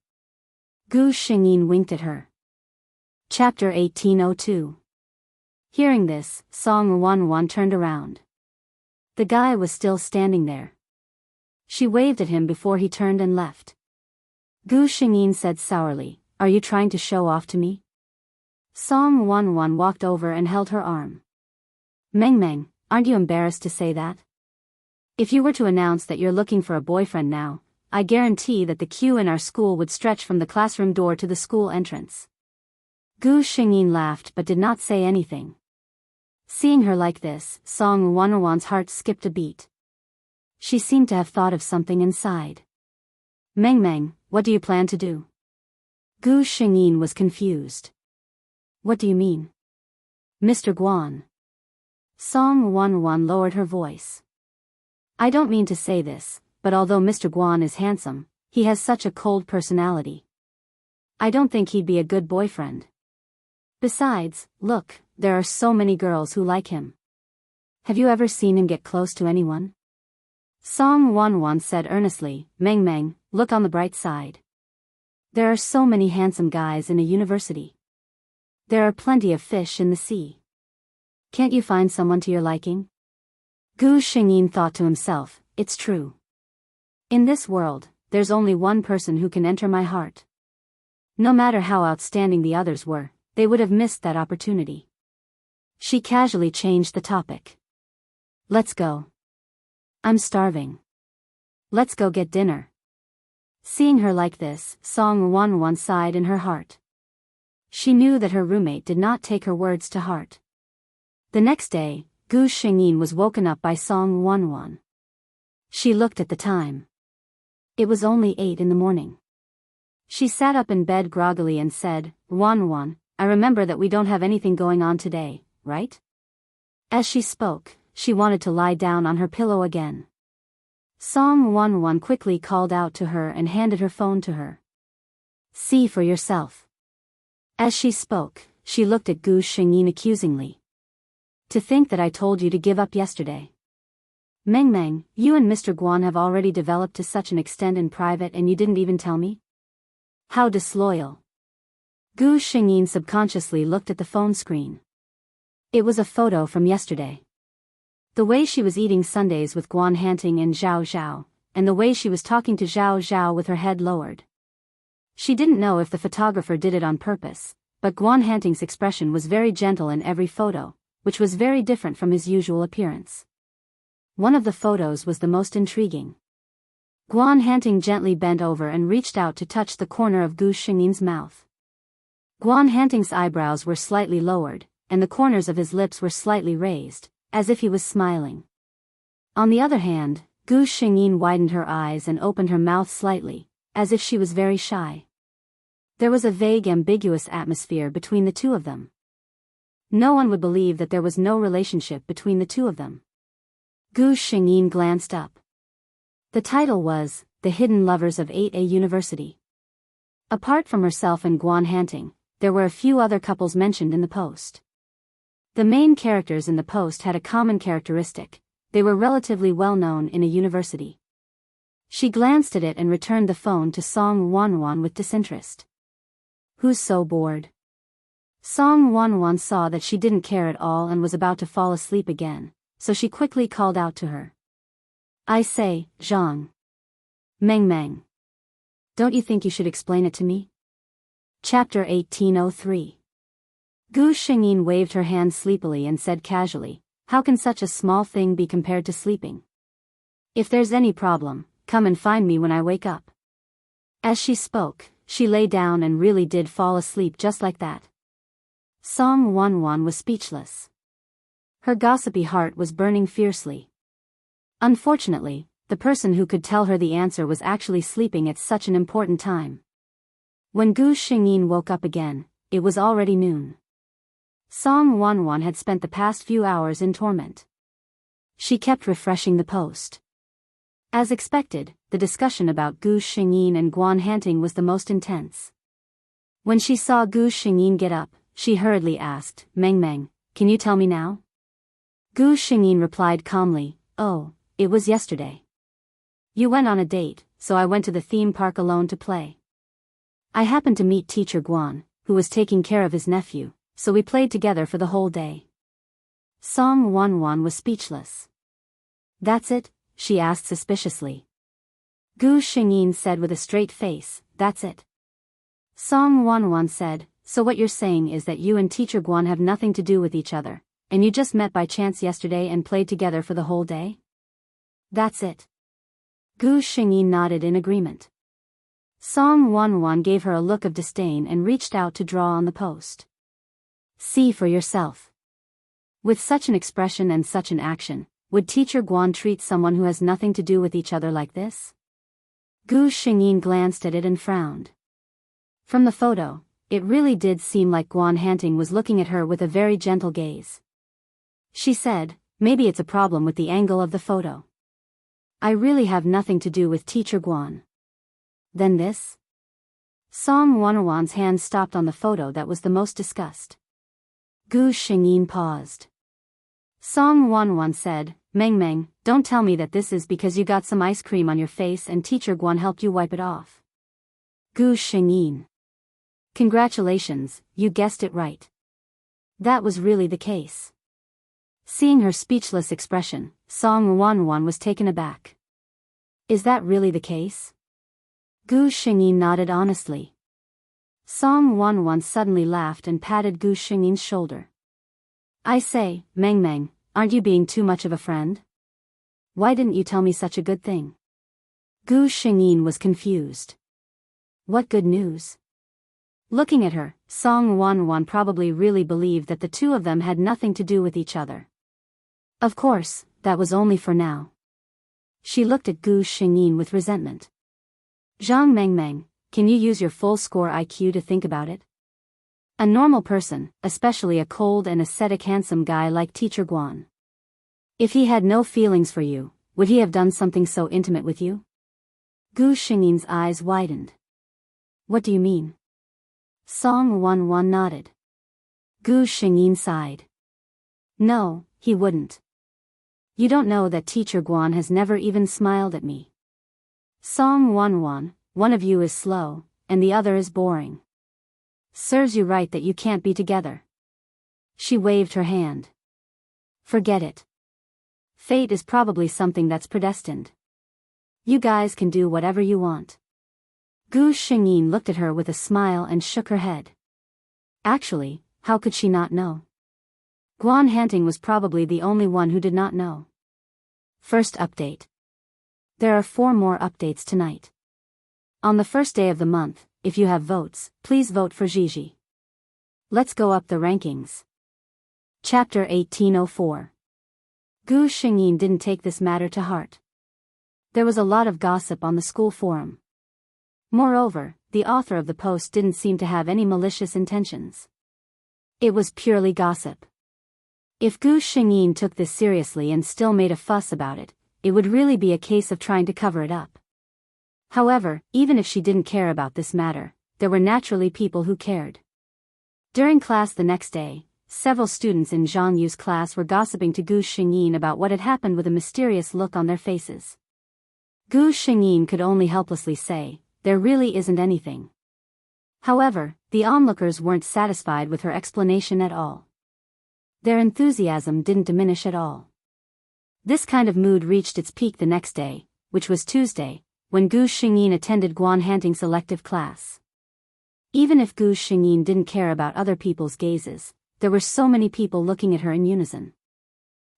Gu Xingyin winked at her. Chapter 1802. Hearing this, Song Wanwan turned around. The guy was still standing there. She waved at him before he turned and left. Gu Xingyin said sourly, "Are you trying to show off to me?" Song Wanwan walked over and held her arm. "Meng Meng, aren't you embarrassed to say that? If you were to announce that you're looking for a boyfriend now, I guarantee that the queue in our school would stretch from the classroom door to the school entrance." Gu Xingyin laughed but did not say anything. Seeing her like this, Song Wanwan's heart skipped a beat. She seemed to have thought of something inside. "Meng Meng, what do you plan to do?" Gu Xingyin was confused. "What do you mean?" "Mr. Guan." Song Wanwan lowered her voice. "I don't mean to say this, but although Mr. Guan is handsome, he has such a cold personality. I don't think he'd be a good boyfriend. Besides, look, there are so many girls who like him. Have you ever seen him get close to anyone?" Song Wanwan said earnestly, "Meng Meng, look on the bright side. There are so many handsome guys in a university. There are plenty of fish in the sea. Can't you find someone to your liking?" Gu Xingyin thought to himself, "It's true. In this world, there's only one person who can enter my heart. No matter how outstanding the others were, they would have missed that opportunity." She casually changed the topic. "Let's go. I'm starving. Let's go get dinner." Seeing her like this, Song Wanwan sighed in her heart. She knew that her roommate did not take her words to heart. The next day, Gu Xingyin was woken up by Song Wanwan. She looked at the time. It was only 8 in the morning. She sat up in bed groggily and said, Wanwan, I remember that we don't have anything going on today, right? As she spoke, she wanted to lie down on her pillow again. Song Wanwan quickly called out to her and handed her phone to her. See for yourself. As she spoke, she looked at Gu Xingyin accusingly. To think that I told you to give up yesterday. Meng, you and Mr. Guan have already developed to such an extent in private and you didn't even tell me? How disloyal. Gu Xingyin subconsciously looked at the phone screen. It was a photo from yesterday. The way she was eating sundaes with Guan Hanting and Zhao Zhao, and the way she was talking to Zhao Zhao with her head lowered. She didn't know if the photographer did it on purpose, but Guan Hanting's expression was very gentle in every photo, which was very different from his usual appearance. One of the photos was the most intriguing. Guan Hanting gently bent over and reached out to touch the corner of Gu Xingyin's mouth. Guan Hanting's eyebrows were slightly lowered, and the corners of his lips were slightly raised, as if he was smiling. On the other hand, Gu Xingyin widened her eyes and opened her mouth slightly, as if she was very shy. There was a vague ambiguous atmosphere between the two of them. No one would believe that there was no relationship between the two of them. Gu Xingyin glanced up. The title was, The Hidden Lovers of 8A University. Apart from herself and Guan Hanting, there were a few other couples mentioned in the post. The main characters in the post had a common characteristic: they were relatively well known in a university. She glanced at it and returned the phone to Song Wanwan with disinterest. Who's so bored? Song Wanwan saw that she didn't care at all and was about to fall asleep again, so she quickly called out to her. I say, Zhang. Meng. Don't you think you should explain it to me? Chapter 1803. Gu Xingyin waved her hand sleepily and said casually, how can such a small thing be compared to sleeping? If there's any problem, come and find me when I wake up. As she spoke, she lay down and really did fall asleep just like that. Song Wanwan was speechless. Her gossipy heart was burning fiercely. Unfortunately, the person who could tell her the answer was actually sleeping at such an important time. When Gu Xingyin woke up again, it was already noon. Song Wanwan had spent the past few hours in torment. She kept refreshing the post. As expected, the discussion about Gu Xingyin and Guan Hanting was the most intense. When she saw Gu Xingyin get up, she hurriedly asked, Meng, can you tell me now? Gu Xingyin replied calmly, oh, it was yesterday. You went on a date, so I went to the theme park alone to play. I happened to meet teacher Guan, who was taking care of his nephew, so we played together for the whole day. Song Wanwan was speechless. That's it? She asked suspiciously. Gu Xingyin said with a straight face, that's it. Song Wanwan said, so what you're saying is that you and teacher Guan have nothing to do with each other, and you just met by chance yesterday and played together for the whole day? That's it. Gu Xingyin nodded in agreement. Song Wanwan gave her a look of disdain and reached out to draw on the post. See for yourself. With such an expression and such an action, would teacher Guan treat someone who has nothing to do with each other like this? Gu Xingyin glanced at it and frowned. From the photo, it really did seem like Guan Hanting was looking at her with a very gentle gaze. She said, maybe it's a problem with the angle of the photo. I really have nothing to do with teacher Guan. Then this? Song Wanwan's hand stopped on the photo that was the most discussed. Gu Xingyin paused. Song Wanwan said, Meng, don't tell me that this is because you got some ice cream on your face and teacher Guan helped you wipe it off. Gu Xingyin. Congratulations, you guessed it right. That was really the case. Seeing her speechless expression, Song Wanwan was taken aback. Is that really the case? Gu Xingyin nodded honestly. Song Wanwan suddenly laughed and patted Gu Xingyin's shoulder. I say, Meng, aren't you being too much of a friend? Why didn't you tell me such a good thing? Gu Shengyin was confused. What good news? Looking at her, Song Wanwan probably really believed that the two of them had nothing to do with each other. Of course, that was only for now. She looked at Gu Shengyin with resentment. Zhang Mengmeng, can you use your full score IQ to think about it? A normal person, especially a cold and ascetic handsome guy like Teacher Guan. If he had no feelings for you, would he have done something so intimate with you? Gu Shengyin's eyes widened. What do you mean? Song Wanwan nodded. Gu Shengyin sighed. No, he wouldn't. You don't know that Teacher Guan has never even smiled at me. Song Wanwan, one of you is slow, and the other is boring. Serves you right that you can't be together. She waved her hand. Forget it. Fate is probably something that's predestined. You guys can do whatever you want. Gu Shengyin looked at her with a smile and shook her head. Actually, how could she not know? Guan Hanting was probably the only one who did not know. First update. There are 4 more updates tonight. On the first day of the month, if you have votes, please vote for Gigi. Let's go up the rankings. Chapter 1804. Gu Shengyin didn't take this matter to heart. There was a lot of gossip on the school forum. Moreover, the author of the post didn't seem to have any malicious intentions. It was purely gossip. If Gu Shengyin took this seriously and still made a fuss about it, it would really be a case of trying to cover it up. However, even if she didn't care about this matter, there were naturally people who cared. During class the next day, several students in Zhang Yu's class were gossiping to Gu Shengyin about what had happened with a mysterious look on their faces. Gu Shengyin could only helplessly say, there really isn't anything. However, the onlookers weren't satisfied with her explanation at all. Their enthusiasm didn't diminish at all. This kind of mood reached its peak the next day, which was Tuesday, when Gu Shengyin attended Guan Hanting's elective class. Even if Gu Shengyin didn't care about other people's gazes, there were so many people looking at her in unison.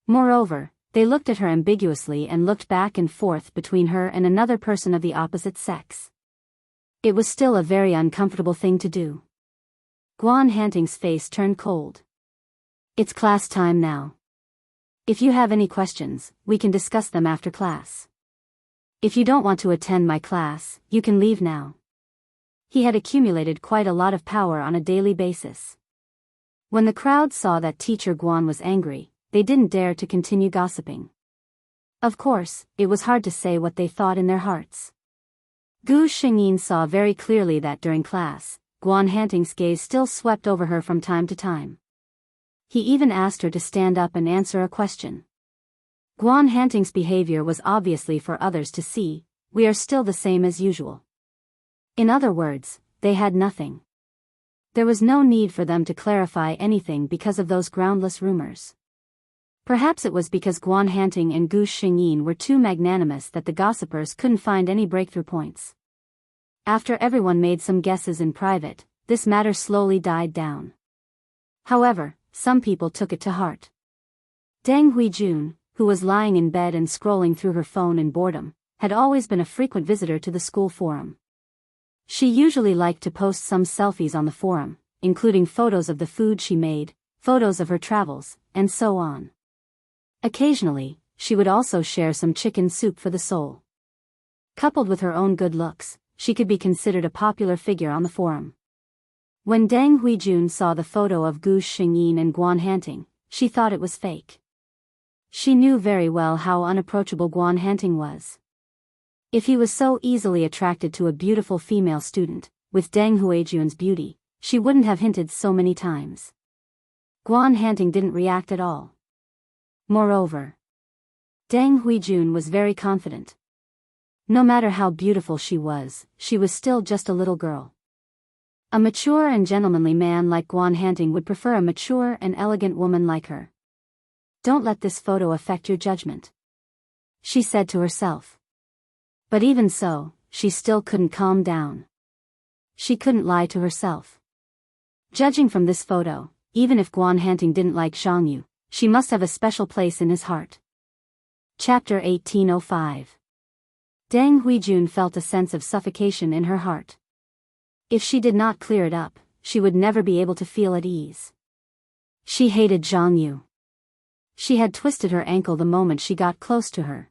Moreover, they looked at her ambiguously and looked back and forth between her and another person of the opposite sex. It was still a very uncomfortable thing to do. Guan Hanting's face turned cold. It's class time now. If you have any questions, we can discuss them after class. If you don't want to attend my class, you can leave now. He had accumulated quite a lot of power on a daily basis. When the crowd saw that Teacher Guan was angry, they didn't dare to continue gossiping. Of course, it was hard to say what they thought in their hearts. Gu Shengyin saw very clearly that during class, Guan Hanting's gaze still swept over her from time to time. He even asked her to stand up and answer a question. Guan Hanting's behavior was obviously for others to see, we are still the same as usual. In other words, they had nothing. There was no need for them to clarify anything because of those groundless rumors. Perhaps it was because Guan Hanting and Gu Shengyin were too magnanimous that the gossipers couldn't find any breakthrough points. After everyone made some guesses in private, this matter slowly died down. However, some people took it to heart. Deng Huijun, who was lying in bed and scrolling through her phone in boredom, had always been a frequent visitor to the school forum. She usually liked to post some selfies on the forum, including photos of the food she made, photos of her travels, and so on. Occasionally, she would also share some chicken soup for the soul. Coupled with her own good looks, she could be considered a popular figure on the forum. When Deng Huijun saw the photo of Gu Shengyin and Guan Hanting, she thought it was fake. She knew very well how unapproachable Guan Hanting was. If he was so easily attracted to a beautiful female student, with Deng Huijun's beauty, she wouldn't have hinted so many times. Guan Hanting didn't react at all. Moreover, Deng Huijun was very confident. No matter how beautiful she was still just a little girl. A mature and gentlemanly man like Guan Hanting would prefer a mature and elegant woman like her. Don't let this photo affect your judgment, she said to herself. But even so, she still couldn't calm down. She couldn't lie to herself. Judging from this photo, even if Guan Hanting didn't like Zhang Yu, she must have a special place in his heart. Chapter 1805. Deng Huijun felt a sense of suffocation in her heart. If she did not clear it up, she would never be able to feel at ease. She hated Zhang Yu. She had twisted her ankle the moment she got close to her.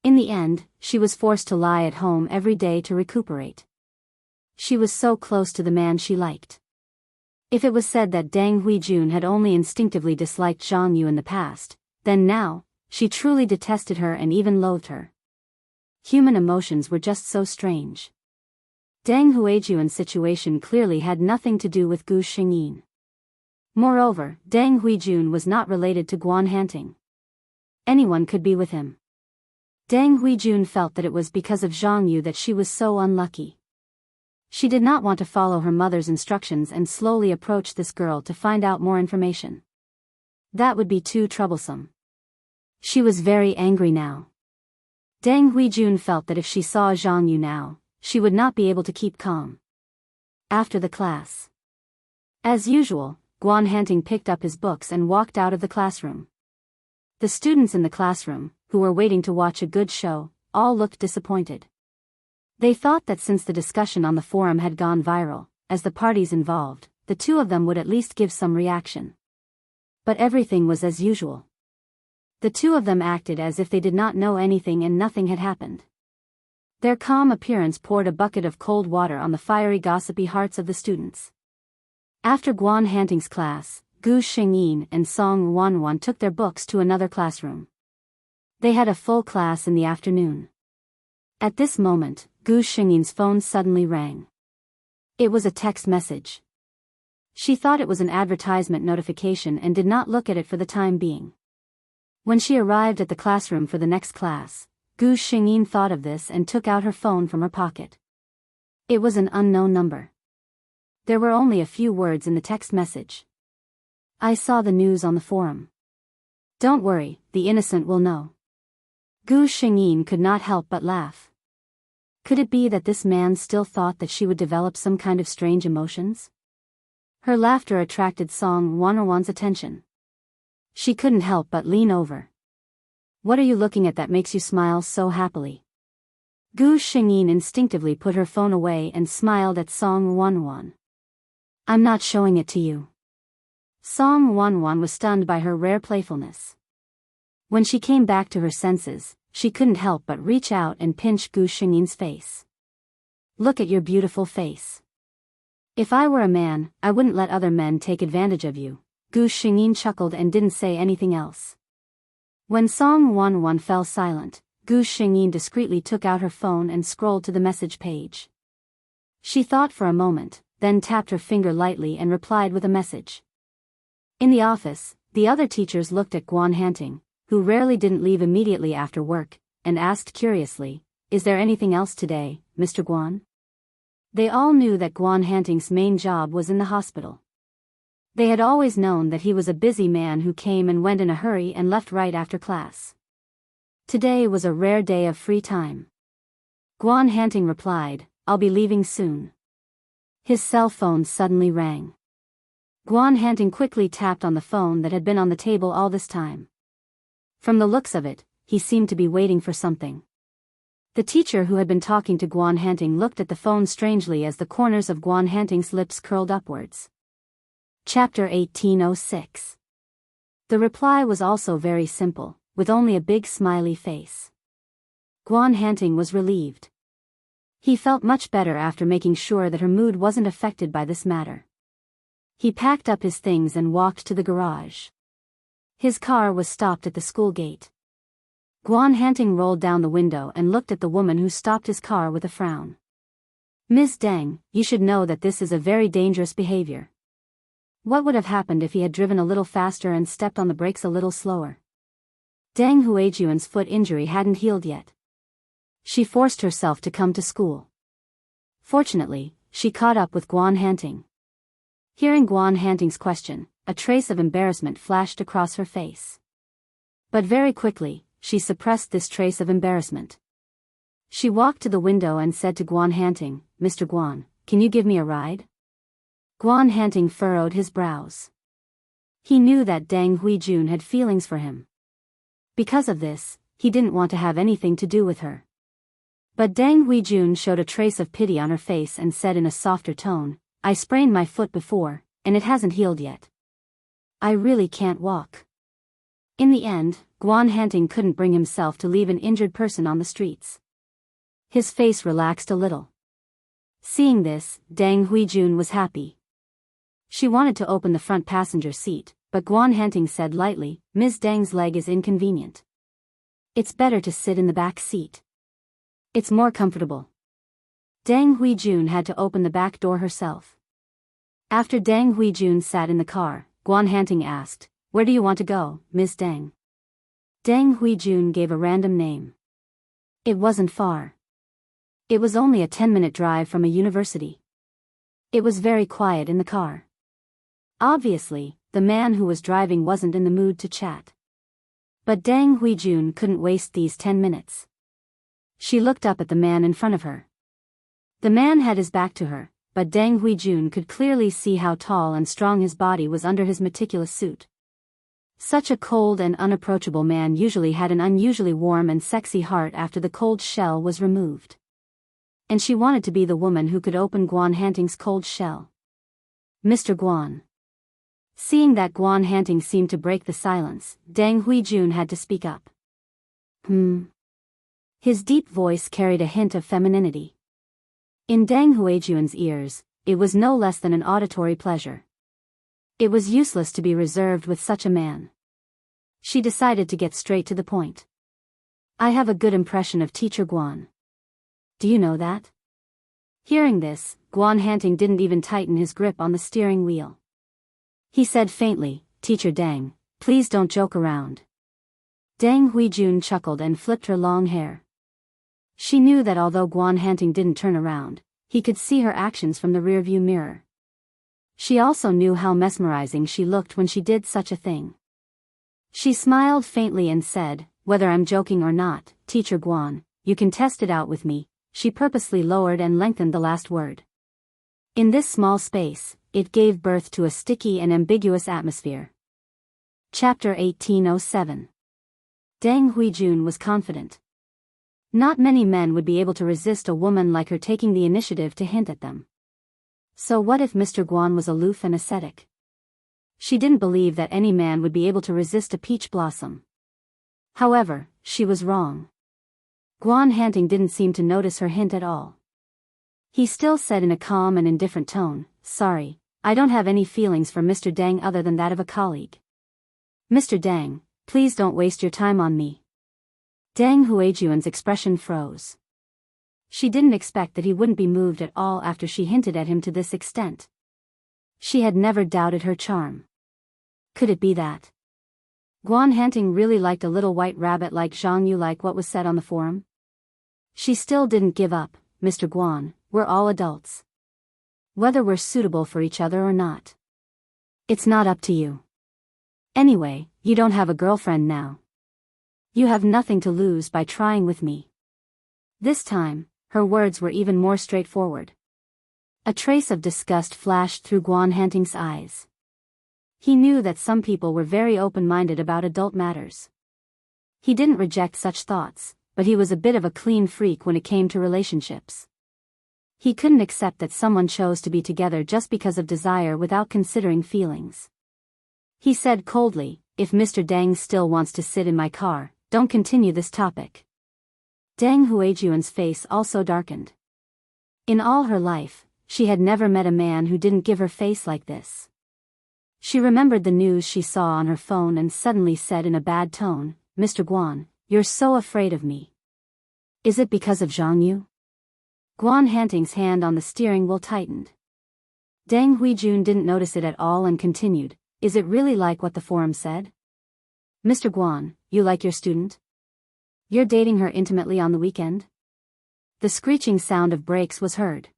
In the end, she was forced to lie at home every day to recuperate. She was so close to the man she liked. If it was said that Deng Huijun had only instinctively disliked Zhang Yu in the past, then now, she truly detested her and even loathed her. Human emotions were just so strange. Deng Huijun's situation clearly had nothing to do with Gu Xingyin. Moreover, Deng Huijun was not related to Guan Hanting. Anyone could be with him. Deng Huijun felt that it was because of Zhang Yu that she was so unlucky. She did not want to follow her mother's instructions and slowly approach this girl to find out more information. That would be too troublesome. She was very angry now. Deng Huijun felt that if she saw Zhang Yu now, she would not be able to keep calm. After the class. As usual, Guan Hanting picked up his books and walked out of the classroom. The students in the classroom, who were waiting to watch a good show, all looked disappointed. They thought that since the discussion on the forum had gone viral, as the parties involved, the two of them would at least give some reaction. But everything was as usual. The two of them acted as if they did not know anything and nothing had happened. Their calm appearance poured a bucket of cold water on the fiery gossipy hearts of the students. After Guan Hanting's class, Gu Xingyin and Song Wanwan took their books to another classroom. They had a full class in the afternoon. At this moment, Gu Xingyin's phone suddenly rang. It was a text message. She thought it was an advertisement notification and did not look at it for the time being. When she arrived at the classroom for the next class, Gu Xingyin thought of this and took out her phone from her pocket. It was an unknown number. There were only a few words in the text message. I saw the news on the forum. Don't worry, the innocent will know. Gu Xingyin could not help but laugh. Could it be that this man still thought that she would develop some kind of strange emotions? Her laughter attracted Song Wanwan's attention. She couldn't help but lean over. What are you looking at that makes you smile so happily? Gu Xingyin instinctively put her phone away and smiled at Song Wanwan. I'm not showing it to you. Song Wanwan was stunned by her rare playfulness. When she came back to her senses, she couldn't help but reach out and pinch Gu Xingyin's face. Look at your beautiful face. If I were a man, I wouldn't let other men take advantage of you. Gu Xingyin chuckled and didn't say anything else. When Song Wanwan fell silent, Gu Xingyin discreetly took out her phone and scrolled to the message page. She thought for a moment, then tapped her finger lightly and replied with a message. In the office, the other teachers looked at Guan Hanting, who rarely didn't leave immediately after work, and asked curiously, "Is there anything else today, Mr. Guan?" They all knew that Guan Hanting's main job was in the hospital. They had always known that he was a busy man who came and went in a hurry and left right after class. Today was a rare day of free time. Guan Hanting replied, "I'll be leaving soon." His cell phone suddenly rang. Guan Hanting quickly tapped on the phone that had been on the table all this time. From the looks of it, he seemed to be waiting for something. The teacher who had been talking to Guan Hanting looked at the phone strangely as the corners of Guan Hanting's lips curled upwards. Chapter 1806. The reply was also very simple, with only a big smiley face. Guan Hanting was relieved. He felt much better after making sure that her mood wasn't affected by this matter. He packed up his things and walked to the garage. His car was stopped at the school gate. Guan Hanting rolled down the window and looked at the woman who stopped his car with a frown. "Miss Deng, you should know that this is a very dangerous behavior. What would have happened if he had driven a little faster and stepped on the brakes a little slower?" Deng Huijun's foot injury hadn't healed yet. She forced herself to come to school. Fortunately, she caught up with Guan Hanting. Hearing Guan Hanting's question, a trace of embarrassment flashed across her face. But very quickly, she suppressed this trace of embarrassment. She walked to the window and said to Guan Hanting, "Mr. Guan, can you give me a ride?" Guan Hanting furrowed his brows. He knew that Deng Huijun had feelings for him. Because of this, he didn't want to have anything to do with her. But Deng Huijun showed a trace of pity on her face and said in a softer tone, I sprained my foot before, and it hasn't healed yet. I really can't walk. In the end, Guan Hanting couldn't bring himself to leave an injured person on the streets. His face relaxed a little. Seeing this, Deng Huijun was happy. She wanted to open the front passenger seat, but Guan Hanting said lightly, Ms. Deng's leg is inconvenient. It's better to sit in the back seat. It's more comfortable. Deng Huijun had to open the back door herself. After Deng Huijun sat in the car, Guan Hanting asked, Where do you want to go, Ms. Deng? Deng Huijun gave a random name. It wasn't far. It was only a 10-minute drive from a university. It was very quiet in the car. Obviously, the man who was driving wasn't in the mood to chat. But Deng Huijun couldn't waste these 10 minutes. She looked up at the man in front of her. The man had his back to her, but Deng Huijun could clearly see how tall and strong his body was under his meticulous suit. Such a cold and unapproachable man usually had an unusually warm and sexy heart after the cold shell was removed. And she wanted to be the woman who could open Guan Hanting's cold shell. Mr. Guan. Seeing that Guan Hanting seemed to break the silence, Deng Huijun had to speak up. His deep voice carried a hint of femininity. In Deng Huijun's ears, it was no less than an auditory pleasure. It was useless to be reserved with such a man. She decided to get straight to the point. I have a good impression of Teacher Guan. Do you know that? Hearing this, Guan Hanting didn't even tighten his grip on the steering wheel. He said faintly, Teacher Deng, please don't joke around. Deng Huijun chuckled and flipped her long hair. She knew that although Guan Hanting didn't turn around, he could see her actions from the rearview mirror. She also knew how mesmerizing she looked when she did such a thing. She smiled faintly and said, Whether I'm joking or not, Teacher Guan, you can test it out with me. She purposely lowered and lengthened the last word. In this small space, it gave birth to a sticky and ambiguous atmosphere. Chapter 1807. Deng Huijun was confident. Not many men would be able to resist a woman like her taking the initiative to hint at them. So what if Mr. Guan was aloof and ascetic? She didn't believe that any man would be able to resist a peach blossom. However, she was wrong. Guan Hanting didn't seem to notice her hint at all. He still said in a calm and indifferent tone, Sorry, I don't have any feelings for Mr. Deng other than that of a colleague. Mr. Deng, please don't waste your time on me. Deng Huijun's expression froze. She didn't expect that he wouldn't be moved at all after she hinted at him to this extent. She had never doubted her charm. Could it be that Guan Hanting really liked a little white rabbit like Zhang Yu, like what was said on the forum? She still didn't give up. Mr. Guan, we're all adults. Whether we're suitable for each other or not, it's not up to you. Anyway, you don't have a girlfriend now. You have nothing to lose by trying with me. This time, her words were even more straightforward. A trace of disgust flashed through Guan Hanting's eyes. He knew that some people were very open-minded about adult matters. He didn't reject such thoughts, but he was a bit of a clean freak when it came to relationships. He couldn't accept that someone chose to be together just because of desire without considering feelings. He said coldly, If Mr. Deng still wants to sit in my car, don't continue this topic. Deng Huijun's face also darkened. In all her life, she had never met a man who didn't give her face like this. She remembered the news she saw on her phone and suddenly said in a bad tone, Mr. Guan, you're so afraid of me. Is it because of Zhang Yu? Guan Hanting's hand on the steering wheel tightened. Deng Huijun didn't notice it at all and continued, Is it really like what the forum said? Mr. Guan, you like your student? You're dating her intimately on the weekend? The screeching sound of brakes was heard.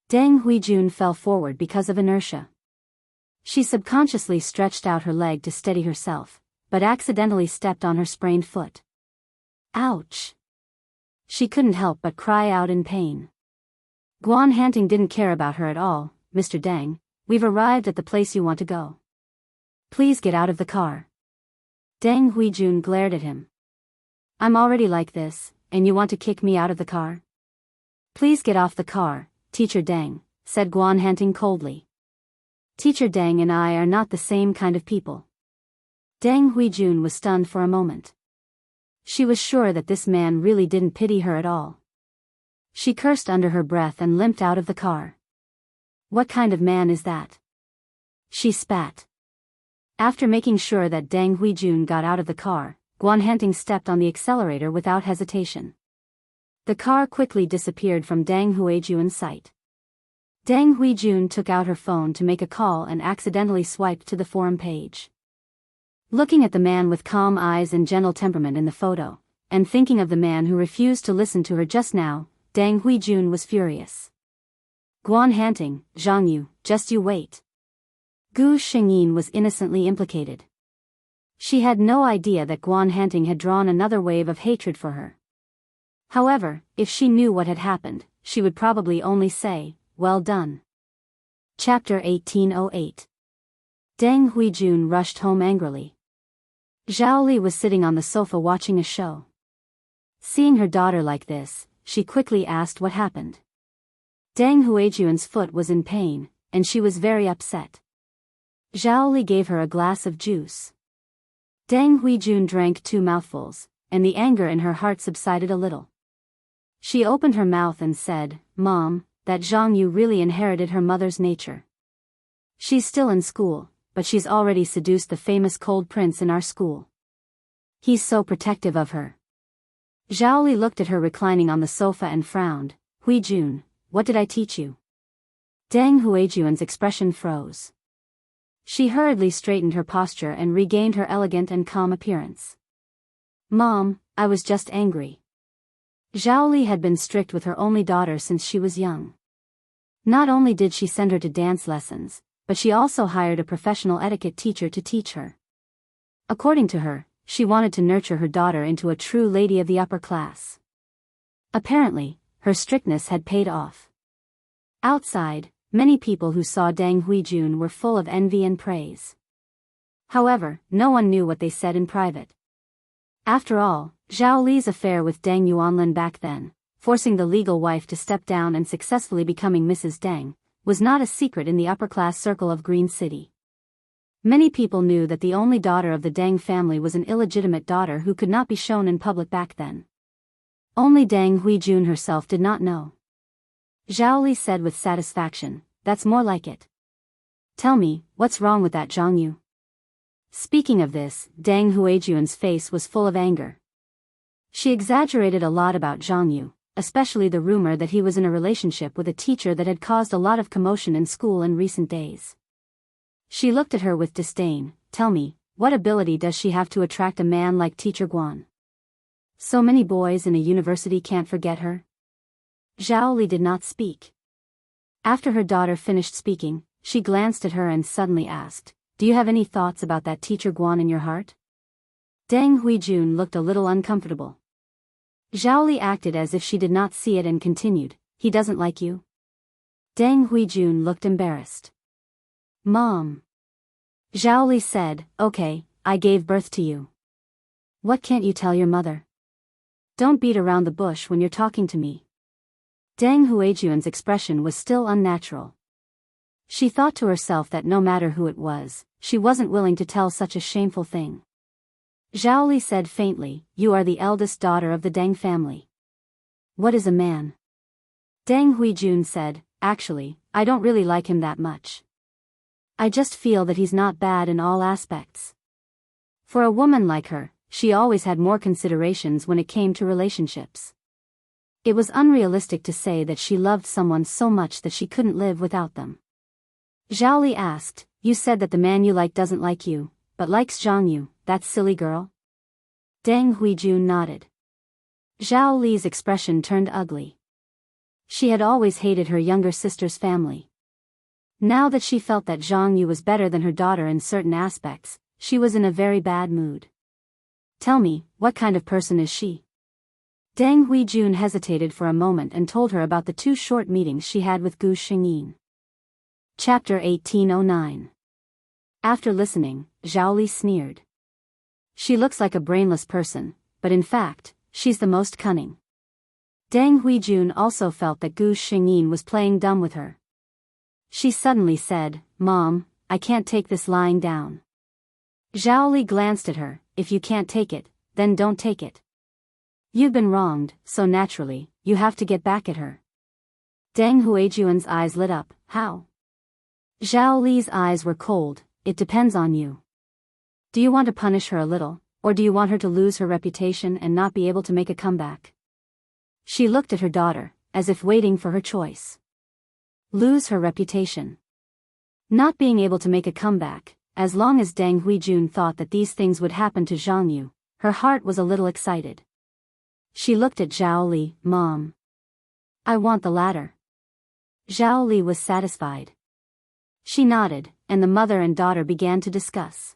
Deng Huijun fell forward because of inertia. She subconsciously stretched out her leg to steady herself, but accidentally stepped on her sprained foot. Ouch! She couldn't help but cry out in pain. Guan Hanting didn't care about her at all. Mr. Deng, we've arrived at the place you want to go. Please get out of the car. Deng Huijun glared at him. I'm already like this, and you want to kick me out of the car? Please get off the car, Teacher Deng, said Guan Hanting coldly. Teacher Deng and I are not the same kind of people. Deng Huijun was stunned for a moment. She was sure that this man really didn't pity her at all. She cursed under her breath and limped out of the car. What kind of man is that? She spat. After making sure that Deng Huijun got out of the car, Guan Hanting stepped on the accelerator without hesitation. The car quickly disappeared from Deng Huijun's sight. Deng Huijun took out her phone to make a call and accidentally swiped to the forum page. Looking at the man with calm eyes and gentle temperament in the photo, and thinking of the man who refused to listen to her just now, Deng Huijun was furious. Guan Hanting, Zhang Yu, just you wait. Gu Xingyin was innocently implicated. She had no idea that Guan Hanting had drawn another wave of hatred for her. However, if she knew what had happened, she would probably only say, well done. Chapter 1808. Deng Huijun rushed home angrily. Zhao Li was sitting on the sofa watching a show. Seeing her daughter like this, she quickly asked what happened. Deng Huijun's foot was in pain, and she was very upset. Zhao Li gave her a glass of juice. Deng Huijun drank 2 mouthfuls, and the anger in her heart subsided a little. She opened her mouth and said, Mom, that Zhang Yu really inherited her mother's nature. She's still in school, but she's already seduced the famous cold prince in our school. He's so protective of her. Zhao Li looked at her reclining on the sofa and frowned. Huijun, what did I teach you? Deng Huijun's expression froze. She hurriedly straightened her posture and regained her elegant and calm appearance. Mom, I was just angry. Zhao Li had been strict with her only daughter since she was young. Not only did she send her to dance lessons, but she also hired a professional etiquette teacher to teach her. According to her, she wanted to nurture her daughter into a true lady of the upper class. Apparently, her strictness had paid off. Outside, many people who saw Deng Huijun were full of envy and praise. However, no one knew what they said in private. After all, Zhao Li's affair with Deng Yuanlin back then, forcing the legal wife to step down and successfully becoming Mrs. Deng, was not a secret in the upper-class circle of Green City. Many people knew that the only daughter of the Deng family was an illegitimate daughter who could not be shown in public back then. Only Deng Huijun herself did not know. Zhao Li said with satisfaction, that's more like it. Tell me, what's wrong with that Zhang Yu? Speaking of this, Deng Huijun's face was full of anger. She exaggerated a lot about Zhang Yu, especially the rumor that he was in a relationship with a teacher that had caused a lot of commotion in school in recent days. She looked at her with disdain. Tell me, what ability does she have to attract a man like Teacher Guan? So many boys in a university can't forget her? Zhao Li did not speak. After her daughter finished speaking, she glanced at her and suddenly asked, do you have any thoughts about that Teacher Guan in your heart? Deng Huijun looked a little uncomfortable. Zhao Li acted as if she did not see it and continued, he doesn't like you? Deng Huijun looked embarrassed. Mom. Zhao Li said, okay, I gave birth to you. What can't you tell your mother? Don't beat around the bush when you're talking to me. Deng Huijun's expression was still unnatural. She thought to herself that no matter who it was, she wasn't willing to tell such a shameful thing. Zhao Li said faintly, you are the eldest daughter of the Deng family. What is a man? Deng Huijun said, actually, I don't really like him that much. I just feel that he's not bad in all aspects. For a woman like her, she always had more considerations when it came to relationships. It was unrealistic to say that she loved someone so much that she couldn't live without them. Zhao Li asked, you said that the man you like doesn't like you, but likes Zhang Yu, that silly girl? Deng Huijun nodded. Zhao Li's expression turned ugly. She had always hated her younger sister's family. Now that she felt that Zhang Yu was better than her daughter in certain aspects, she was in a very bad mood. Tell me, what kind of person is she? Deng Huijun hesitated for a moment and told her about the 2 short meetings she had with Gu Xingyin. Chapter 1809. After listening, Zhao Li sneered. She looks like a brainless person, but in fact, she's the most cunning. Deng Huijun also felt that Gu Xingyin was playing dumb with her. She suddenly said, "Mom, I can't take this lying down." Zhao Li glanced at her. "If you can't take it, then don't take it. You've been wronged, so naturally, you have to get back at her." Deng Huijuan's eyes lit up. "How?" Zhao Li's eyes were cold. "It depends on you. Do you want to punish her a little, or do you want her to lose her reputation and not be able to make a comeback?" She looked at her daughter, as if waiting for her choice. Lose her reputation. Not being able to make a comeback. As long as Deng Huijun thought that these things would happen to Zhang Yu, her heart was a little excited. She looked at Zhao Li. "Mom, I want the latter." Zhao Li was satisfied. She nodded, and the mother and daughter began to discuss.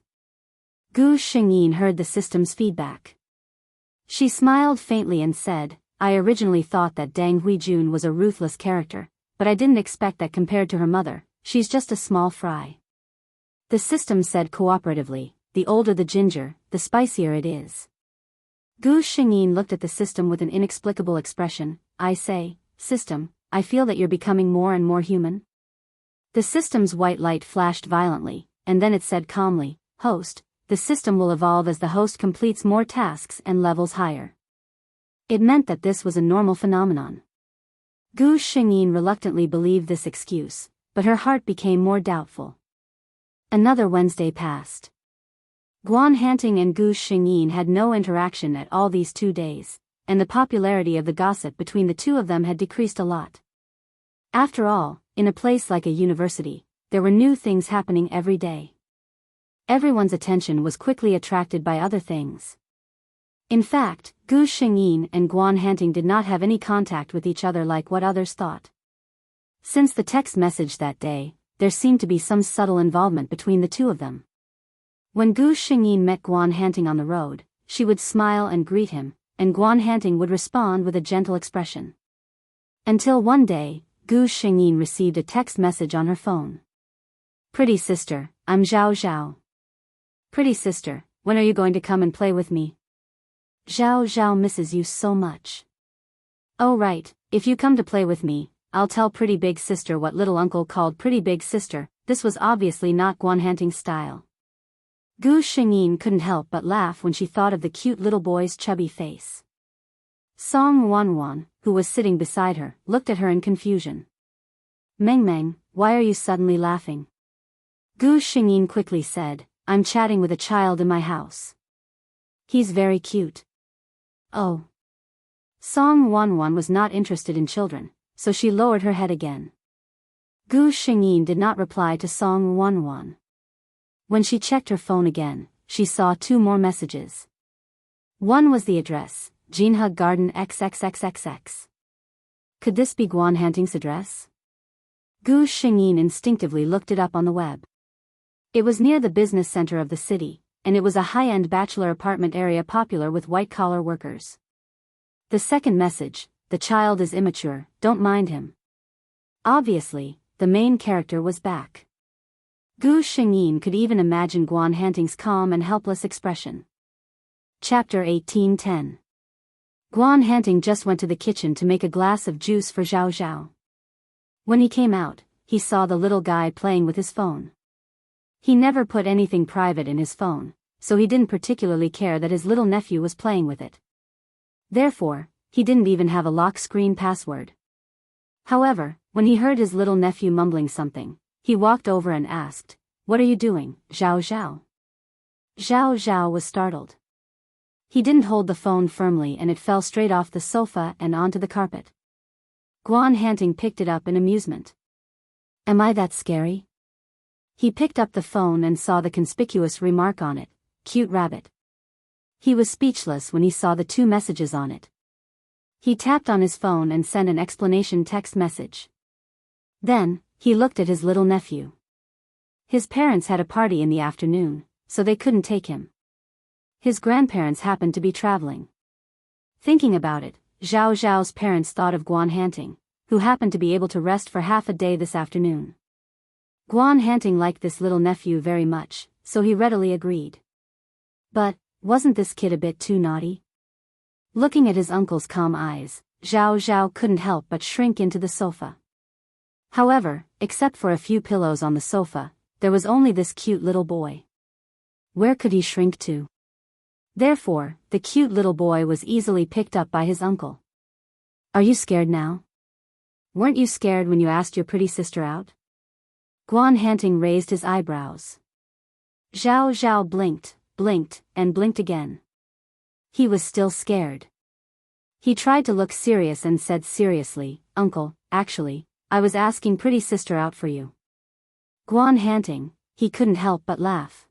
Gu Xingyin heard the system's feedback. She smiled faintly and said, "I originally thought that Deng Huijun was a ruthless character, but I didn't expect that compared to her mother, she's just a small fry." The system said cooperatively, "The older the ginger, the spicier it is." Gu Xingyin looked at the system with an inexplicable expression. "I say, system, I feel that you're becoming more and more human." The system's white light flashed violently, and then it said calmly, "Host, the system will evolve as the host completes more tasks and levels higher." It meant that this was a normal phenomenon. Gu Xingyin reluctantly believed this excuse, but her heart became more doubtful. Another Wednesday passed. Guan Hanting and Gu Xingyin had no interaction at all these 2 days, and the popularity of the gossip between the two of them had decreased a lot. After all, in a place like a university, there were new things happening every day. Everyone's attention was quickly attracted by other things. In fact, Gu Xingyin and Guan Hanting did not have any contact with each other like what others thought. Since the text message that day, there seemed to be some subtle involvement between the two of them. When Gu Xingyin met Guan Hanting on the road, she would smile and greet him, and Guan Hanting would respond with a gentle expression. Until one day, Gu Xingyin received a text message on her phone. "Pretty sister, I'm Zhao Zhao. Pretty sister, when are you going to come and play with me? Zhao Zhao misses you so much. Oh right, if you come to play with me, I'll tell pretty big sister what little uncle called pretty big sister." This was obviously not Guan Hanting's style. Gu Xingyin couldn't help but laugh when she thought of the cute little boy's chubby face. Song Wanwan, who was sitting beside her, looked at her in confusion. "Meng Meng, why are you suddenly laughing?" Gu Xingyin quickly said, "I'm chatting with a child in my house. He's very cute." "Oh." Song Wanwan was not interested in children, so she lowered her head again. Gu Xingyin did not reply to Song Wanwan. When she checked her phone again, she saw 2 more messages. One was the address, Jinhug Garden XXXXX. Could this be Guan Hanting's address? Gu Xingyin instinctively looked it up on the web. It was near the business center of the city, and it was a high-end bachelor apartment area popular with white-collar workers. The second message, "The child is immature, don't mind him." Obviously, the main character was back. Gu Xingyin could even imagine Guan Hanting's calm and helpless expression. Chapter 18:10. Guan Hanting just went to the kitchen to make a glass of juice for Zhao Zhao. When he came out, he saw the little guy playing with his phone. He never put anything private in his phone, so he didn't particularly care that his little nephew was playing with it. Therefore, he didn't even have a lock screen password. However, when he heard his little nephew mumbling something, he walked over and asked, "What are you doing, Zhao Zhao?" Zhao Zhao was startled. He didn't hold the phone firmly and it fell straight off the sofa and onto the carpet. Guan Hanting picked it up in amusement. "Am I that scary?" He picked up the phone and saw the conspicuous remark on it, "Cute rabbit." He was speechless when he saw the 2 messages on it. He tapped on his phone and sent an explanation text message. Then, he looked at his little nephew. His parents had a party in the afternoon, so they couldn't take him. His grandparents happened to be traveling. Thinking about it, Zhao Zhao's parents thought of Guan Hanting, who happened to be able to rest for half a day this afternoon. Guan Hanting liked this little nephew very much, so he readily agreed. But, wasn't this kid a bit too naughty? Looking at his uncle's calm eyes, Zhao Zhao couldn't help but shrink into the sofa. However, except for a few pillows on the sofa, there was only this cute little boy. Where could he shrink to? Therefore, the cute little boy was easily picked up by his uncle. Are you scared now? Weren't you scared when you asked your pretty sister out? Guan Hanting raised his eyebrows. Zhao Zhao blinked, and blinked again. He was still scared. He tried to look serious and said seriously, Uncle, actually, I was asking pretty sister out for you. Guan Hanting, he couldn't help but laugh.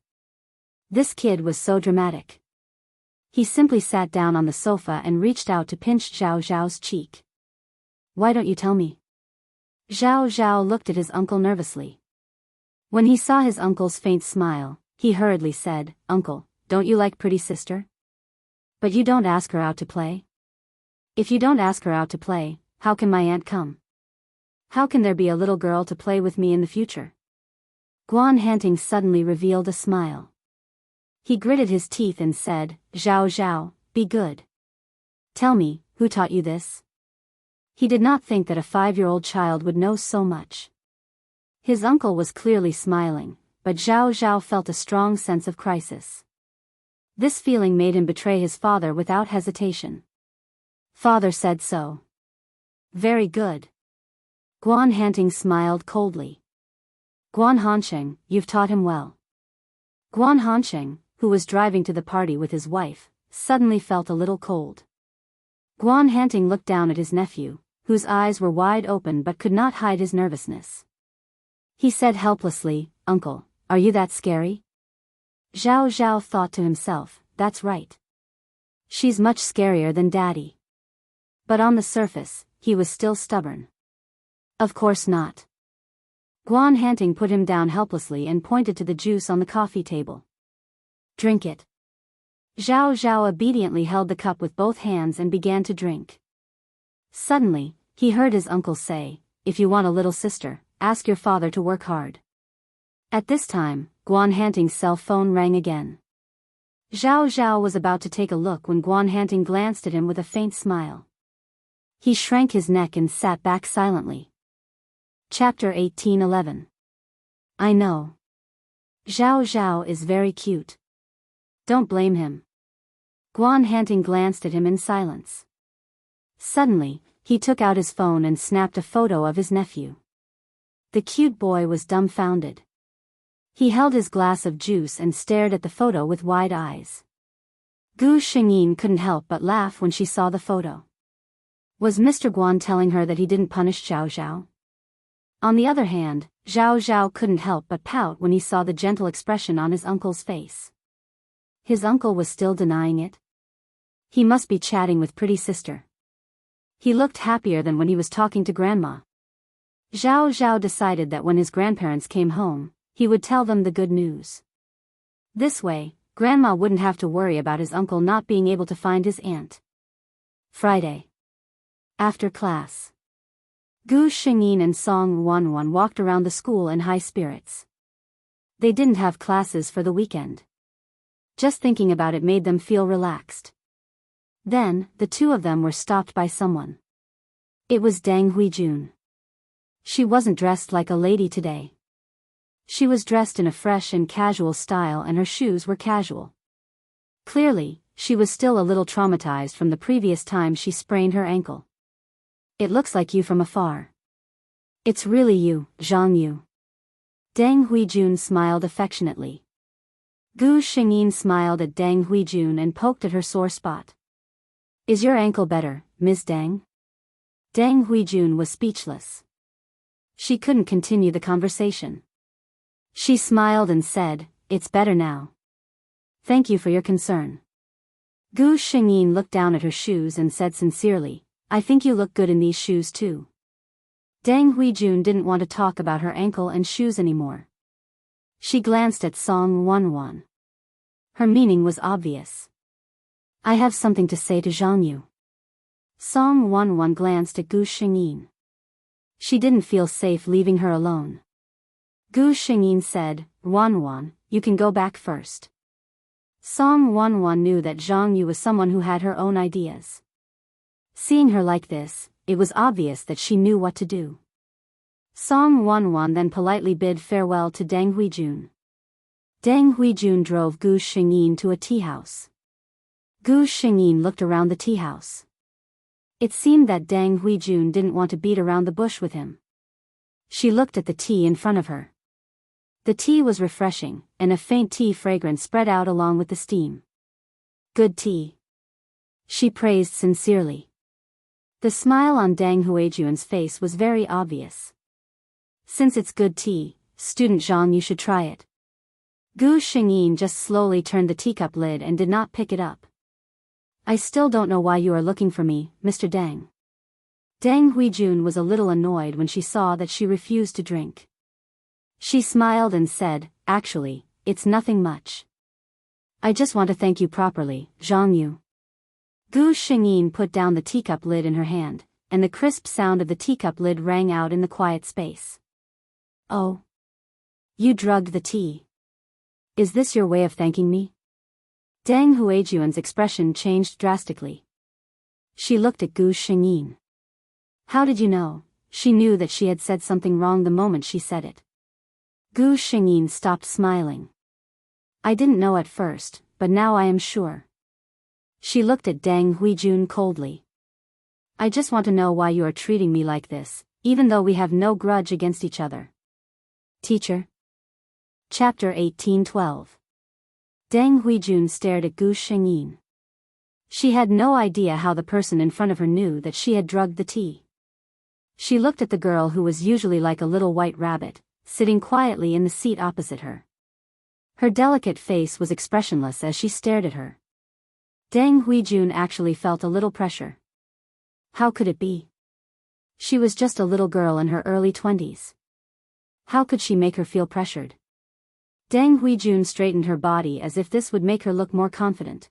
This kid was so dramatic. He simply sat down on the sofa and reached out to pinch Zhao Zhao's cheek. Why don't you tell me? Zhao Zhao looked at his uncle nervously. When he saw his uncle's faint smile, he hurriedly said, Uncle, don't you like pretty sister? But you don't ask her out to play? If you don't ask her out to play, how can my aunt come? How can there be a little girl to play with me in the future? Guan Hanting suddenly revealed a smile. He gritted his teeth and said, Zhao Zhao, be good. Tell me, who taught you this? He did not think that a 5-year-old child would know so much. His uncle was clearly smiling, but Zhao Zhao felt a strong sense of crisis. This feeling made him betray his father without hesitation. Father said so. Very good. Guan Hanting smiled coldly. Guan Hansheng, you've taught him well. Guan Hansheng, who was driving to the party with his wife, suddenly felt a little cold. Guan Hanting looked down at his nephew, whose eyes were wide open but could not hide his nervousness. He said helplessly, Uncle, are you that scary? Zhao Zhao thought to himself, that's right. She's much scarier than Daddy. But on the surface, he was still stubborn. Of course not. Guan Hanting put him down helplessly and pointed to the juice on the coffee table. Drink it. Zhao Zhao obediently held the cup with both hands and began to drink. Suddenly, he heard his uncle say, if you want a little sister, ask your father to work hard. At this time, Guan Hanting's cell phone rang again. Zhao Zhao was about to take a look when Guan Hanting glanced at him with a faint smile. He shrank his neck and sat back silently. Chapter 18:11. I know. Zhao Zhao is very cute. Don't blame him. Guan Hanting glanced at him in silence. Suddenly, he took out his phone and snapped a photo of his nephew. The cute boy was dumbfounded. He held his glass of juice and stared at the photo with wide eyes. Gu Xingyin couldn't help but laugh when she saw the photo. Was Mr. Guan telling her that he didn't punish Zhao Zhao? On the other hand, Zhao Zhao couldn't help but pout when he saw the gentle expression on his uncle's face. His uncle was still denying it. He must be chatting with pretty sister. He looked happier than when he was talking to grandma. Zhao Zhao decided that when his grandparents came home, he would tell them the good news. This way, grandma wouldn't have to worry about his uncle not being able to find his aunt. Friday. After class. Gu Xingyin and Song Wanwan walked around the school in high spirits. They didn't have classes for the weekend. Just thinking about it made them feel relaxed. Then, the two of them were stopped by someone. It was Deng Huijun. She wasn't dressed like a lady today. She was dressed in a fresh and casual style and her shoes were casual. Clearly, she was still a little traumatized from the previous time she sprained her ankle. It looks like you from afar. It's really you, Zhang Yu. Deng Huijun smiled affectionately. Gu Xingyin smiled at Deng Huijun and poked at her sore spot. Is your ankle better, Ms. Deng? Deng Huijun was speechless. She couldn't continue the conversation. She smiled and said, it's better now. Thank you for your concern. Gu Xingyin looked down at her shoes and said sincerely, I think you look good in these shoes too. Deng Huijun didn't want to talk about her ankle and shoes anymore. She glanced at Song Wanwan. Her meaning was obvious. I have something to say to Zhang Yu. Song Wanwan glanced at Gu Xingyin. She didn't feel safe leaving her alone. Gu Xingyin said, Wanwan, you can go back first. Song Wanwan knew that Zhang Yu was someone who had her own ideas. Seeing her like this, it was obvious that she knew what to do. Song Wanwan then politely bid farewell to Deng Huijun. Deng Huijun drove Gu Xingyin to a tea house. Gu Xingyin looked around the tea house. It seemed that Deng Huijun didn't want to beat around the bush with him. She looked at the tea in front of her. The tea was refreshing, and a faint tea fragrance spread out along with the steam. Good tea. She praised sincerely. The smile on Deng Huijun's face was very obvious. Since it's good tea, student Zhang, you should try it. Gu Xingyin just slowly turned the teacup lid and did not pick it up. I still don't know why you are looking for me, Mr. Deng. Deng Huijun was a little annoyed when she saw that she refused to drink. She smiled and said, actually, it's nothing much. I just want to thank you properly, Zhang Yu. Gu Xingyin put down the teacup lid in her hand, and the crisp sound of the teacup lid rang out in the quiet space. Oh. You drugged the tea. Is this your way of thanking me? Deng Huijun's expression changed drastically. She looked at Gu Xingyin. How did you know? She knew that she had said something wrong the moment she said it. Gu Xingyin stopped smiling. I didn't know at first, but now I am sure. She looked at Deng Huijun coldly. I just want to know why you are treating me like this, even though we have no grudge against each other. Teacher. Chapter 18:12. Deng Huijun stared at Gu Xingyin. She had no idea how the person in front of her knew that she had drugged the tea. She looked at the girl who was usually like a little white rabbit, sitting quietly in the seat opposite her. Her delicate face was expressionless as she stared at her. Deng Huijun actually felt a little pressure. How could it be? She was just a little girl in her early 20s. How could she make her feel pressured? Deng Huijun straightened her body as if this would make her look more confident.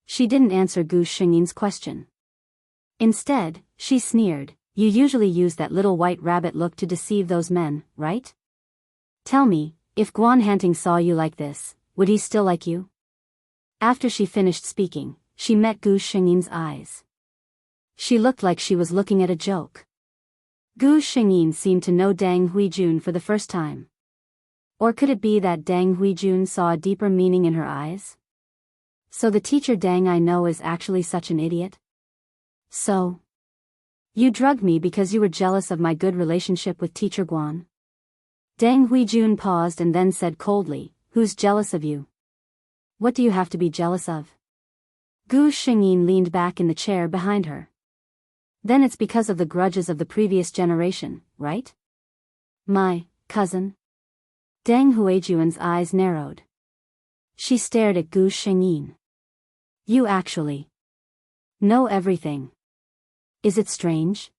She didn't answer Gu Xingyin's question. Instead, she sneered, you usually use that little white rabbit look to deceive those men, right? Tell me, if Guan Hanting saw you like this, would he still like you? After she finished speaking, she met Gu Xingyin's eyes. She looked like she was looking at a joke. Gu Xingyin seemed to know Deng Huijun for the first time. Or could it be that Deng Huijun saw a deeper meaning in her eyes? So the teacher Deng I know is actually such an idiot? So? You drugged me because you were jealous of my good relationship with teacher Guan? Deng Huijun paused and then said coldly, who's jealous of you? What do you have to be jealous of? Gu Xingyin leaned back in the chair behind her. Then it's because of the grudges of the previous generation, right? My cousin? Deng Huijun's eyes narrowed. She stared at Gu Xingyin. You actually know everything. Is it strange?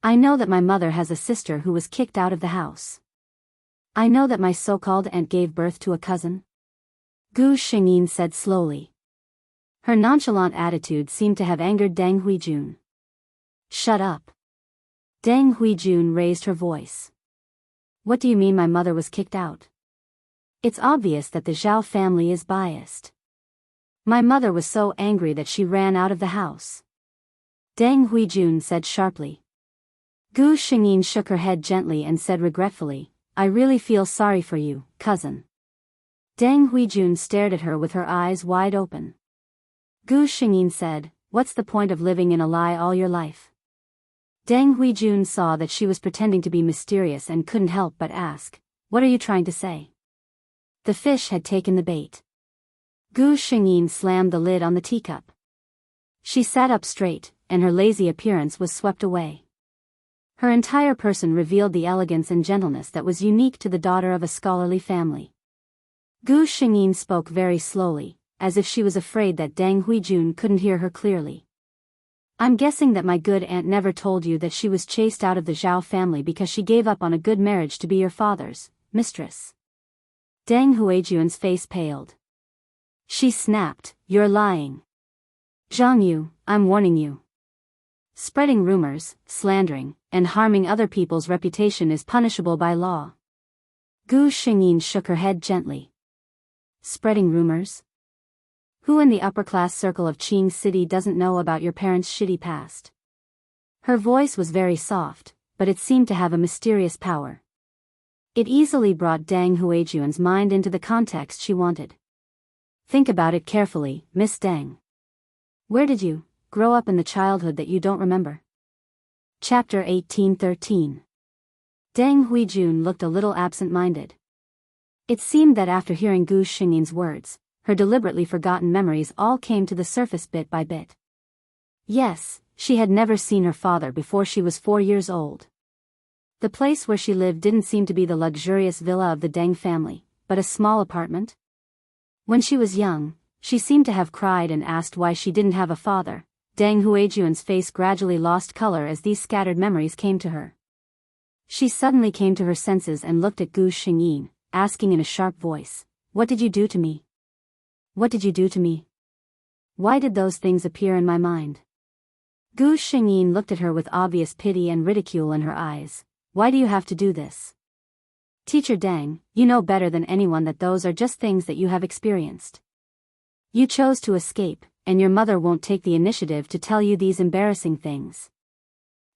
I know that my mother has a sister who was kicked out of the house. I know that my so-called aunt gave birth to a cousin. Gu Xingyin said slowly. Her nonchalant attitude seemed to have angered Deng Huijun. Shut up. Deng Huijun raised her voice. What do you mean my mother was kicked out? It's obvious that the Zhao family is biased. My mother was so angry that she ran out of the house. Deng Huijun said sharply. Gu Xingyin shook her head gently and said regretfully, I really feel sorry for you, cousin. Deng Huijun stared at her with her eyes wide open. Gu Xingyin said, what's the point of living in a lie all your life? Deng Huijun saw that she was pretending to be mysterious and couldn't help but ask, what are you trying to say? The fish had taken the bait. Gu Xingyin slammed the lid on the teacup. She sat up straight, and her lazy appearance was swept away. Her entire person revealed the elegance and gentleness that was unique to the daughter of a scholarly family. Gu Xingyin spoke very slowly, as if she was afraid that Deng Huijun couldn't hear her clearly. I'm guessing that my good aunt never told you that she was chased out of the Zhao family because she gave up on a good marriage to be your father's mistress. Deng Huijun's face paled. She snapped, you're lying. Zhang Yu, I'm warning you. Spreading rumors, slandering, and harming other people's reputation is punishable by law. Gu Xingyin shook her head gently. Spreading rumors? Who in the upper-class circle of Qing City doesn't know about your parents' shitty past? Her voice was very soft, but it seemed to have a mysterious power. It easily brought Deng Huijuan's mind into the context she wanted. Think about it carefully, Miss Deng. Where did you grow up in the childhood that you don't remember? Chapter 1813. Deng Huijun looked a little absent-minded. It seemed that after hearing Gu Xingyin's words, her deliberately forgotten memories all came to the surface bit by bit. Yes, she had never seen her father before she was 4 years old. The place where she lived didn't seem to be the luxurious villa of the Deng family, but a small apartment. When she was young, she seemed to have cried and asked why she didn't have a father. Deng Huijuan's face gradually lost color as these scattered memories came to her. She suddenly came to her senses and looked at Gu Xingyin, asking in a sharp voice, "What did you do to me? What did you do to me? Why did those things appear in my mind?" Gu Xingyin looked at her with obvious pity and ridicule in her eyes. "Why do you have to do this? Teacher Deng, you know better than anyone that those are just things that you have experienced. You chose to escape, and your mother won't take the initiative to tell you these embarrassing things."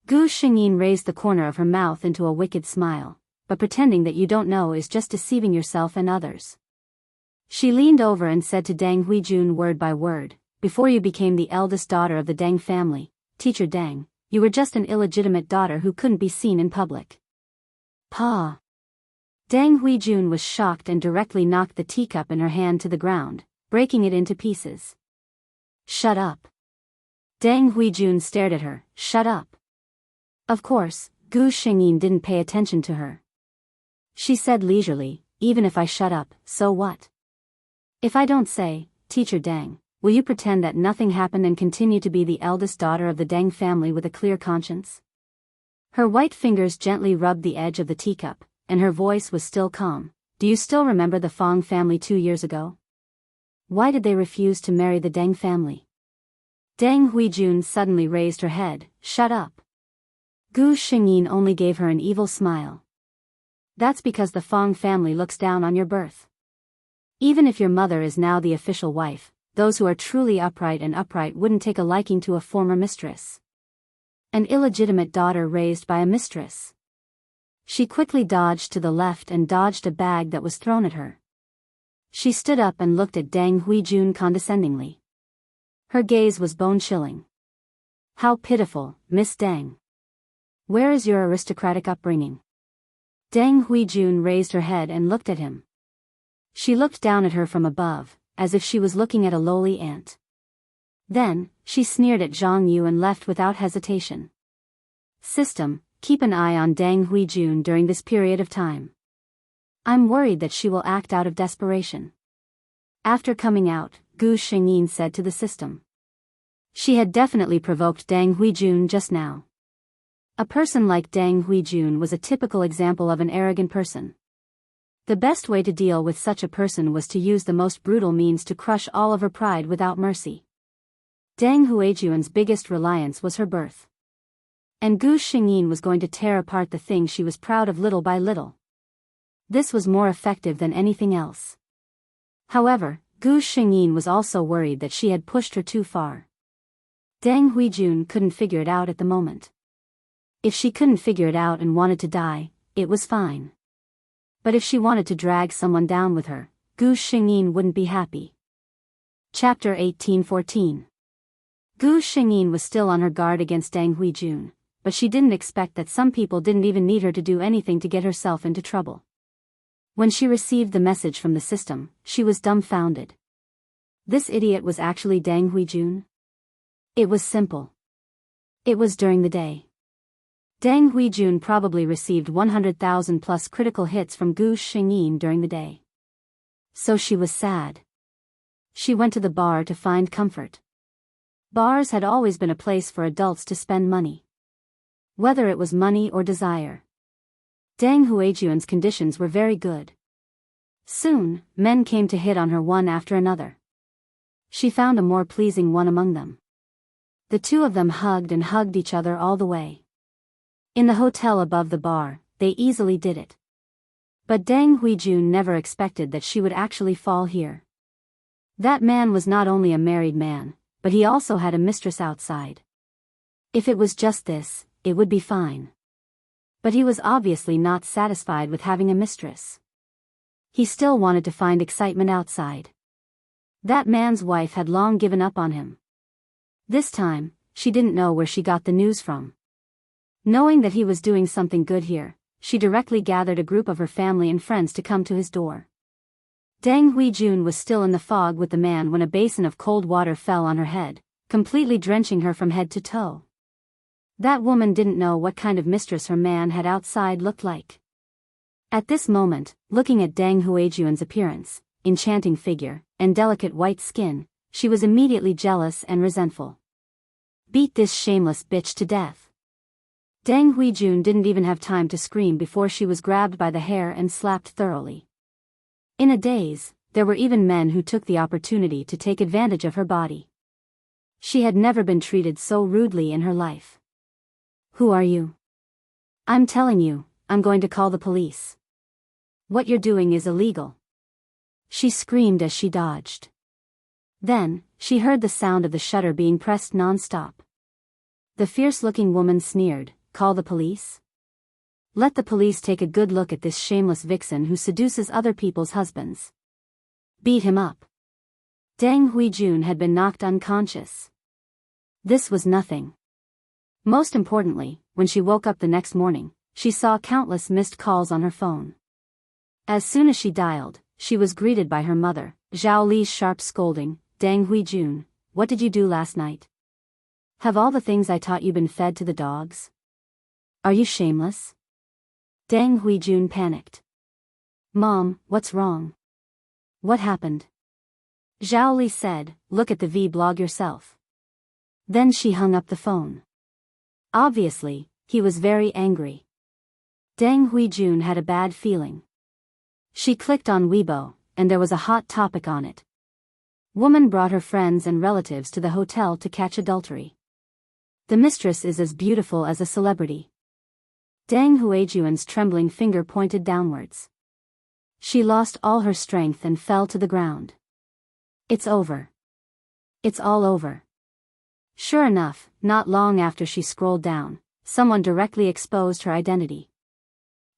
Gu Xingyin raised the corner of her mouth into a wicked smile, but pretending that you don't know is just deceiving yourself and others. She leaned over and said to Deng Huijun word by word, "Before you became the eldest daughter of the Deng family, Teacher Deng, you were just an illegitimate daughter who couldn't be seen in public." Pa! Deng Huijun was shocked and directly knocked the teacup in her hand to the ground, breaking it into pieces. "Shut up." Deng Huijun stared at her. "Shut up." Of course, Gu Xingyin didn't pay attention to her. She said leisurely, "Even if I shut up, so what? If I don't say, Teacher Deng, will you pretend that nothing happened and continue to be the eldest daughter of the Deng family with a clear conscience?" Her white fingers gently rubbed the edge of the teacup, and her voice was still calm. "Do you still remember the Fong family 2 years ago? Why did they refuse to marry the Deng family?" Deng Huijun suddenly raised her head. "Shut up." Gu Xingyin only gave her an evil smile. "That's because the Fong family looks down on your birth. Even if your mother is now the official wife, those who are truly upright wouldn't take a liking to a former mistress. An illegitimate daughter raised by a mistress." She quickly dodged to the left and dodged a bag that was thrown at her. She stood up and looked at Deng Huijun condescendingly. Her gaze was bone-chilling. "How pitiful, Miss Deng. Where is your aristocratic upbringing?" Deng Huijun raised her head and looked at him. She looked down at her from above, as if she was looking at a lowly ant. Then, she sneered at Zhang Yu and left without hesitation. System, keep an eye on Deng Huijun during this period of time. I'm worried that she will act out of desperation. After coming out, Gu Xingyin said to the system. She had definitely provoked Deng Huijun just now. A person like Deng Huijun was a typical example of an arrogant person. The best way to deal with such a person was to use the most brutal means to crush all of her pride without mercy. Deng Huijuan's biggest reliance was her birth. And Gu Xingyin was going to tear apart the thing she was proud of little by little. This was more effective than anything else. However, Gu Xingyin was also worried that she had pushed her too far. Deng Huijun couldn't figure it out at the moment. If she couldn't figure it out and wanted to die, it was fine. But if she wanted to drag someone down with her, Gu Xingyin wouldn't be happy. Chapter 1814. Gu Xingyin was still on her guard against Deng Huijun, but she didn't expect that some people didn't even need her to do anything to get herself into trouble. When she received the message from the system, she was dumbfounded. This idiot was actually Deng Huijun? It was simple. It was during the day. Deng Huijun probably received 100,000 plus critical hits from Gu Xingyin during the day. So she was sad. She went to the bar to find comfort. Bars had always been a place for adults to spend money. Whether it was money or desire. Deng Huijuan's conditions were very good. Soon, men came to hit on her one after another. She found a more pleasing one among them. The two of them hugged and hugged each other all the way. In the hotel above the bar, they easily did it. But Deng Huijun never expected that she would actually fall here. That man was not only a married man, but he also had a mistress outside. If it was just this, it would be fine. But he was obviously not satisfied with having a mistress. He still wanted to find excitement outside. That man's wife had long given up on him. This time, she didn't know where she got the news from. Knowing that he was doing something good here, she directly gathered a group of her family and friends to come to his door. Deng Huijun was still in the fog with the man when a basin of cold water fell on her head, completely drenching her from head to toe. That woman didn't know what kind of mistress her man had outside looked like. At this moment, looking at Deng Huijun's appearance, enchanting figure, and delicate white skin, she was immediately jealous and resentful. Beat this shameless bitch to death. Deng Huijun didn't even have time to scream before she was grabbed by the hair and slapped thoroughly. In a daze, there were even men who took the opportunity to take advantage of her body. She had never been treated so rudely in her life. Who are you? I'm telling you, I'm going to call the police. What you're doing is illegal. She screamed as she dodged. Then, she heard the sound of the shutter being pressed non-stop. The fierce-looking woman sneered, "Call the police? Let the police take a good look at this shameless vixen who seduces other people's husbands. Beat him up." Deng Huijun had been knocked unconscious. This was nothing. Most importantly, when she woke up the next morning, she saw countless missed calls on her phone. As soon as she dialed, she was greeted by her mother, Zhao Li's sharp scolding, "Deng Huijun, what did you do last night? Have all the things I taught you been fed to the dogs? Are you shameless?" Deng Huijun panicked. "Mom, what's wrong? What happened?" Zhao Li said, "Look at the vlog yourself." Then she hung up the phone. Obviously, he was very angry. Deng Huijun had a bad feeling. She clicked on Weibo, and there was a hot topic on it. Woman brought her friends and relatives to the hotel to catch adultery. The mistress is as beautiful as a celebrity. Deng Huijun's trembling finger pointed downwards. She lost all her strength and fell to the ground. It's over. It's all over. Sure enough, not long after she scrolled down, someone directly exposed her identity.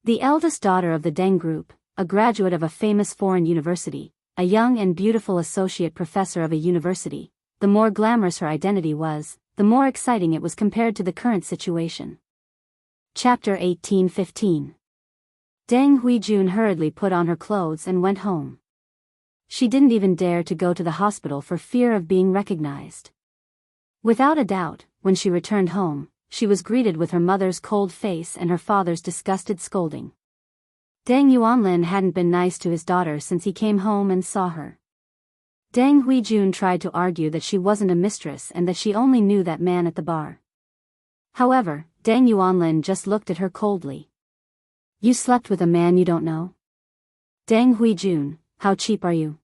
The eldest daughter of the Deng group, a graduate of a famous foreign university, a young and beautiful associate professor of a university. The more glamorous her identity was, the more exciting it was compared to the current situation. Chapter 18:15. Deng Huijun hurriedly put on her clothes and went home. She didn't even dare to go to the hospital for fear of being recognized. Without a doubt, when she returned home, she was greeted with her mother's cold face and her father's disgusted scolding. Deng Yuanlin hadn't been nice to his daughter since he came home and saw her. Deng Huijun tried to argue that she wasn't a mistress and that she only knew that man at the bar. However, Deng Yuanlin just looked at her coldly. "You slept with a man you don't know? Deng Huijun, how cheap are you?"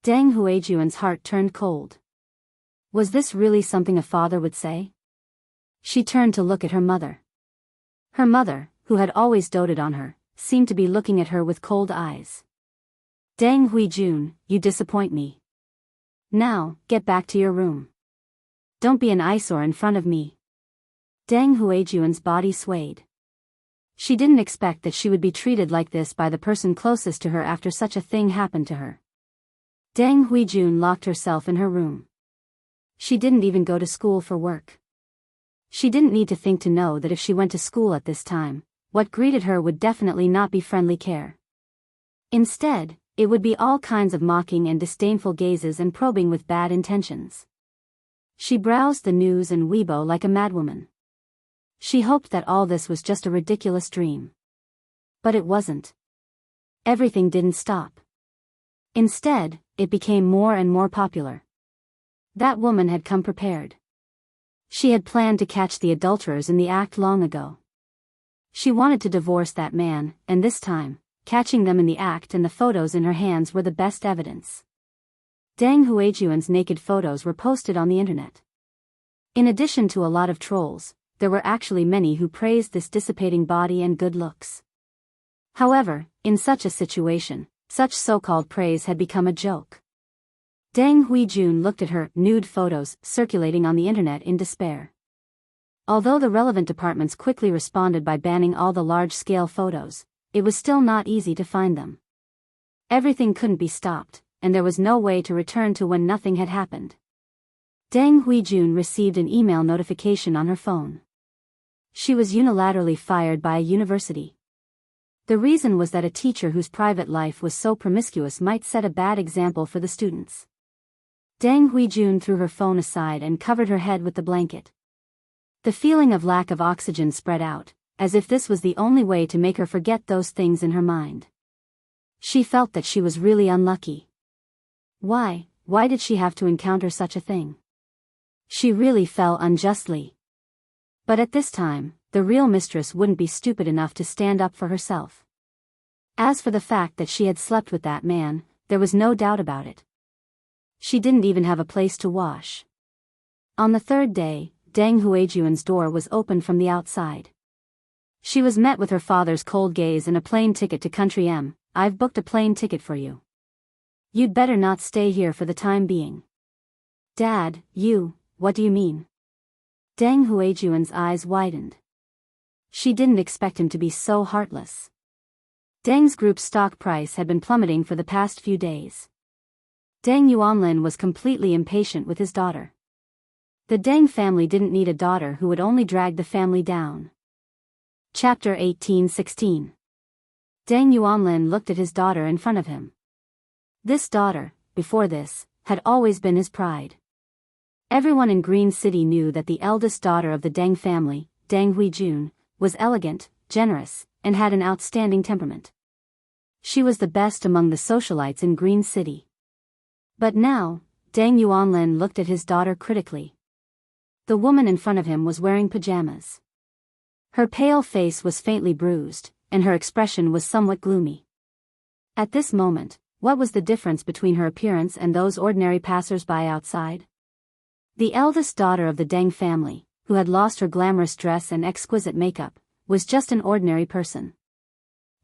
Deng Huijun's heart turned cold. Was this really something a father would say? She turned to look at her mother. Her mother, who had always doted on her, seemed to be looking at her with cold eyes. "Deng Huijun, you disappoint me. Now, get back to your room. Don't be an eyesore in front of me." Deng Huijun's body swayed. She didn't expect that she would be treated like this by the person closest to her after such a thing happened to her. Deng Huijun locked herself in her room. She didn't even go to school for work. She didn't need to think to know that if she went to school at this time, what greeted her would definitely not be friendly care. Instead, it would be all kinds of mocking and disdainful gazes and probing with bad intentions. She browsed the news and Weibo like a madwoman. She hoped that all this was just a ridiculous dream. But it wasn't. Everything didn't stop. Instead, it became more and more popular. That woman had come prepared. She had planned to catch the adulterers in the act long ago. She wanted to divorce that man, and this time, catching them in the act and the photos in her hands were the best evidence. Deng Huijun's naked photos were posted on the internet. In addition to a lot of trolls, there were actually many who praised this dissipating body and good looks. However, in such a situation, such so-called praise had become a joke. Deng Huijun looked at her nude photos circulating on the internet in despair. Although the relevant departments quickly responded by banning all the large-scale photos, it was still not easy to find them. Everything couldn't be stopped, and there was no way to return to when nothing had happened. Deng Huijun received an email notification on her phone. She was unilaterally fired by a university. The reason was that a teacher whose private life was so promiscuous might set a bad example for the students. Deng Huijun threw her phone aside and covered her head with the blanket. The feeling of lack of oxygen spread out, as if this was the only way to make her forget those things in her mind. She felt that she was really unlucky. Why did she have to encounter such a thing? She really fell unjustly. But at this time, the real mistress wouldn't be stupid enough to stand up for herself. As for the fact that she had slept with that man, there was no doubt about it. She didn't even have a place to wash. On the third day, Deng Huijun's door was opened from the outside. She was met with her father's cold gaze and a plane ticket to Country M. "I've booked a plane ticket for you. You'd better not stay here for the time being." "Dad, what do you mean?" Deng Huijun's eyes widened. She didn't expect him to be so heartless. Deng's group's stock price had been plummeting for the past few days. Deng Yuanlin was completely impatient with his daughter. The Deng family didn't need a daughter who would only drag the family down. Chapter 18:16. Deng Yuanlin looked at his daughter in front of him. This daughter, before this, had always been his pride. Everyone in Green City knew that the eldest daughter of the Deng family, Deng Huijun, was elegant, generous, and had an outstanding temperament. She was the best among the socialites in Green City. But now, Deng Yuanlin looked at his daughter critically. The woman in front of him was wearing pajamas. Her pale face was faintly bruised, and her expression was somewhat gloomy. At this moment, what was the difference between her appearance and those ordinary passers-by outside? The eldest daughter of the Deng family, who had lost her glamorous dress and exquisite makeup, was just an ordinary person.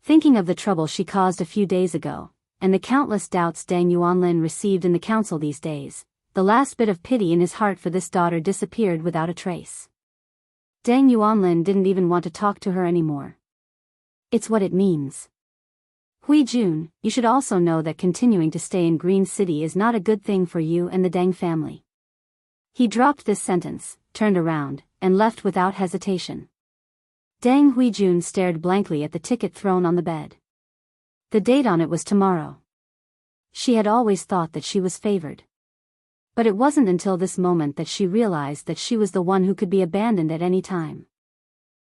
Thinking of the trouble she caused a few days ago, and the countless doubts Deng Yuanlin received in the council these days, the last bit of pity in his heart for this daughter disappeared without a trace. Deng Yuanlin didn't even want to talk to her anymore. It's what it means. Huijun, you should also know that continuing to stay in Green City is not a good thing for you and the Deng family. He dropped this sentence, turned around, and left without hesitation. Deng Huijun stared blankly at the ticket thrown on the bed. The date on it was tomorrow. She had always thought that she was favored. But it wasn't until this moment that she realized that she was the one who could be abandoned at any time.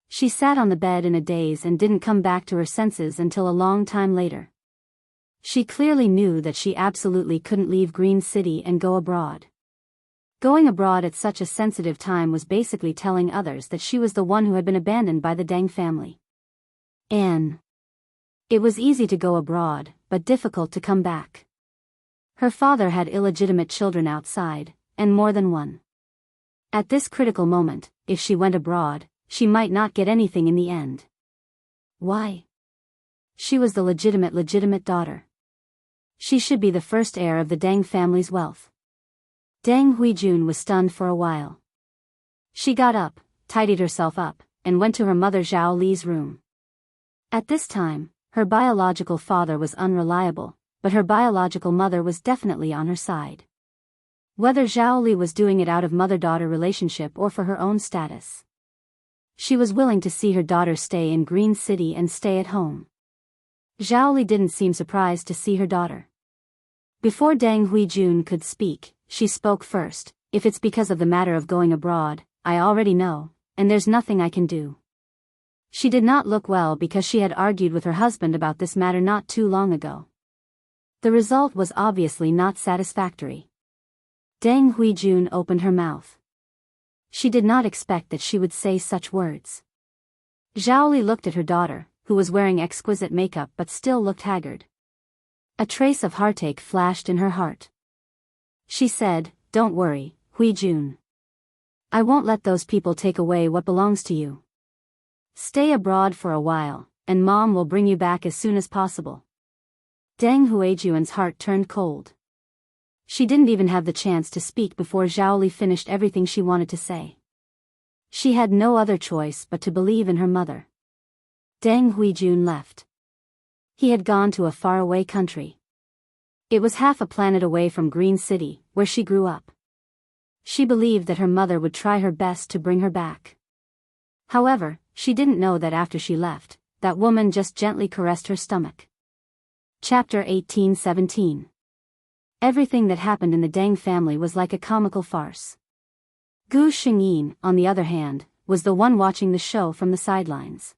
She sat on the bed in a daze and didn't come back to her senses until a long time later. She clearly knew that she absolutely couldn't leave Green City and go abroad. Going abroad at such a sensitive time was basically telling others that she was the one who had been abandoned by the Deng family. It was easy to go abroad, but difficult to come back. Her father had illegitimate children outside, and more than one. At this critical moment, if she went abroad, she might not get anything in the end. Why? She was the legitimate daughter. She should be the first heir of the Deng family's wealth. Deng Huijun was stunned for a while. She got up, tidied herself up, and went to her mother Zhao Li's room. At this time, her biological father was unreliable, but her biological mother was definitely on her side. Whether Zhao Li was doing it out of mother-daughter relationship or for her own status, she was willing to see her daughter stay in Green City and stay at home. Zhao Li didn't seem surprised to see her daughter. Before Deng Huijun could speak, she spoke first. "If it's because of the matter of going abroad, I already know, and there's nothing I can do." She did not look well because she had argued with her husband about this matter not too long ago. The result was obviously not satisfactory. Deng Huijun opened her mouth. She did not expect that she would say such words. Zhao Li looked at her daughter, who was wearing exquisite makeup but still looked haggard. A trace of heartache flashed in her heart. She said, "Don't worry, Huijun. I won't let those people take away what belongs to you. Stay abroad for a while, and Mom will bring you back as soon as possible." Deng Huijun's heart turned cold. She didn't even have the chance to speak before Zhao Li finished everything she wanted to say. She had no other choice but to believe in her mother. Deng Huijun left. He had gone to a faraway country. It was half a planet away from Green City, where she grew up. She believed that her mother would try her best to bring her back. However, she didn't know that after she left, that woman just gently caressed her stomach. Chapter 18-17. Everything that happened in the Deng family was like a comical farce. Gu Xingyin, on the other hand, was the one watching the show from the sidelines.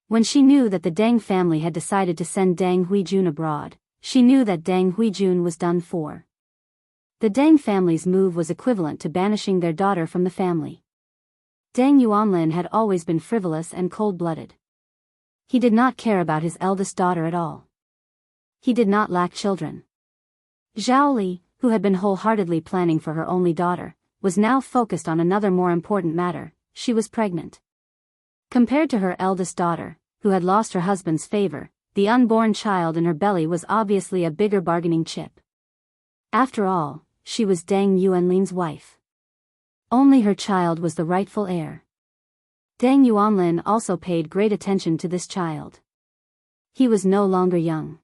When she knew that the Deng family had decided to send Deng Huijun abroad, she knew that Deng Huijun was done for. The Deng family's move was equivalent to banishing their daughter from the family. Deng Yuanlin had always been frivolous and cold-blooded. He did not care about his eldest daughter at all. He did not lack children. Zhao Li, who had been wholeheartedly planning for her only daughter, was now focused on another more important matter: she was pregnant. Compared to her eldest daughter, who had lost her husband's favor, the unborn child in her belly was obviously a bigger bargaining chip. After all, she was Deng Yuanlin's wife. Only her child was the rightful heir. Deng Yuanlin also paid great attention to this child. He was no longer young.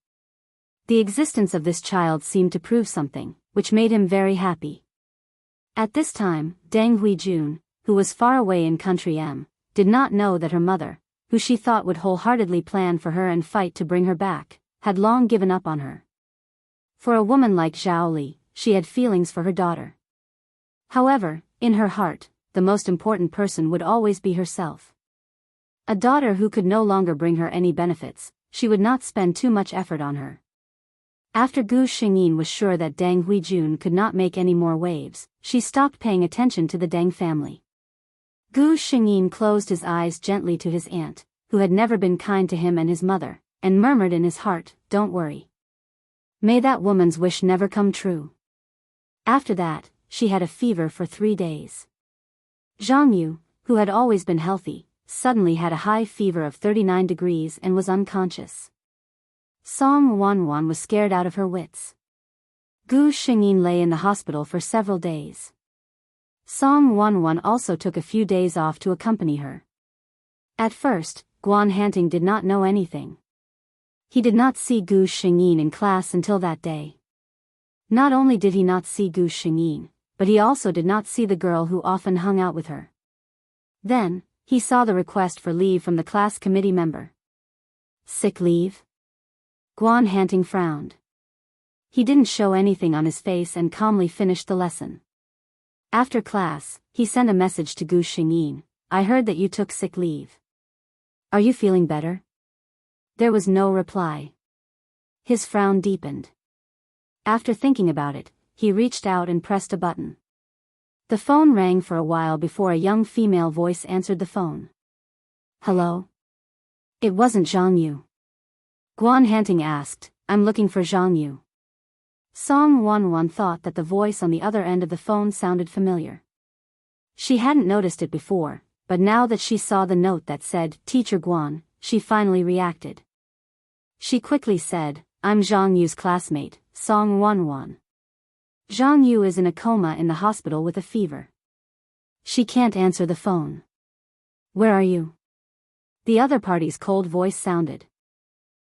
The existence of this child seemed to prove something, which made him very happy. At this time, Deng Huijun, who was far away in country M, did not know that her mother, who she thought would wholeheartedly plan for her and fight to bring her back, had long given up on her. For a woman like Zhao Li, she had feelings for her daughter. However, in her heart, the most important person would always be herself. A daughter who could no longer bring her any benefits, she would not spend too much effort on her. After Gu Xingyin was sure that Deng Huijun could not make any more waves, she stopped paying attention to the Deng family. Gu Xingyin closed his eyes gently to his aunt, who had never been kind to him and his mother, and murmured in his heart, "Don't worry. May that woman's wish never come true." After that, she had a fever for 3 days. Zhang Yu, who had always been healthy, suddenly had a high fever of 39 degrees and was unconscious. Song Wanwan was scared out of her wits. Gu Xingyin lay in the hospital for several days. Song Wanwan also took a few days off to accompany her. At first, Guan Hanting did not know anything. He did not see Gu Xingyin in class until that day. Not only did he not see Gu Xingyin, but he also did not see the girl who often hung out with her. Then, he saw the request for leave from the class committee member. Sick leave? Guan Hanting frowned. He didn't show anything on his face and calmly finished the lesson. After class, he sent a message to Gu Xingyin. "I heard that you took sick leave. Are you feeling better?" There was no reply. His frown deepened. After thinking about it, he reached out and pressed a button. The phone rang for a while before a young female voice answered the phone. "Hello?" It wasn't Zhang Yu. Guan Hanting asked, "I'm looking for Zhang Yu." Song Wanwan thought that the voice on the other end of the phone sounded familiar. She hadn't noticed it before, but now that she saw the note that said, "Teacher Guan," she finally reacted. She quickly said, "I'm Zhang Yu's classmate, Song Wanwan. Zhang Yu is in a coma in the hospital with a fever. She can't answer the phone. Where are you?" The other party's cold voice sounded.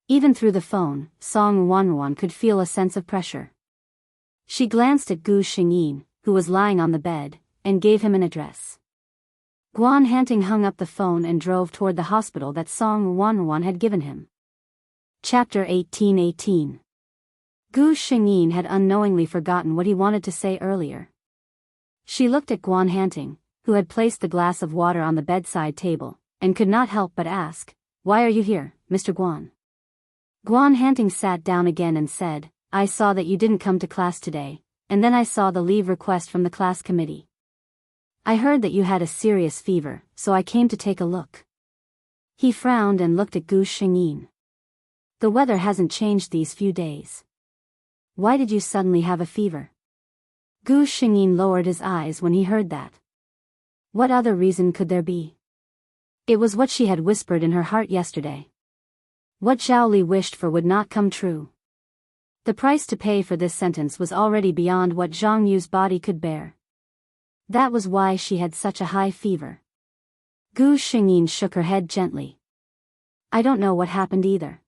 Even through the phone, Song Wanwan could feel a sense of pressure. She glanced at Gu Xingyin, who was lying on the bed, and gave him an address. Guan Hanting hung up the phone and drove toward the hospital that Song Wanwan had given him. Chapter 18-18. Gu Xingyin had unknowingly forgotten what he wanted to say earlier. She looked at Guan Hanting, who had placed the glass of water on the bedside table, and could not help but ask, "Why are you here, Mr. Guan?" Guan Hanting sat down again and said, "I saw that you didn't come to class today, and then I saw the leave request from the class committee. I heard that you had a serious fever, so I came to take a look." He frowned and looked at Gu Xingyin. "The weather hasn't changed these few days. Why did you suddenly have a fever?" Gu Xingyin lowered his eyes when he heard that. What other reason could there be? It was what she had whispered in her heart yesterday. What Zhao Li wished for would not come true. The price to pay for this sentence was already beyond what Zhang Yu's body could bear. That was why she had such a high fever. Gu Xingyin shook her head gently. I don't know what happened either.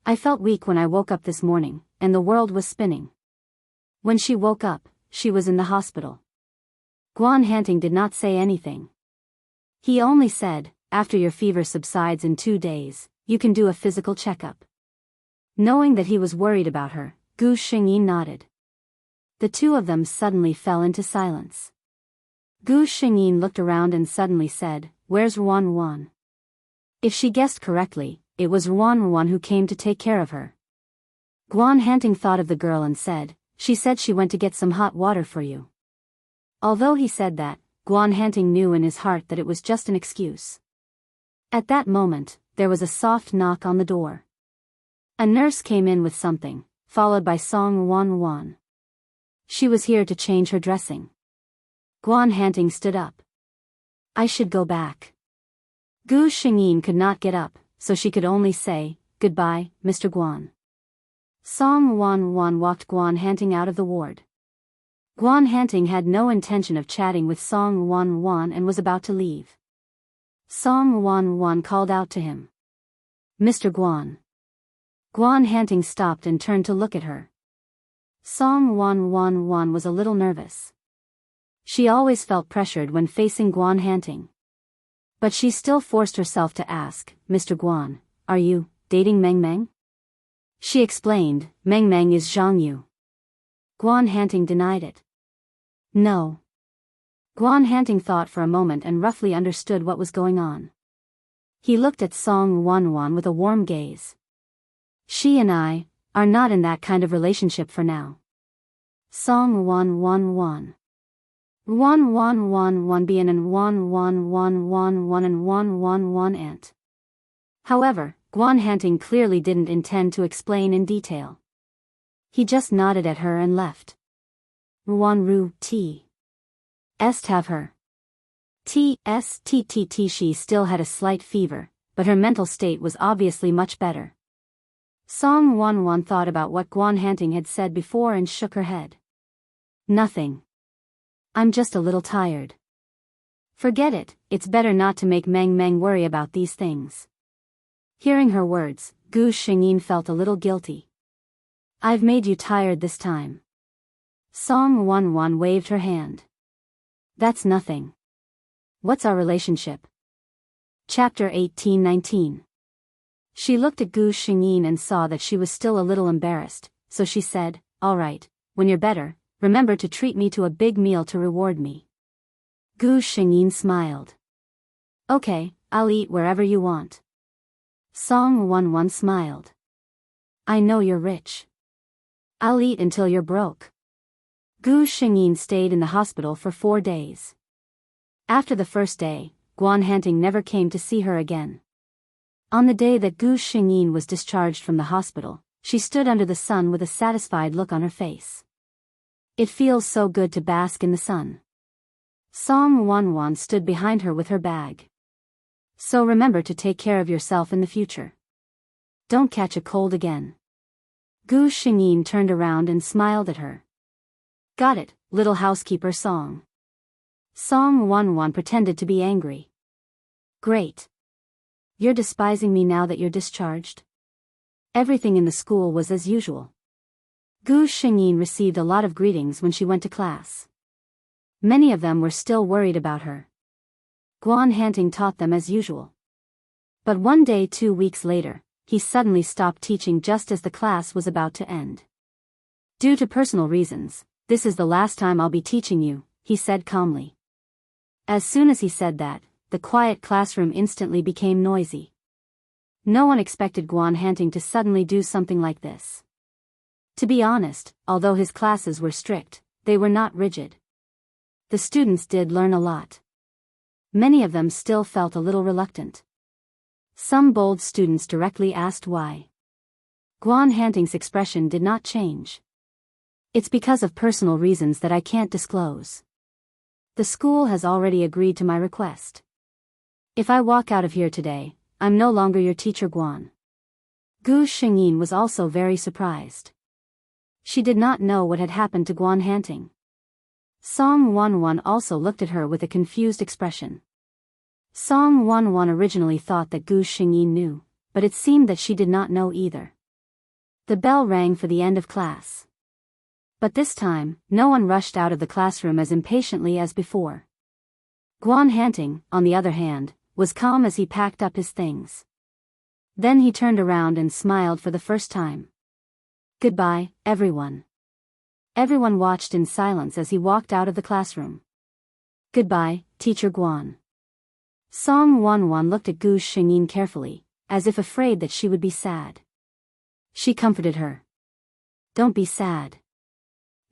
I felt weak when I woke up this morning, and the world was spinning. When she woke up, she was in the hospital. Guan Hanting did not say anything. He only said, after your fever subsides in 2 days, you can do a physical checkup. Knowing that he was worried about her, Gu Xingyin nodded. The two of them suddenly fell into silence. Gu Xingyin looked around and suddenly said, Where's Ruan Ruan? If she guessed correctly, it was Ruan Ruan who came to take care of her. Guan Hanting thought of the girl and said, She said she went to get some hot water for you. Although he said that, Guan Hanting knew in his heart that it was just an excuse. At that moment, there was a soft knock on the door. A nurse came in with something, followed by Song Ruan Ruan. She was here to change her dressing. Guan Hanting stood up. I should go back. Gu Xingyin could not get up, so she could only say, Goodbye, Mr. Guan. Song Ruan Ruan walked Guan Hanting out of the ward. Guan Hanting had no intention of chatting with Song Ruan Ruan and was about to leave. Song Ruan Ruan called out to him. Mr. Guan. Guan Hanting stopped and turned to look at her. Song Ruan Ruan was a little nervous. She always felt pressured when facing Guan Hanting. But she still forced herself to ask, Mr. Guan, are you dating Meng Meng? She explained, Meng Meng is Zhang Yu. Guan Hanting denied it. No. Guan Hanting thought for a moment and roughly understood what was going on. He looked at Song Ruan Ruan with a warm gaze. She and I are not in that kind of relationship for now. Song Ruan Ruan. Ruan Ruan Ruan Ruan Bian and Ruan Ruan Ruan Ruan Ruan and Ruan Ruan Ruan Ant. However, Guan Hanting clearly didn't intend to explain in detail. He just nodded at her and left. Ruan Ru T. Est have her. T. She still had a slight fever, but her mental state was obviously much better. Song Ruan Ruan thought about what Guan Hanting had said before and shook her head. Nothing. I'm just a little tired. Forget it, it's better not to make Meng Meng worry about these things. Hearing her words, Gu Xingyin felt a little guilty. I've made you tired this time. Song Ruan Ruan waved her hand. That's nothing. What's our relationship? Chapter 18-19. She looked at Gu Xingyin and saw that she was still a little embarrassed, so she said, All right, when you're better, remember to treat me to a big meal to reward me. Gu Xingyin smiled. Okay, I'll eat wherever you want. Song Ruan Ruan smiled. I know you're rich. I'll eat until you're broke. Gu Xingyin stayed in the hospital for 4 days. After the first day, Guan Hanting never came to see her again. On the day that Gu Xingyin was discharged from the hospital, she stood under the sun with a satisfied look on her face. It feels so good to bask in the sun. Song Ruan Ruan stood behind her with her bag. So remember to take care of yourself in the future. Don't catch a cold again. Gu Xingyin turned around and smiled at her. Got it, little housekeeper Song. Song Ruan Ruan pretended to be angry. Great. You're despising me now that you're discharged? Everything in the school was as usual. Gu Xingyin received a lot of greetings when she went to class. Many of them were still worried about her. Guan Hanting taught them as usual. But one day 2 weeks later, he suddenly stopped teaching just as the class was about to end. Due to personal reasons, this is the last time I'll be teaching you, he said calmly. As soon as he said that, the quiet classroom instantly became noisy. No one expected Guan Hanting to suddenly do something like this. To be honest, although his classes were strict, they were not rigid. The students did learn a lot. Many of them still felt a little reluctant. Some bold students directly asked why. Guan Hanting's expression did not change. It's because of personal reasons that I can't disclose. The school has already agreed to my request. If I walk out of here today, I'm no longer your teacher Guan. Gu Xingyin was also very surprised. She did not know what had happened to Guan Hanting. Song Wanwan also looked at her with a confused expression. Song Wanwan originally thought that Gu Xingyin knew, but it seemed that she did not know either. The bell rang for the end of class. But this time, no one rushed out of the classroom as impatiently as before. Guan Hanting, on the other hand, was calm as he packed up his things. Then he turned around and smiled for the first time. "Goodbye, everyone." Everyone watched in silence as he walked out of the classroom. "Goodbye, Teacher Guan." Song Wanwan looked at Gu Xingyin carefully, as if afraid that she would be sad. She comforted her. "Don't be sad.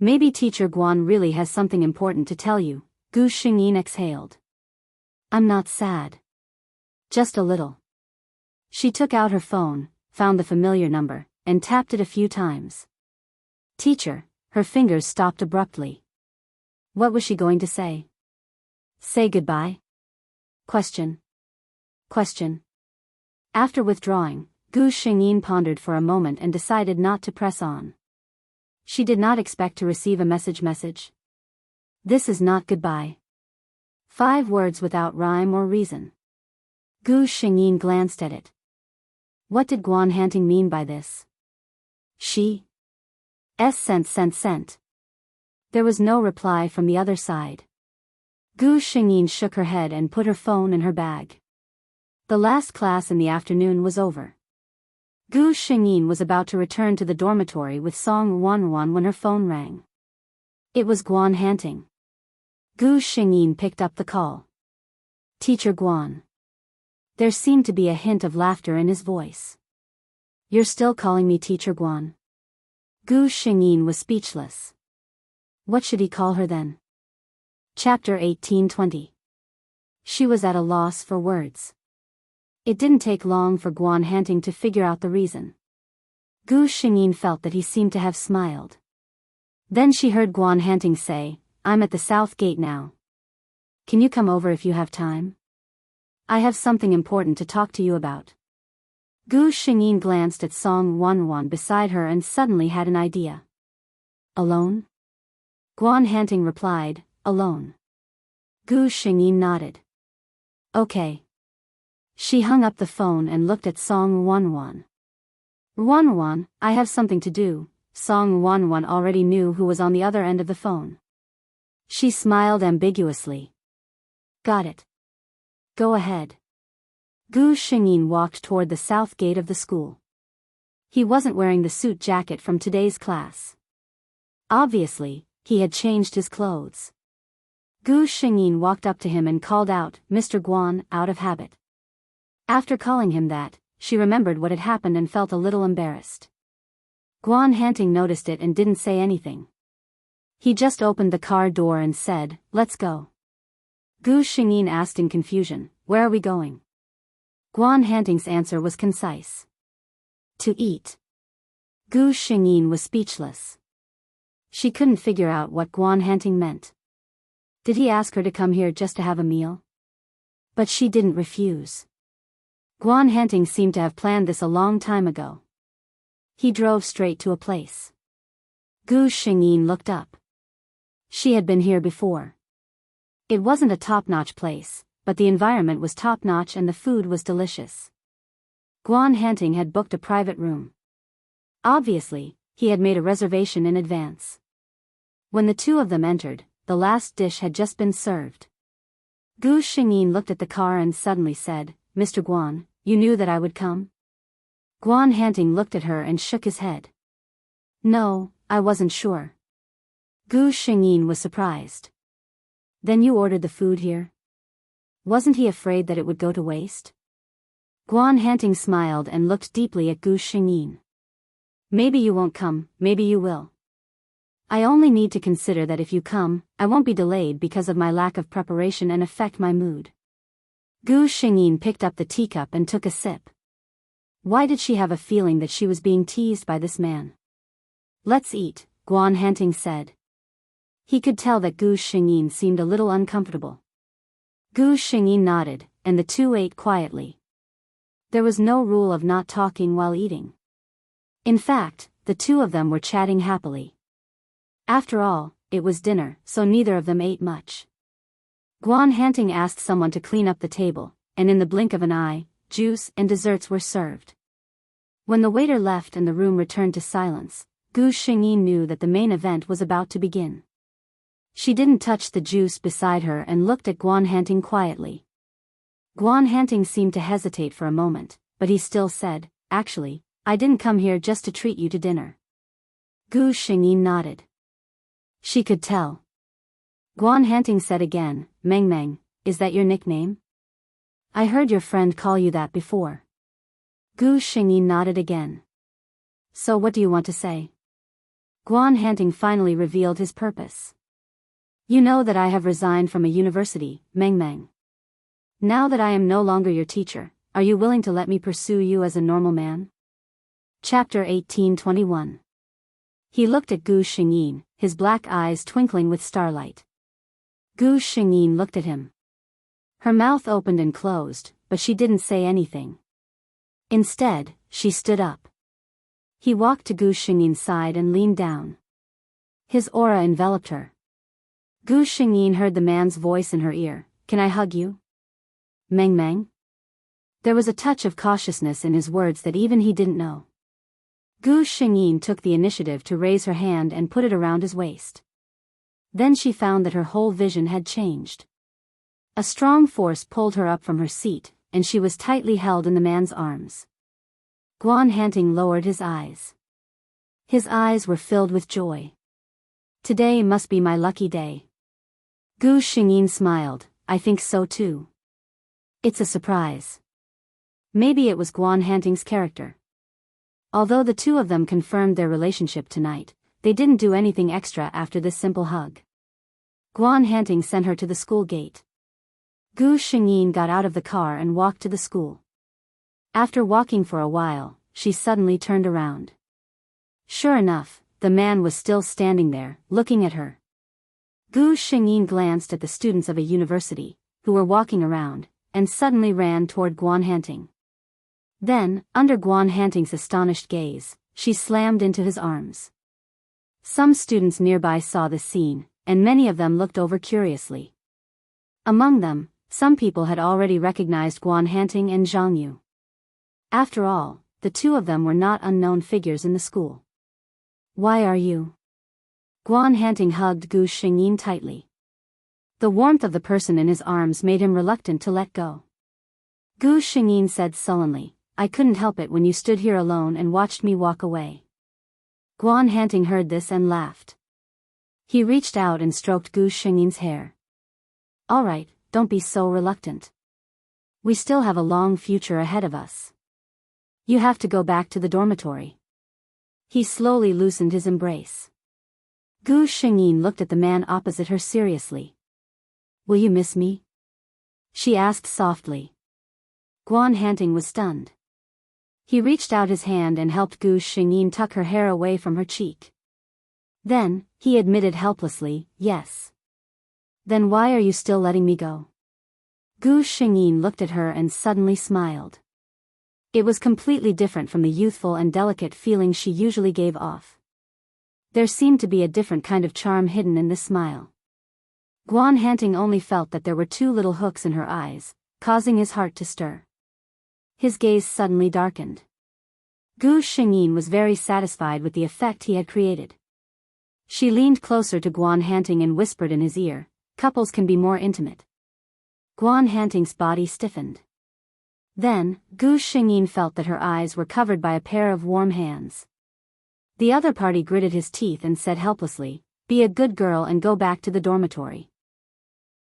Maybe Teacher Guan really has something important to tell you," Gu Xingyin exhaled. "I'm not sad. Just a little." She took out her phone, found the familiar number, and tapped it a few times. "Teacher," her fingers stopped abruptly. What was she going to say? Say goodbye? Question. After withdrawing, Gu Xingyin pondered for a moment and decided not to press on. She did not expect to receive a message. This is not goodbye. 5 words without rhyme or reason. Gu Xingyin glanced at it. What did Guan Hanting mean by this? She sent. There was no reply from the other side. Gu Xingyin shook her head and put her phone in her bag. The last class in the afternoon was over. Gu Xingyin was about to return to the dormitory with Song Wanwan when her phone rang. It was Guan Hanting. Gu Xingyin picked up the call. "Teacher Guan." There seemed to be a hint of laughter in his voice. "You're still calling me Teacher Guan?" Gu Xingyin was speechless. What should he call her then? Chapter 18:20. She was at a loss for words. It didn't take long for Guan Hanting to figure out the reason. Gu Xingyin felt that he seemed to have smiled. Then she heard Guan Hanting say, "I'm at the south gate now. Can you come over if you have time? I have something important to talk to you about." Gu Xingyin glanced at Song Wanwan beside her and suddenly had an idea. "Alone?" Guan Hanting replied, "Alone." Gu Xingyin nodded. "Okay." She hung up the phone and looked at Song Wanwan. "Wanwan, I have something to do." Song Wanwan already knew who was on the other end of the phone. She smiled ambiguously. "Got it. Go ahead." Gu Xingyin walked toward the south gate of the school. He wasn't wearing the suit jacket from today's class. Obviously, he had changed his clothes. Gu Xingyin walked up to him and called out, "Mr. Guan," out of habit. After calling him that, she remembered what had happened and felt a little embarrassed. Guan Hanting noticed it and didn't say anything. He just opened the car door and said, "Let's go." Gu Xingyin asked in confusion, "Where are we going?" Guan Hanting's answer was concise. "To eat." Gu Xingyin was speechless. She couldn't figure out what Guan Hanting meant. Did he ask her to come here just to have a meal? But she didn't refuse. Guan Hanting seemed to have planned this a long time ago. He drove straight to a place. Gu Xingyin looked up. She had been here before. It wasn't a top-notch place, but the environment was top-notch and the food was delicious. Guan Hanting had booked a private room. Obviously, he had made a reservation in advance. When the two of them entered, the last dish had just been served. Gu Xingyin looked at the car and suddenly said, "Mr. Guan, you knew that I would come?" Guan Hanting looked at her and shook his head. "No, I wasn't sure." Gu Xingyin was surprised. "Then you ordered the food here?" Wasn't he afraid that it would go to waste? Guan Hanting smiled and looked deeply at Gu Xingyin. "Maybe you won't come, maybe you will. I only need to consider that if you come, I won't be delayed because of my lack of preparation and affect my mood." Gu Xingyin picked up the teacup and took a sip. Why did she have a feeling that she was being teased by this man? "Let's eat," Guan Hanting said. He could tell that Gu Xingyin seemed a little uncomfortable. Gu Xingyin nodded, and the two ate quietly. There was no rule of not talking while eating. In fact, the two of them were chatting happily. After all, it was dinner, so neither of them ate much. Guan Hanting asked someone to clean up the table, and in the blink of an eye, juice and desserts were served. When the waiter left and the room returned to silence, Gu Xingyin knew that the main event was about to begin. She didn't touch the juice beside her and looked at Guan Hanting quietly. Guan Hanting seemed to hesitate for a moment, but he still said, "Actually, I didn't come here just to treat you to dinner." Gu Xingyin nodded. She could tell. Guan Hanting said again, "Meng Meng, is that your nickname? I heard your friend call you that before." Gu Xingyin nodded again. "So what do you want to say?" Guan Hanting finally revealed his purpose. "You know that I have resigned from a university, Meng Meng. Now that I am no longer your teacher, are you willing to let me pursue you as a normal man?" Chapter 18:21. He looked at Gu Xingyin, his black eyes twinkling with starlight. Gu Xingyin looked at him. Her mouth opened and closed, but she didn't say anything. Instead, she stood up. He walked to Gu Xingyin's side and leaned down. His aura enveloped her. Gu Xingyin heard the man's voice in her ear, "Can I hug you, Meng Meng?" There was a touch of cautiousness in his words that even he didn't know. Gu Xingyin took the initiative to raise her hand and put it around his waist. Then she found that her whole vision had changed. A strong force pulled her up from her seat, and she was tightly held in the man's arms. Guan Hanting lowered his eyes. His eyes were filled with joy. "Today must be my lucky day." Gu Xingyin smiled, "I think so too." "It's a surprise." Maybe it was Guan Hanting's character. Although the two of them confirmed their relationship tonight, they didn't do anything extra after this simple hug. Guan Hanting sent her to the school gate. Gu Xingyin got out of the car and walked to the school. After walking for a while, she suddenly turned around. Sure enough, the man was still standing there, looking at her. Gu Xingyin glanced at the students of a university, who were walking around, and suddenly ran toward Guan Hanting. Then, under Guan Hanting's astonished gaze, she slammed into his arms. Some students nearby saw this scene, and many of them looked over curiously. Among them, some people had already recognized Guan Hanting and Zhang Yu. After all, the two of them were not unknown figures in the school. "Why are you?" Guan Hanting hugged Gu Xingyin tightly. The warmth of the person in his arms made him reluctant to let go. Gu Xingyin said sullenly, "I couldn't help it when you stood here alone and watched me walk away." Guan Hanting heard this and laughed. He reached out and stroked Gu Xingyin's hair. "All right, don't be so reluctant. We still have a long future ahead of us. You have to go back to the dormitory." He slowly loosened his embrace. Gu Xingyin looked at the man opposite her seriously. "Will you miss me?" she asked softly. Guan Hanting was stunned. He reached out his hand and helped Gu Xingyin tuck her hair away from her cheek. Then, he admitted helplessly, "Yes." "Then why are you still letting me go?" Gu Xingyin looked at her and suddenly smiled. It was completely different from the youthful and delicate feeling she usually gave off. There seemed to be a different kind of charm hidden in this smile. Guan Hanting only felt that there were two little hooks in her eyes, causing his heart to stir. His gaze suddenly darkened. Gu Xingyin was very satisfied with the effect he had created. She leaned closer to Guan Hanting and whispered in his ear, "Couples can be more intimate." Guan Hanting's body stiffened. Then, Gu Xingyin felt that her eyes were covered by a pair of warm hands. The other party gritted his teeth and said helplessly, "Be a good girl and go back to the dormitory."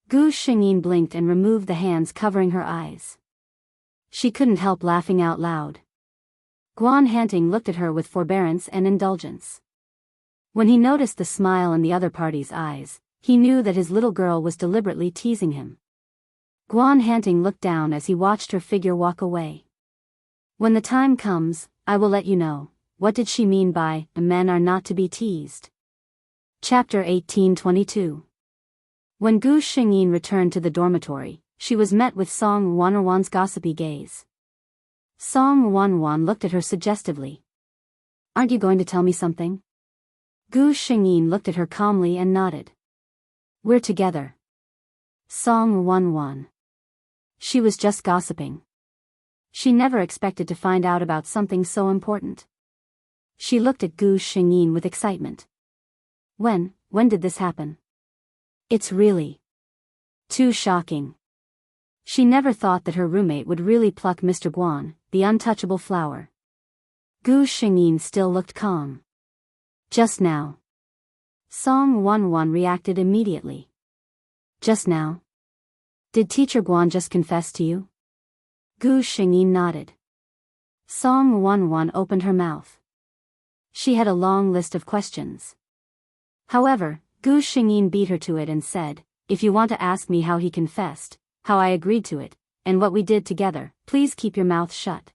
Gu Xingyin blinked and removed the hands covering her eyes. She couldn't help laughing out loud. Guan Hanting looked at her with forbearance and indulgence. When he noticed the smile in the other party's eyes, he knew that his little girl was deliberately teasing him. Guan Hanting looked down as he watched her figure walk away. "When the time comes, I will let you know. What did she mean by, 'men are not to be teased'?" Chapter 18:22. When Gu Xingyin returned to the dormitory, she was met with Song Wanwan's gossipy gaze. Song Wanwan looked at her suggestively. Aren't you going to tell me something? Gu Shengyin looked at her calmly and nodded. We're together. Song 1-1. She was just gossiping. She never expected to find out about something so important. She looked at Gu Shengyin with excitement. When did this happen? It's really too shocking. She never thought that her roommate would really pluck Mr. Guan, the untouchable flower. Gu Shengyin still looked calm. Just now. Song 1-1 reacted immediately. Just now? Did Teacher Guan just confess to you? Gu Shengyin nodded. Song 1-1 opened her mouth. She had a long list of questions. However, Gu Shengyin beat her to it and said, if you want to ask me how he confessed, how I agreed to it, and what we did together, please keep your mouth shut.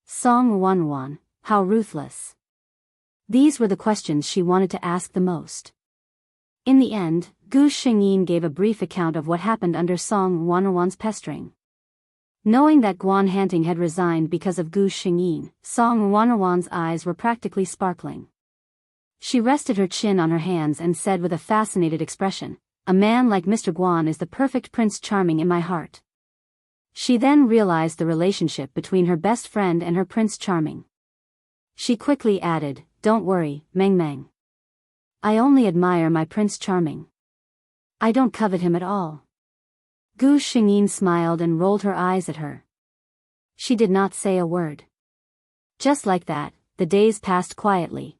Song 1-1, how ruthless. These were the questions she wanted to ask the most. In the end, Gu Shengyin gave a brief account of what happened under Song 1-1's pestering. Knowing that Guan Hanting had resigned because of Gu Shengyin, Song 1-1's eyes were practically sparkling. She rested her chin on her hands and said with a fascinated expression, a man like Mr. Guan is the perfect Prince Charming in my heart. She then realized the relationship between her best friend and her Prince Charming. She quickly added, don't worry, Meng Meng. I only admire my Prince Charming. I don't covet him at all. Gu Shengyin smiled and rolled her eyes at her. She did not say a word. Just like that, the days passed quietly.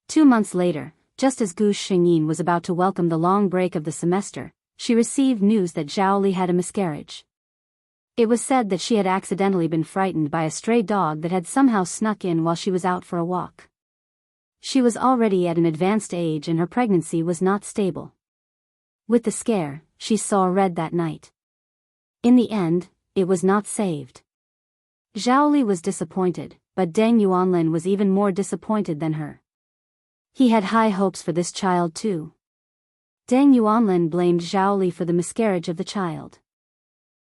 2 months later, just as Gu Shengyin was about to welcome the long break of the semester, she received news that Zhao Li had a miscarriage. It was said that she had accidentally been frightened by a stray dog that had somehow snuck in while she was out for a walk. She was already at an advanced age and her pregnancy was not stable. With the scare, she saw red that night. In the end, it was not saved. Zhao Li was disappointed, but Deng Yuanlin was even more disappointed than her. He had high hopes for this child too. Deng Yuanlin blamed Zhao Li for the miscarriage of the child.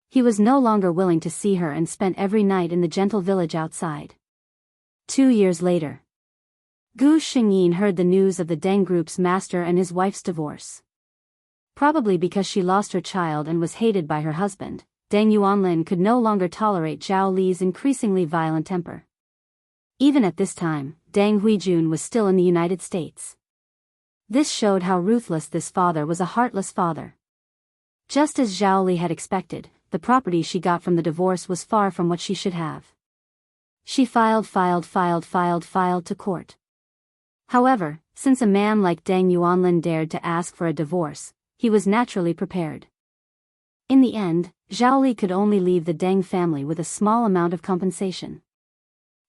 He was no longer willing to see her and spent every night in the gentle village outside. 2 years later, Gu Shengyin heard the news of the Deng Group's master and his wife's divorce. Probably because she lost her child and was hated by her husband, Deng Yuanlin could no longer tolerate Zhao Li's increasingly violent temper. Even at this time, Deng Huijun was still in the United States. This showed how ruthless this father was, a heartless father. Just as Zhao Li had expected, the property she got from the divorce was far from what she should have. She filed to court. However, since a man like Deng Yuanlin dared to ask for a divorce, he was naturally prepared. In the end, Zhao Li could only leave the Deng family with a small amount of compensation.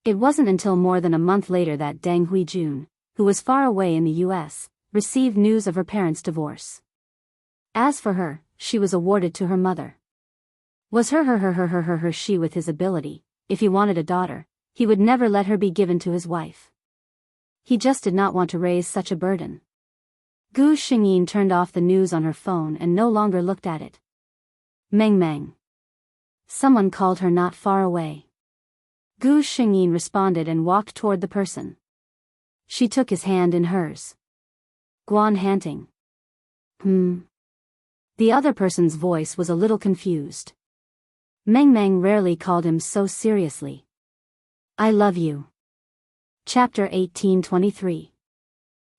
It wasn't until more than a month later that Deng Huijun, who was far away in the U.S., received news of her parents' divorce. As for her, she was awarded to her mother. Was she with his ability, if he wanted a daughter, he would never let her be given to his wife. He just did not want to raise such a burden. Gu Shengyin turned off the news on her phone and no longer looked at it. Meng Meng. Someone called her not far away. Gu Shengyin responded and walked toward the person. She took his hand in hers. Guan Hanting. The other person's voice was a little confused. Meng Meng rarely called him so seriously. I love you. Chapter 1823.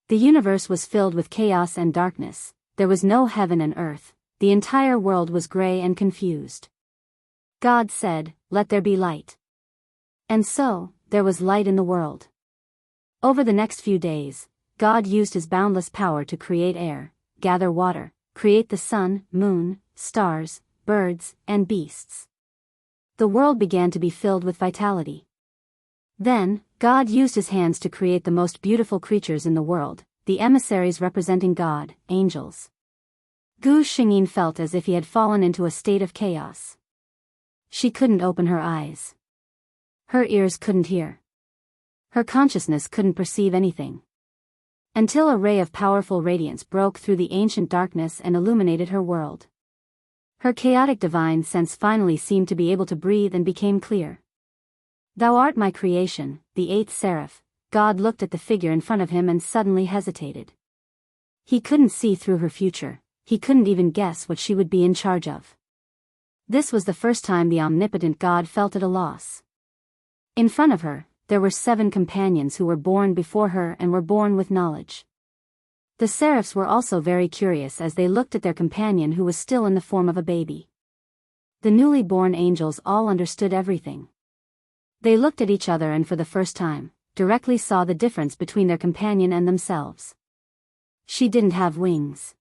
The universe was filled with chaos and darkness, there was no heaven and earth, the entire world was gray and confused. God said, "Let there be light." And so, there was light in the world. Over the next few days, God used his boundless power to create air, gather water, create the sun, moon, stars, birds, and beasts. The world began to be filled with vitality. Then, God used his hands to create the most beautiful creatures in the world, the emissaries representing God, angels. Gu Shengyin felt as if he had fallen into a state of chaos. She couldn't open her eyes. Her ears couldn't hear. Her consciousness couldn't perceive anything. Until a ray of powerful radiance broke through the ancient darkness and illuminated her world. Her chaotic divine sense finally seemed to be able to breathe and became clear. Thou art my creation, the eighth seraph, God looked at the figure in front of him and suddenly hesitated. He couldn't see through her future, he couldn't even guess what she would be in charge of. This was the first time the omnipotent God felt at a loss. In front of her, there were 7 companions who were born before her and were born with knowledge. The seraphs were also very curious as they looked at their companion who was still in the form of a baby. The newly born angels all understood everything. They looked at each other and for the first time, directly saw the difference between their companion and themselves. She didn't have wings.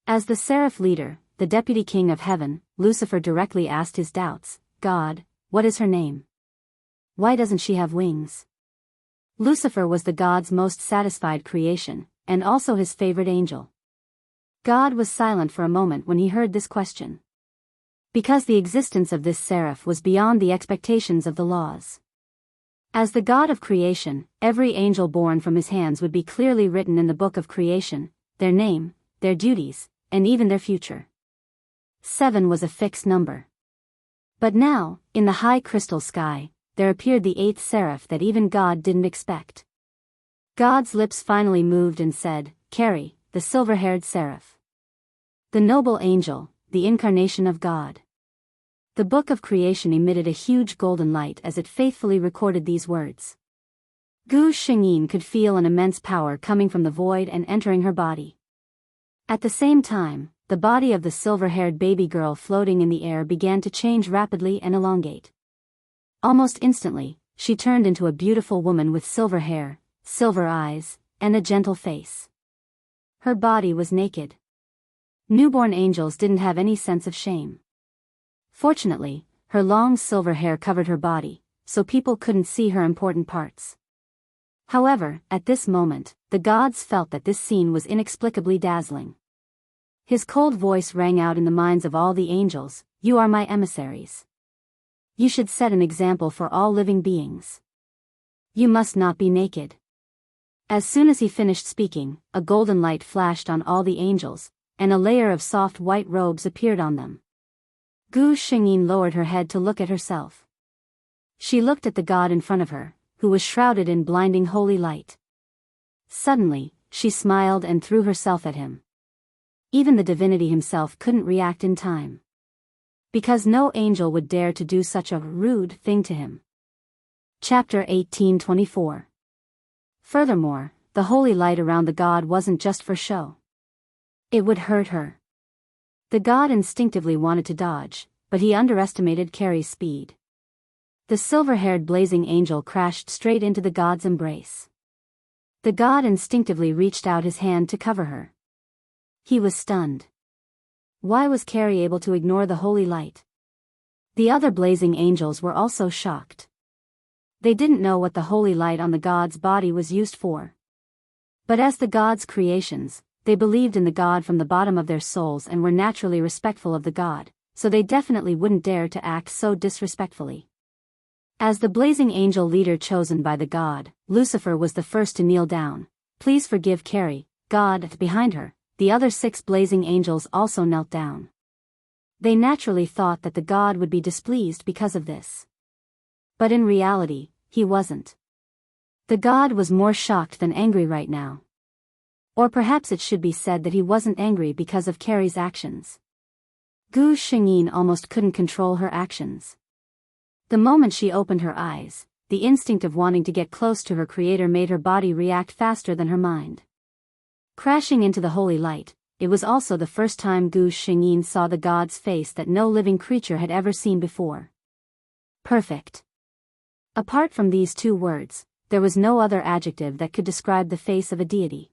As the seraph leader, the deputy king of heaven, Lucifer directly asked his doubts, God, what is her name? Why doesn't she have wings? Lucifer was the God's most satisfied creation, and also his favorite angel. God was silent for a moment when he heard this question. Because the existence of this seraph was beyond the expectations of the laws. As the God of creation, every angel born from his hands would be clearly written in the book of creation, their name, their duties, and even their future. 7 was a fixed number. But now, in the high crystal sky, there appeared the 8th seraph that even God didn't expect. God's lips finally moved and said, Carry, the silver-haired seraph. The noble angel, the incarnation of God. The book of creation emitted a huge golden light as it faithfully recorded these words. Gu Shengyin could feel an immense power coming from the void and entering her body. At the same time, the body of the silver-haired baby girl floating in the air began to change rapidly and elongate. Almost instantly, she turned into a beautiful woman with silver hair, silver eyes, and a gentle face. Her body was naked. Newborn angels didn't have any sense of shame. Fortunately, her long silver hair covered her body, so people couldn't see her important parts. However, at this moment, the gods felt that this scene was inexplicably dazzling. His cold voice rang out in the minds of all the angels, You are my emissaries. You should set an example for all living beings. You must not be naked. As soon as he finished speaking, a golden light flashed on all the angels, and a layer of soft white robes appeared on them. Gu Shengyin lowered her head to look at herself. She looked at the god in front of her, who was shrouded in blinding holy light. Suddenly, she smiled and threw herself at him. Even the divinity himself couldn't react in time. Because no angel would dare to do such a rude thing to him. Chapter 18:24. Furthermore, the holy light around the god wasn't just for show. It would hurt her. The god instinctively wanted to dodge, but he underestimated Carrie's speed. The silver-haired blazing angel crashed straight into the god's embrace. The god instinctively reached out his hand to cover her. He was stunned. Why was Carrie able to ignore the holy light? The other blazing angels were also shocked. They didn't know what the holy light on the god's body was used for. But as the god's creations, they believed in the god from the bottom of their souls and were naturally respectful of the god, so they definitely wouldn't dare to act so disrespectfully. As the blazing angel leader chosen by the god, Lucifer was the first to kneel down. Please forgive Carrie, God. Behind her, the other 6 blazing angels also knelt down. They naturally thought that the god would be displeased because of this. But in reality, he wasn't. The god was more shocked than angry right now. Or perhaps it should be said that he wasn't angry because of Carrie's actions. Gu Shengyin almost couldn't control her actions. The moment she opened her eyes, the instinct of wanting to get close to her creator made her body react faster than her mind. Crashing into the holy light, it was also the first time Gu Shengyin saw the god's face that no living creature had ever seen before. Perfect. Apart from these 2 words, there was no other adjective that could describe the face of a deity.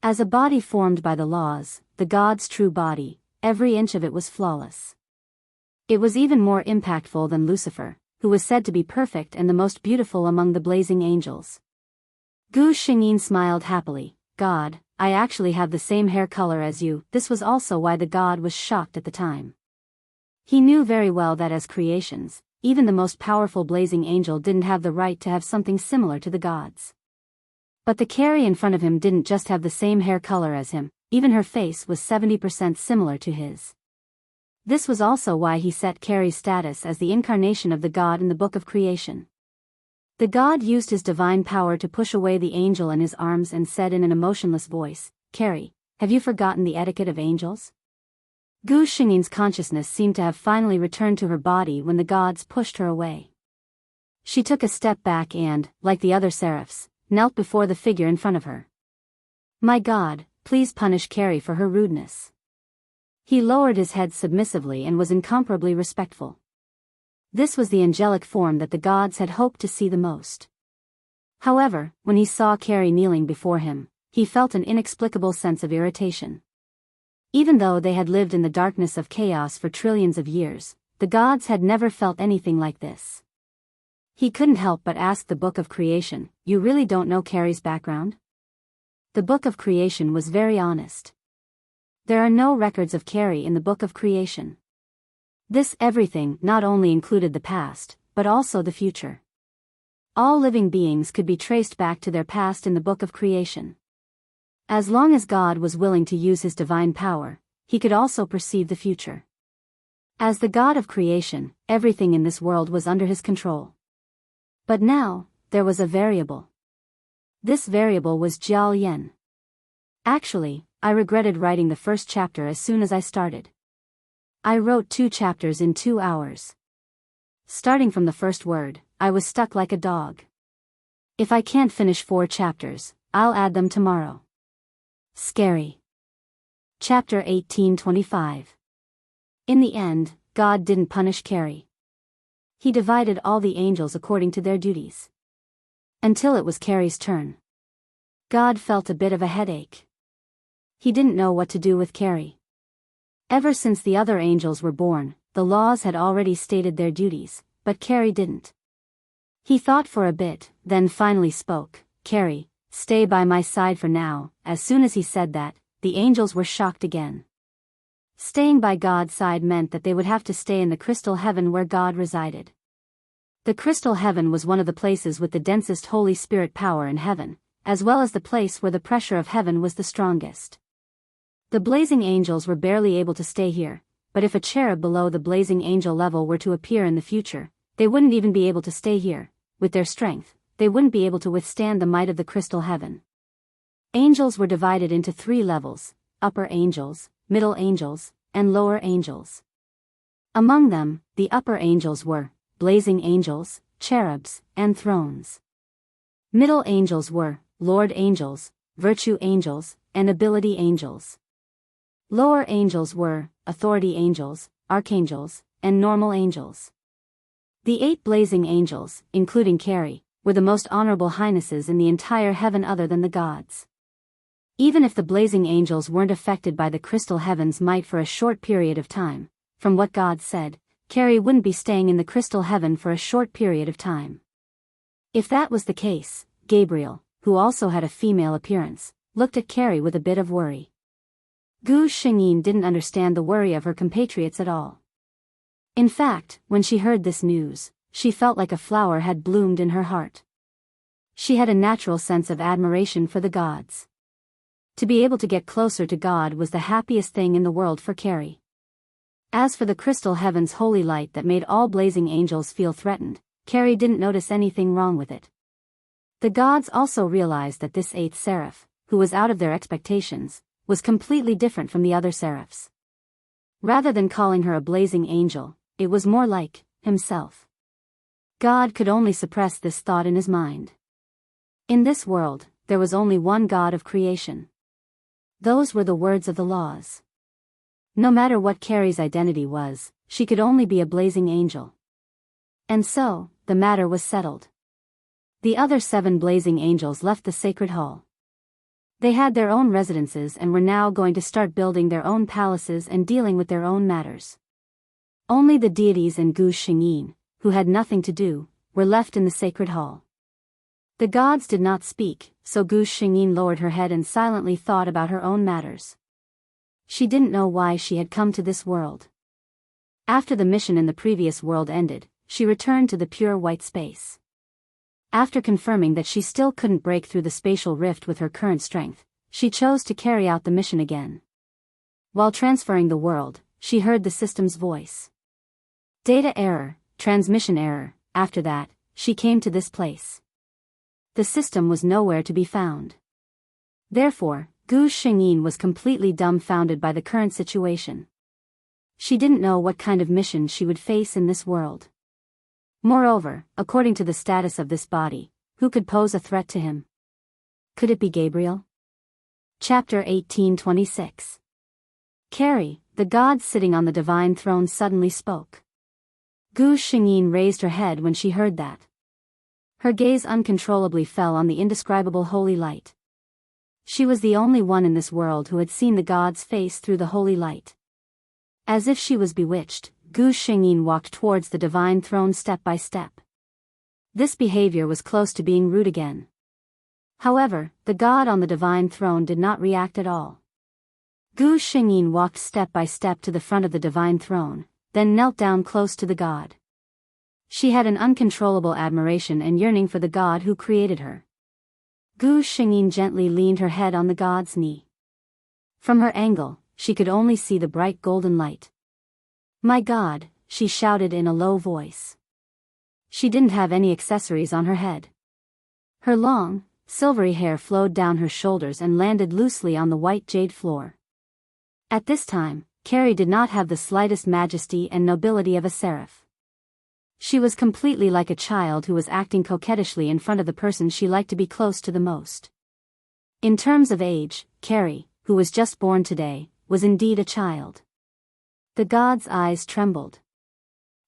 As a body formed by the laws, the god's true body, every inch of it was flawless. It was even more impactful than Lucifer, who was said to be perfect and the most beautiful among the blazing angels. Gu Shengyin smiled happily. God, I actually have the same hair color as you. This was also why the god was shocked at the time. He knew very well that as creations, even the most powerful blazing angel didn't have the right to have something similar to the gods. But the Carrie in front of him didn't just have the same hair color as him, even her face was 70% similar to his. This was also why he set Carrie's status as the incarnation of the god in the book of creation. The god used his divine power to push away the angel in his arms and said in an emotionless voice, "Carrie, have you forgotten the etiquette of angels?" Gu Xingyin's consciousness seemed to have finally returned to her body when the gods pushed her away. She took a step back and, like the other seraphs, knelt before the figure in front of her. "My God, please punish Carrie for her rudeness." He lowered his head submissively and was incomparably respectful. This was the angelic form that the gods had hoped to see the most. However, when he saw Carrie kneeling before him, he felt an inexplicable sense of irritation. Even though they had lived in the darkness of chaos for trillions of years, the gods had never felt anything like this. He couldn't help but ask the Book of Creation, "You really don't know Carrie's background?" The Book of Creation was very honest. There are no records of Carrie in the Book of Creation. This everything not only included the past, but also the future. All living beings could be traced back to their past in the Book of Creation. As long as God was willing to use his divine power, he could also perceive the future. As the God of creation, everything in this world was under his control. But now, there was a variable. This variable was Jiao Yan. Actually, I regretted writing the first chapter as soon as I started. I wrote 2 chapters in 2 hours. Starting from the first word, I was stuck like a dog. If I can't finish 4 chapters, I'll add them tomorrow. Scary. Chapter 18:25. In the end, God didn't punish Carrie. He divided all the angels according to their duties. Until it was Carrie's turn. God felt a bit of a headache. He didn't know what to do with Carrie. Ever since the other angels were born, the laws had already stated their duties, but Carrie didn't. He thought for a bit, then finally spoke, "Carrie, stay by my side for now." As soon as he said that, the angels were shocked again. Staying by God's side meant that they would have to stay in the crystal heaven where God resided. The crystal heaven was one of the places with the densest Holy Spirit power in heaven, as well as the place where the pressure of heaven was the strongest. The blazing angels were barely able to stay here, but if a cherub below the blazing angel level were to appear in the future, they wouldn't even be able to stay here. With their strength, they wouldn't be able to withstand the might of the crystal heaven. Angels were divided into 3 levels: upper angels, middle angels, and lower angels. Among them, the upper angels were blazing angels, cherubs, and thrones. Middle angels were Lord angels, virtue angels, and ability angels. Lower angels were authority angels, archangels, and normal angels. The 8 blazing angels, including Carrie, were the most honorable highnesses in the entire heaven other than the gods. Even if the blazing angels weren't affected by the crystal heaven's might for a short period of time, from what God said, Carrie wouldn't be staying in the crystal heaven for a short period of time. If that was the case, Gabriel, who also had a female appearance, looked at Carrie with a bit of worry. Gu Xingyin didn't understand the worry of her compatriots at all. In fact, when she heard this news, she felt like a flower had bloomed in her heart. She had a natural sense of admiration for the gods. To be able to get closer to God was the happiest thing in the world for Carrie. As for the crystal heaven's holy light that made all blazing angels feel threatened, Carrie didn't notice anything wrong with it. The gods also realized that this 8th seraph, who was out of their expectations, was completely different from the other seraphs. Rather than calling her a blazing angel, it was more like himself. God could only suppress this thought in his mind. In this world, there was only one God of creation. Those were the words of the laws. No matter what Carrie's identity was, she could only be a blazing angel. And so, the matter was settled. The other 7 blazing angels left the sacred hall. They had their own residences and were now going to start building their own palaces and dealing with their own matters. Only the deities and Gu Xingyin, who had nothing to do, were left in the sacred hall. The gods did not speak, so Gu Xingyin lowered her head and silently thought about her own matters. She didn't know why she had come to this world. After the mission in the previous world ended, she returned to the pure white space. After confirming that she still couldn't break through the spatial rift with her current strength, she chose to carry out the mission again. While transferring the world, she heard the system's voice. Data error, transmission error. After that, she came to this place. The system was nowhere to be found. Therefore, Gu Xingyin was completely dumbfounded by the current situation. She didn't know what kind of mission she would face in this world. Moreover, according to the status of this body, who could pose a threat to him? Could it be Gabriel? Chapter 18:26. Carrie, the god sitting on the divine throne, suddenly spoke. Gu Xingyin raised her head when she heard that. Her gaze uncontrollably fell on the indescribable holy light. She was the only one in this world who had seen the god's face through the holy light. As if she was bewitched, Gu Xingyin walked towards the divine throne step by step. This behavior was close to being rude again. However, the god on the divine throne did not react at all. Gu Xingyin walked step by step to the front of the divine throne, then knelt down close to the god. She had an uncontrollable admiration and yearning for the god who created her. Gu Xingyin gently leaned her head on the god's knee. From her angle, she could only see the bright golden light. "My God," she shouted in a low voice. She didn't have any accessories on her head. Her long, silvery hair flowed down her shoulders and landed loosely on the white jade floor. At this time, Carrie did not have the slightest majesty and nobility of a seraph. She was completely like a child who was acting coquettishly in front of the person she liked to be close to the most. In terms of age, Carrie, who was just born today, was indeed a child. The god's eyes trembled.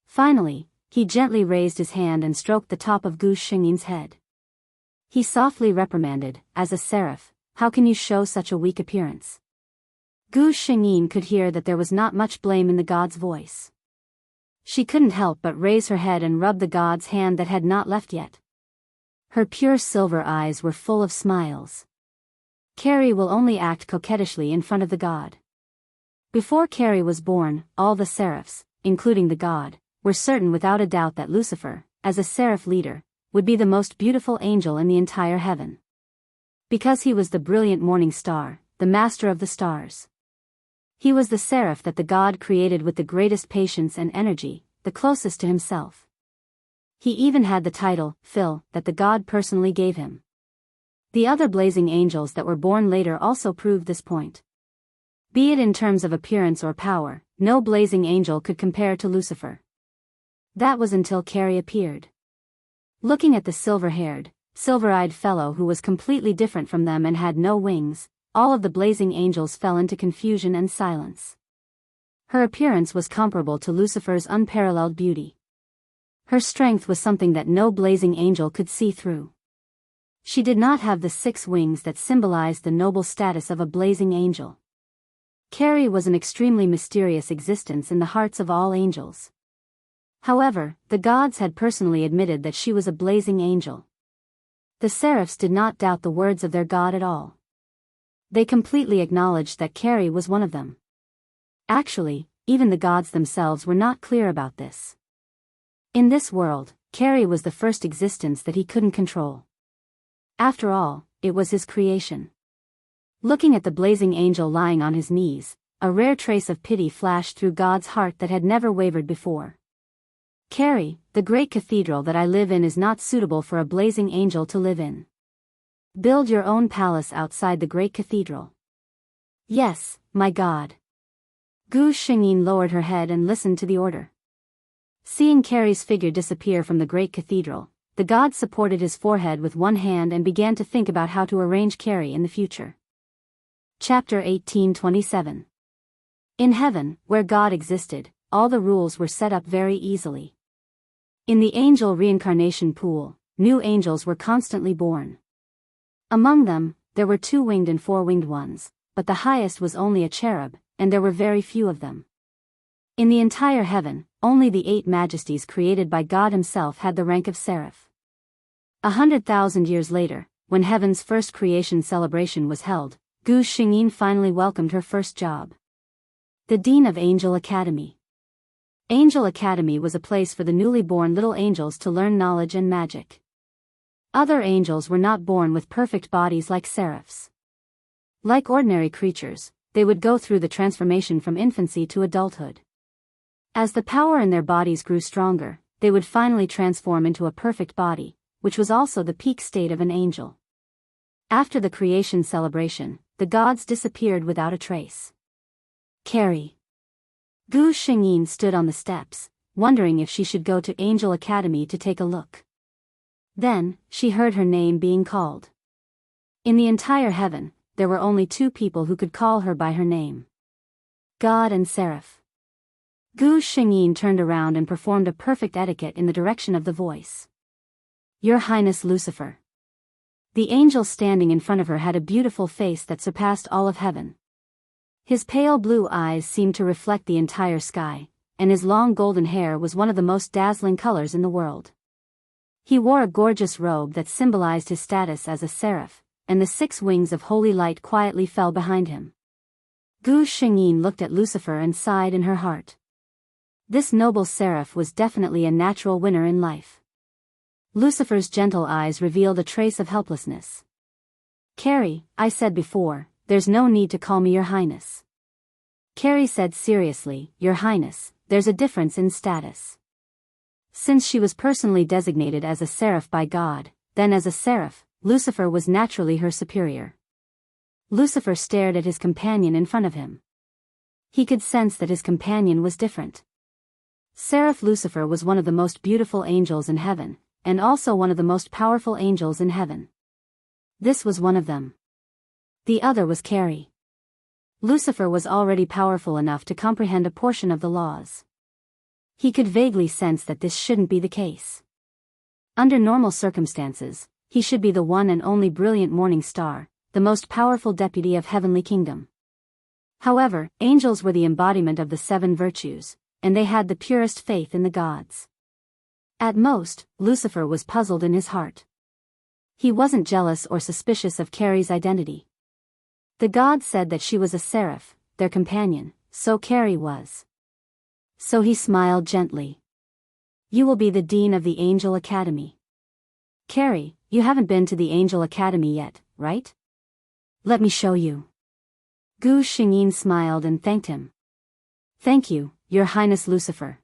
Finally, he gently raised his hand and stroked the top of Gu Xingyin's head. He softly reprimanded, "As a seraph, how can you show such a weak appearance?" Gu Xingyin could hear that there was not much blame in the god's voice. She couldn't help but raise her head and rub the god's hand that had not left yet. Her pure silver eyes were full of smiles. Carrie will only act coquettishly in front of the god. Before Carrie was born, all the seraphs, including the god, were certain without a doubt that Lucifer, as a seraph leader, would be the most beautiful angel in the entire heaven. Because he was the brilliant morning star, the master of the stars. He was the seraph that the god created with the greatest patience and energy, the closest to himself. He even had the title, Phil, that the god personally gave him. The other blazing angels that were born later also proved this point. Be it in terms of appearance or power, no blazing angel could compare to Lucifer. That was until Carrie appeared. Looking at the silver-haired, silver-eyed fellow who was completely different from them and had no wings, all of the blazing angels fell into confusion and silence. Her appearance was comparable to Lucifer's unparalleled beauty. Her strength was something that no blazing angel could see through. She did not have the 6 wings that symbolized the noble status of a blazing angel. Carrie was an extremely mysterious existence in the hearts of all angels. However, the gods had personally admitted that she was a blazing angel. The seraphs did not doubt the words of their god at all. They completely acknowledged that Carrie was one of them. Actually, even the gods themselves were not clear about this. In this world, Carrie was the first existence that he couldn't control. After all, it was his creation. Looking at the blazing angel lying on his knees, a rare trace of pity flashed through God's heart that had never wavered before. "Carrie, the great cathedral that I live in is not suitable for a blazing angel to live in. Build your own palace outside the great cathedral." "Yes, my god." Gu Xingyin lowered her head and listened to the order. Seeing Carrie's figure disappear from the great cathedral, the god supported his forehead with one hand and began to think about how to arrange Carrie in the future. Chapter 18:27. In heaven, where God existed, all the rules were set up very easily. In the angel reincarnation pool, new angels were constantly born. Among them, there were 2-winged and 4-winged ones, but the highest was only a cherub, and there were very few of them. In the entire heaven, only the 8 majesties created by God himself had the rank of seraph. 100,000 years later, when heaven's first creation celebration was held, Gu Xingyin finally welcomed her first job. The Dean of Angel Academy. Angel Academy was a place for the newly born little angels to learn knowledge and magic. Other angels were not born with perfect bodies like seraphs. Like ordinary creatures, they would go through the transformation from infancy to adulthood. As the power in their bodies grew stronger, they would finally transform into a perfect body, which was also the peak state of an angel. After the creation celebration, the gods disappeared without a trace. Carrie. Gu Xingyin stood on the steps, wondering if she should go to Angel Academy to take a look. Then, she heard her name being called. In the entire heaven, there were only two people who could call her by her name. God and Seraph. Gu Xingyin turned around and performed a perfect etiquette in the direction of the voice. Your Highness Lucifer. The angel standing in front of her had a beautiful face that surpassed all of heaven. His pale blue eyes seemed to reflect the entire sky, and his long golden hair was one of the most dazzling colors in the world. He wore a gorgeous robe that symbolized his status as a seraph, and the 6 wings of holy light quietly fell behind him. Gu Xingyin looked at Lucifer and sighed in her heart. This noble seraph was definitely a natural winner in life. Lucifer's gentle eyes revealed a trace of helplessness. Carrie, I said before, there's no need to call me Your Highness. Carrie said seriously, Your Highness, there's a difference in status. Since she was personally designated as a seraph by God, then as a seraph, Lucifer was naturally her superior. Lucifer stared at his companion in front of him. He could sense that his companion was different. Seraph Lucifer was one of the most beautiful angels in heaven, and also one of the most powerful angels in heaven. This was one of them. The other was Carrie. Lucifer was already powerful enough to comprehend a portion of the laws. He could vaguely sense that this shouldn't be the case. Under normal circumstances, he should be the one and only brilliant morning star, the most powerful deputy of heavenly kingdom. However, angels were the embodiment of the 7 virtues, and they had the purest faith in the gods. At most, Lucifer was puzzled in his heart. He wasn't jealous or suspicious of Carrie's identity. The gods said that she was a seraph, their companion, so Carrie was. So he smiled gently. You will be the dean of the Angel Academy. Carrie, you haven't been to the Angel Academy yet, right? Let me show you. Gu Xingyin smiled and thanked him. Thank you, Your Highness Lucifer.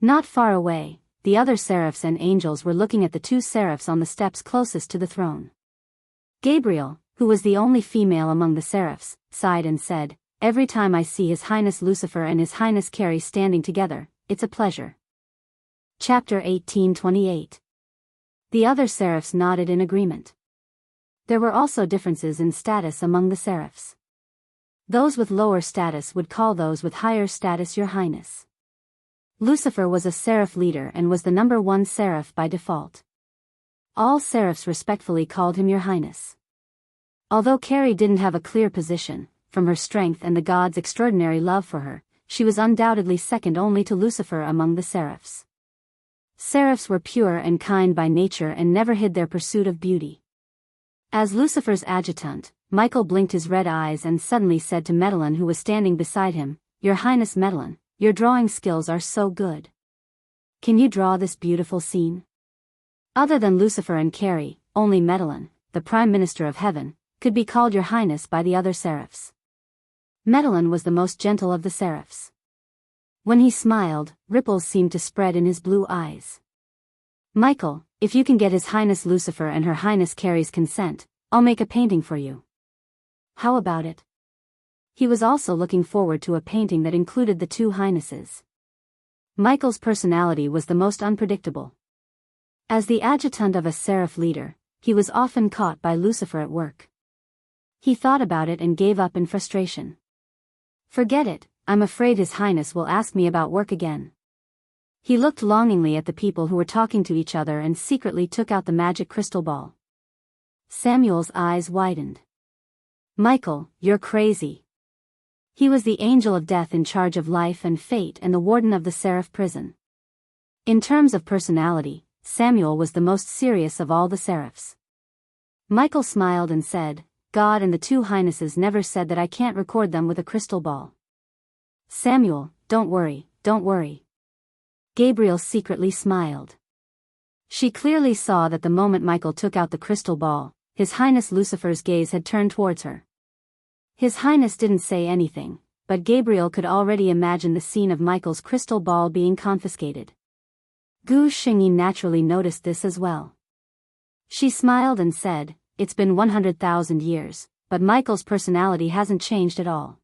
Not far away, the other seraphs and angels were looking at the 2 seraphs on the steps closest to the throne. Gabriel, who was the only female among the seraphs, sighed and said, Every time I see His Highness Lucifer and His Highness Carrie standing together, it's a pleasure. Chapter 18:28. The other seraphs nodded in agreement. There were also differences in status among the seraphs. Those with lower status would call those with higher status Your Highness. Lucifer was a seraph leader and was the number 1 seraph by default. All seraphs respectfully called him Your Highness. Although Carrie didn't have a clear position, from her strength and the gods' extraordinary love for her, she was undoubtedly second only to Lucifer among the seraphs. Seraphs were pure and kind by nature and never hid their pursuit of beauty. As Lucifer's adjutant, Michael blinked his red eyes and suddenly said to Medellin, who was standing beside him, Your Highness Medellin, your drawing skills are so good. Can you draw this beautiful scene? Other than Lucifer and Carrie, only Medellin, the Prime Minister of Heaven, could be called Your Highness by the other seraphs. Medellin was the most gentle of the seraphs. When he smiled, ripples seemed to spread in his blue eyes. Michael, if you can get His Highness Lucifer and Her Highness Carrie's consent, I'll make a painting for you. How about it? He was also looking forward to a painting that included the 2 highnesses. Michael's personality was the most unpredictable. As the adjutant of a seraph leader, he was often caught by Lucifer at work. He thought about it and gave up in frustration. Forget it, I'm afraid His Highness will ask me about work again. He looked longingly at the people who were talking to each other and secretly took out the magic crystal ball. Samuel's eyes widened. Michael, you're crazy. He was the angel of death in charge of life and fate and the warden of the seraph prison. In terms of personality, Samuel was the most serious of all the seraphs. Michael smiled and said, God and the 2 highnesses never said that I can't record them with a crystal ball. Samuel, don't worry, don't worry. Gabriel secretly smiled. She clearly saw that the moment Michael took out the crystal ball, His Highness Lucifer's gaze had turned towards her. His Highness didn't say anything, but Gabriel could already imagine the scene of Michael's crystal ball being confiscated. Gu Xingyi naturally noticed this as well. She smiled and said, "It's been 100,000 years, but Michael's personality hasn't changed at all."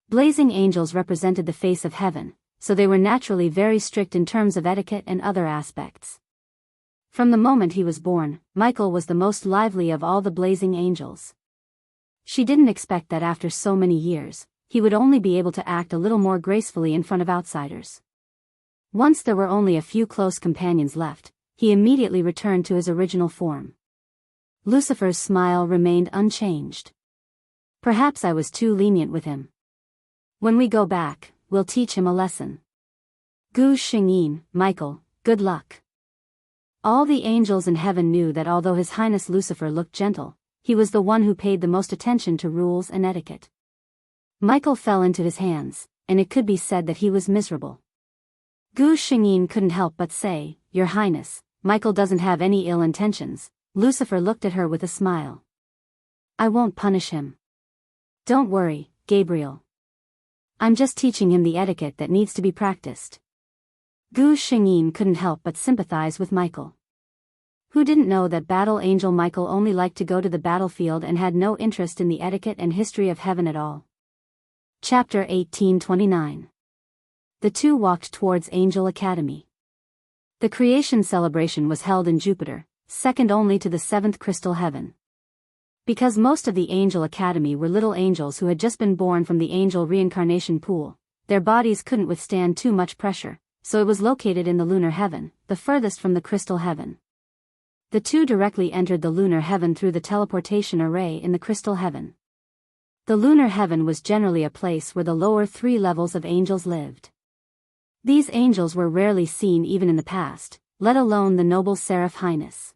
Blazing angels represented the face of heaven, so they were naturally very strict in terms of etiquette and other aspects. From the moment he was born, Michael was the most lively of all the blazing angels. She didn't expect that after so many years, he would only be able to act a little more gracefully in front of outsiders. Once there were only a few close companions left, he immediately returned to his original form. Lucifer's smile remained unchanged. "Perhaps I was too lenient with him. When we go back, we'll teach him a lesson." Gu Xingyin, Michael, good luck. All the angels in heaven knew that although His Highness Lucifer looked gentle, he was the one who paid the most attention to rules and etiquette. Michael fell into his hands, and it could be said that he was miserable. Gu Xingyin couldn't help but say, "Your Highness, Michael doesn't have any ill intentions." Lucifer looked at her with a smile. "I won't punish him. Don't worry, Gabriel. I'm just teaching him the etiquette that needs to be practiced." Gu Xingyin couldn't help but sympathize with Michael. Who didn't know that battle angel Michael only liked to go to the battlefield and had no interest in the etiquette and history of heaven at all? Chapter 1829. The two walked towards Angel Academy. The creation celebration was held in Jupiter, second only to the seventh crystal heaven. Because most of the Angel Academy were little angels who had just been born from the angel reincarnation pool, their bodies couldn't withstand too much pressure, so it was located in the lunar heaven, the furthest from the crystal heaven. The two directly entered the lunar heaven through the teleportation array in the crystal heaven. The lunar heaven was generally a place where the lower three levels of angels lived. These angels were rarely seen even in the past, let alone the noble seraph highness.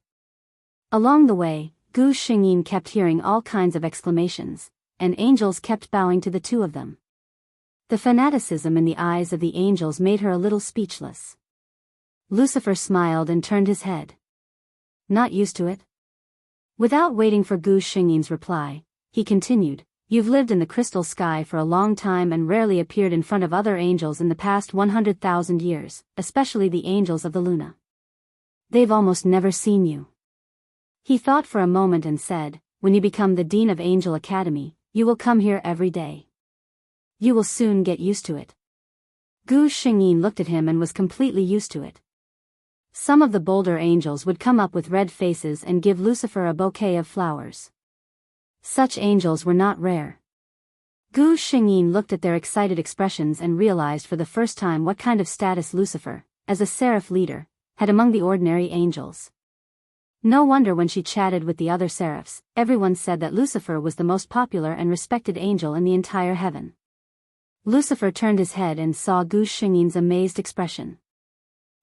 Along the way, Gu Xingyin kept hearing all kinds of exclamations, and angels kept bowing to the two of them. The fanaticism in the eyes of the angels made her a little speechless. Lucifer smiled and turned his head. "Not used to it?" Without waiting for Gu Xingyin's reply, he continued, "You've lived in the crystal sky for a long time and rarely appeared in front of other angels in the past 100,000 years, especially the angels of the Luna. They've almost never seen you." He thought for a moment and said, "When you become the Dean of Angel Academy, you will come here every day. You will soon get used to it." Gu Xingyin looked at him and was completely used to it. Some of the bolder angels would come up with red faces and give Lucifer a bouquet of flowers. Such angels were not rare. Gu Xingyin looked at their excited expressions and realized for the first time what kind of status Lucifer, as a seraph leader, had among the ordinary angels. No wonder when she chatted with the other seraphs, everyone said that Lucifer was the most popular and respected angel in the entire heaven. Lucifer turned his head and saw Gu Xingyin's amazed expression.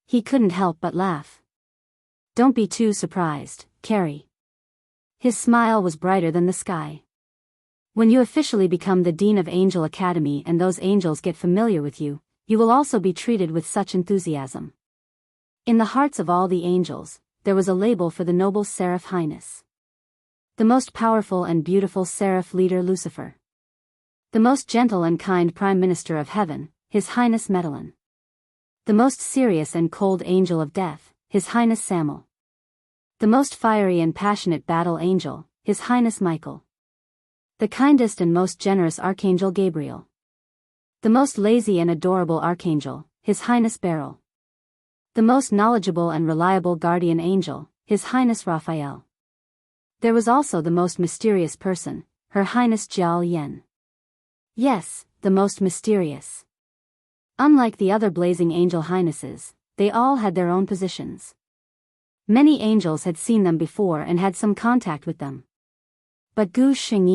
He couldn't help but laugh. "Don't be too surprised, Carrie." His smile was brighter than the sky. "When you officially become the Dean of Angel Academy and those angels get familiar with you, you will also be treated with such enthusiasm." In the hearts of all the angels, there was a label for the noble seraph highness. The most powerful and beautiful seraph leader Lucifer. The most gentle and kind Prime Minister of Heaven, His Highness Medellin. The most serious and cold angel of death, His Highness Samuel. The most fiery and passionate battle angel, His Highness Michael. The kindest and most generous Archangel Gabriel. The most lazy and adorable Archangel, His Highness Beryl. The most knowledgeable and reliable guardian angel, His Highness Raphael. There was also the most mysterious person, Her Highness Jiao Yen. Yes, the most mysterious. Unlike the other blazing angel highnesses, they all had their own positions. Many angels had seen them before and had some contact with them. But Gu Xingyi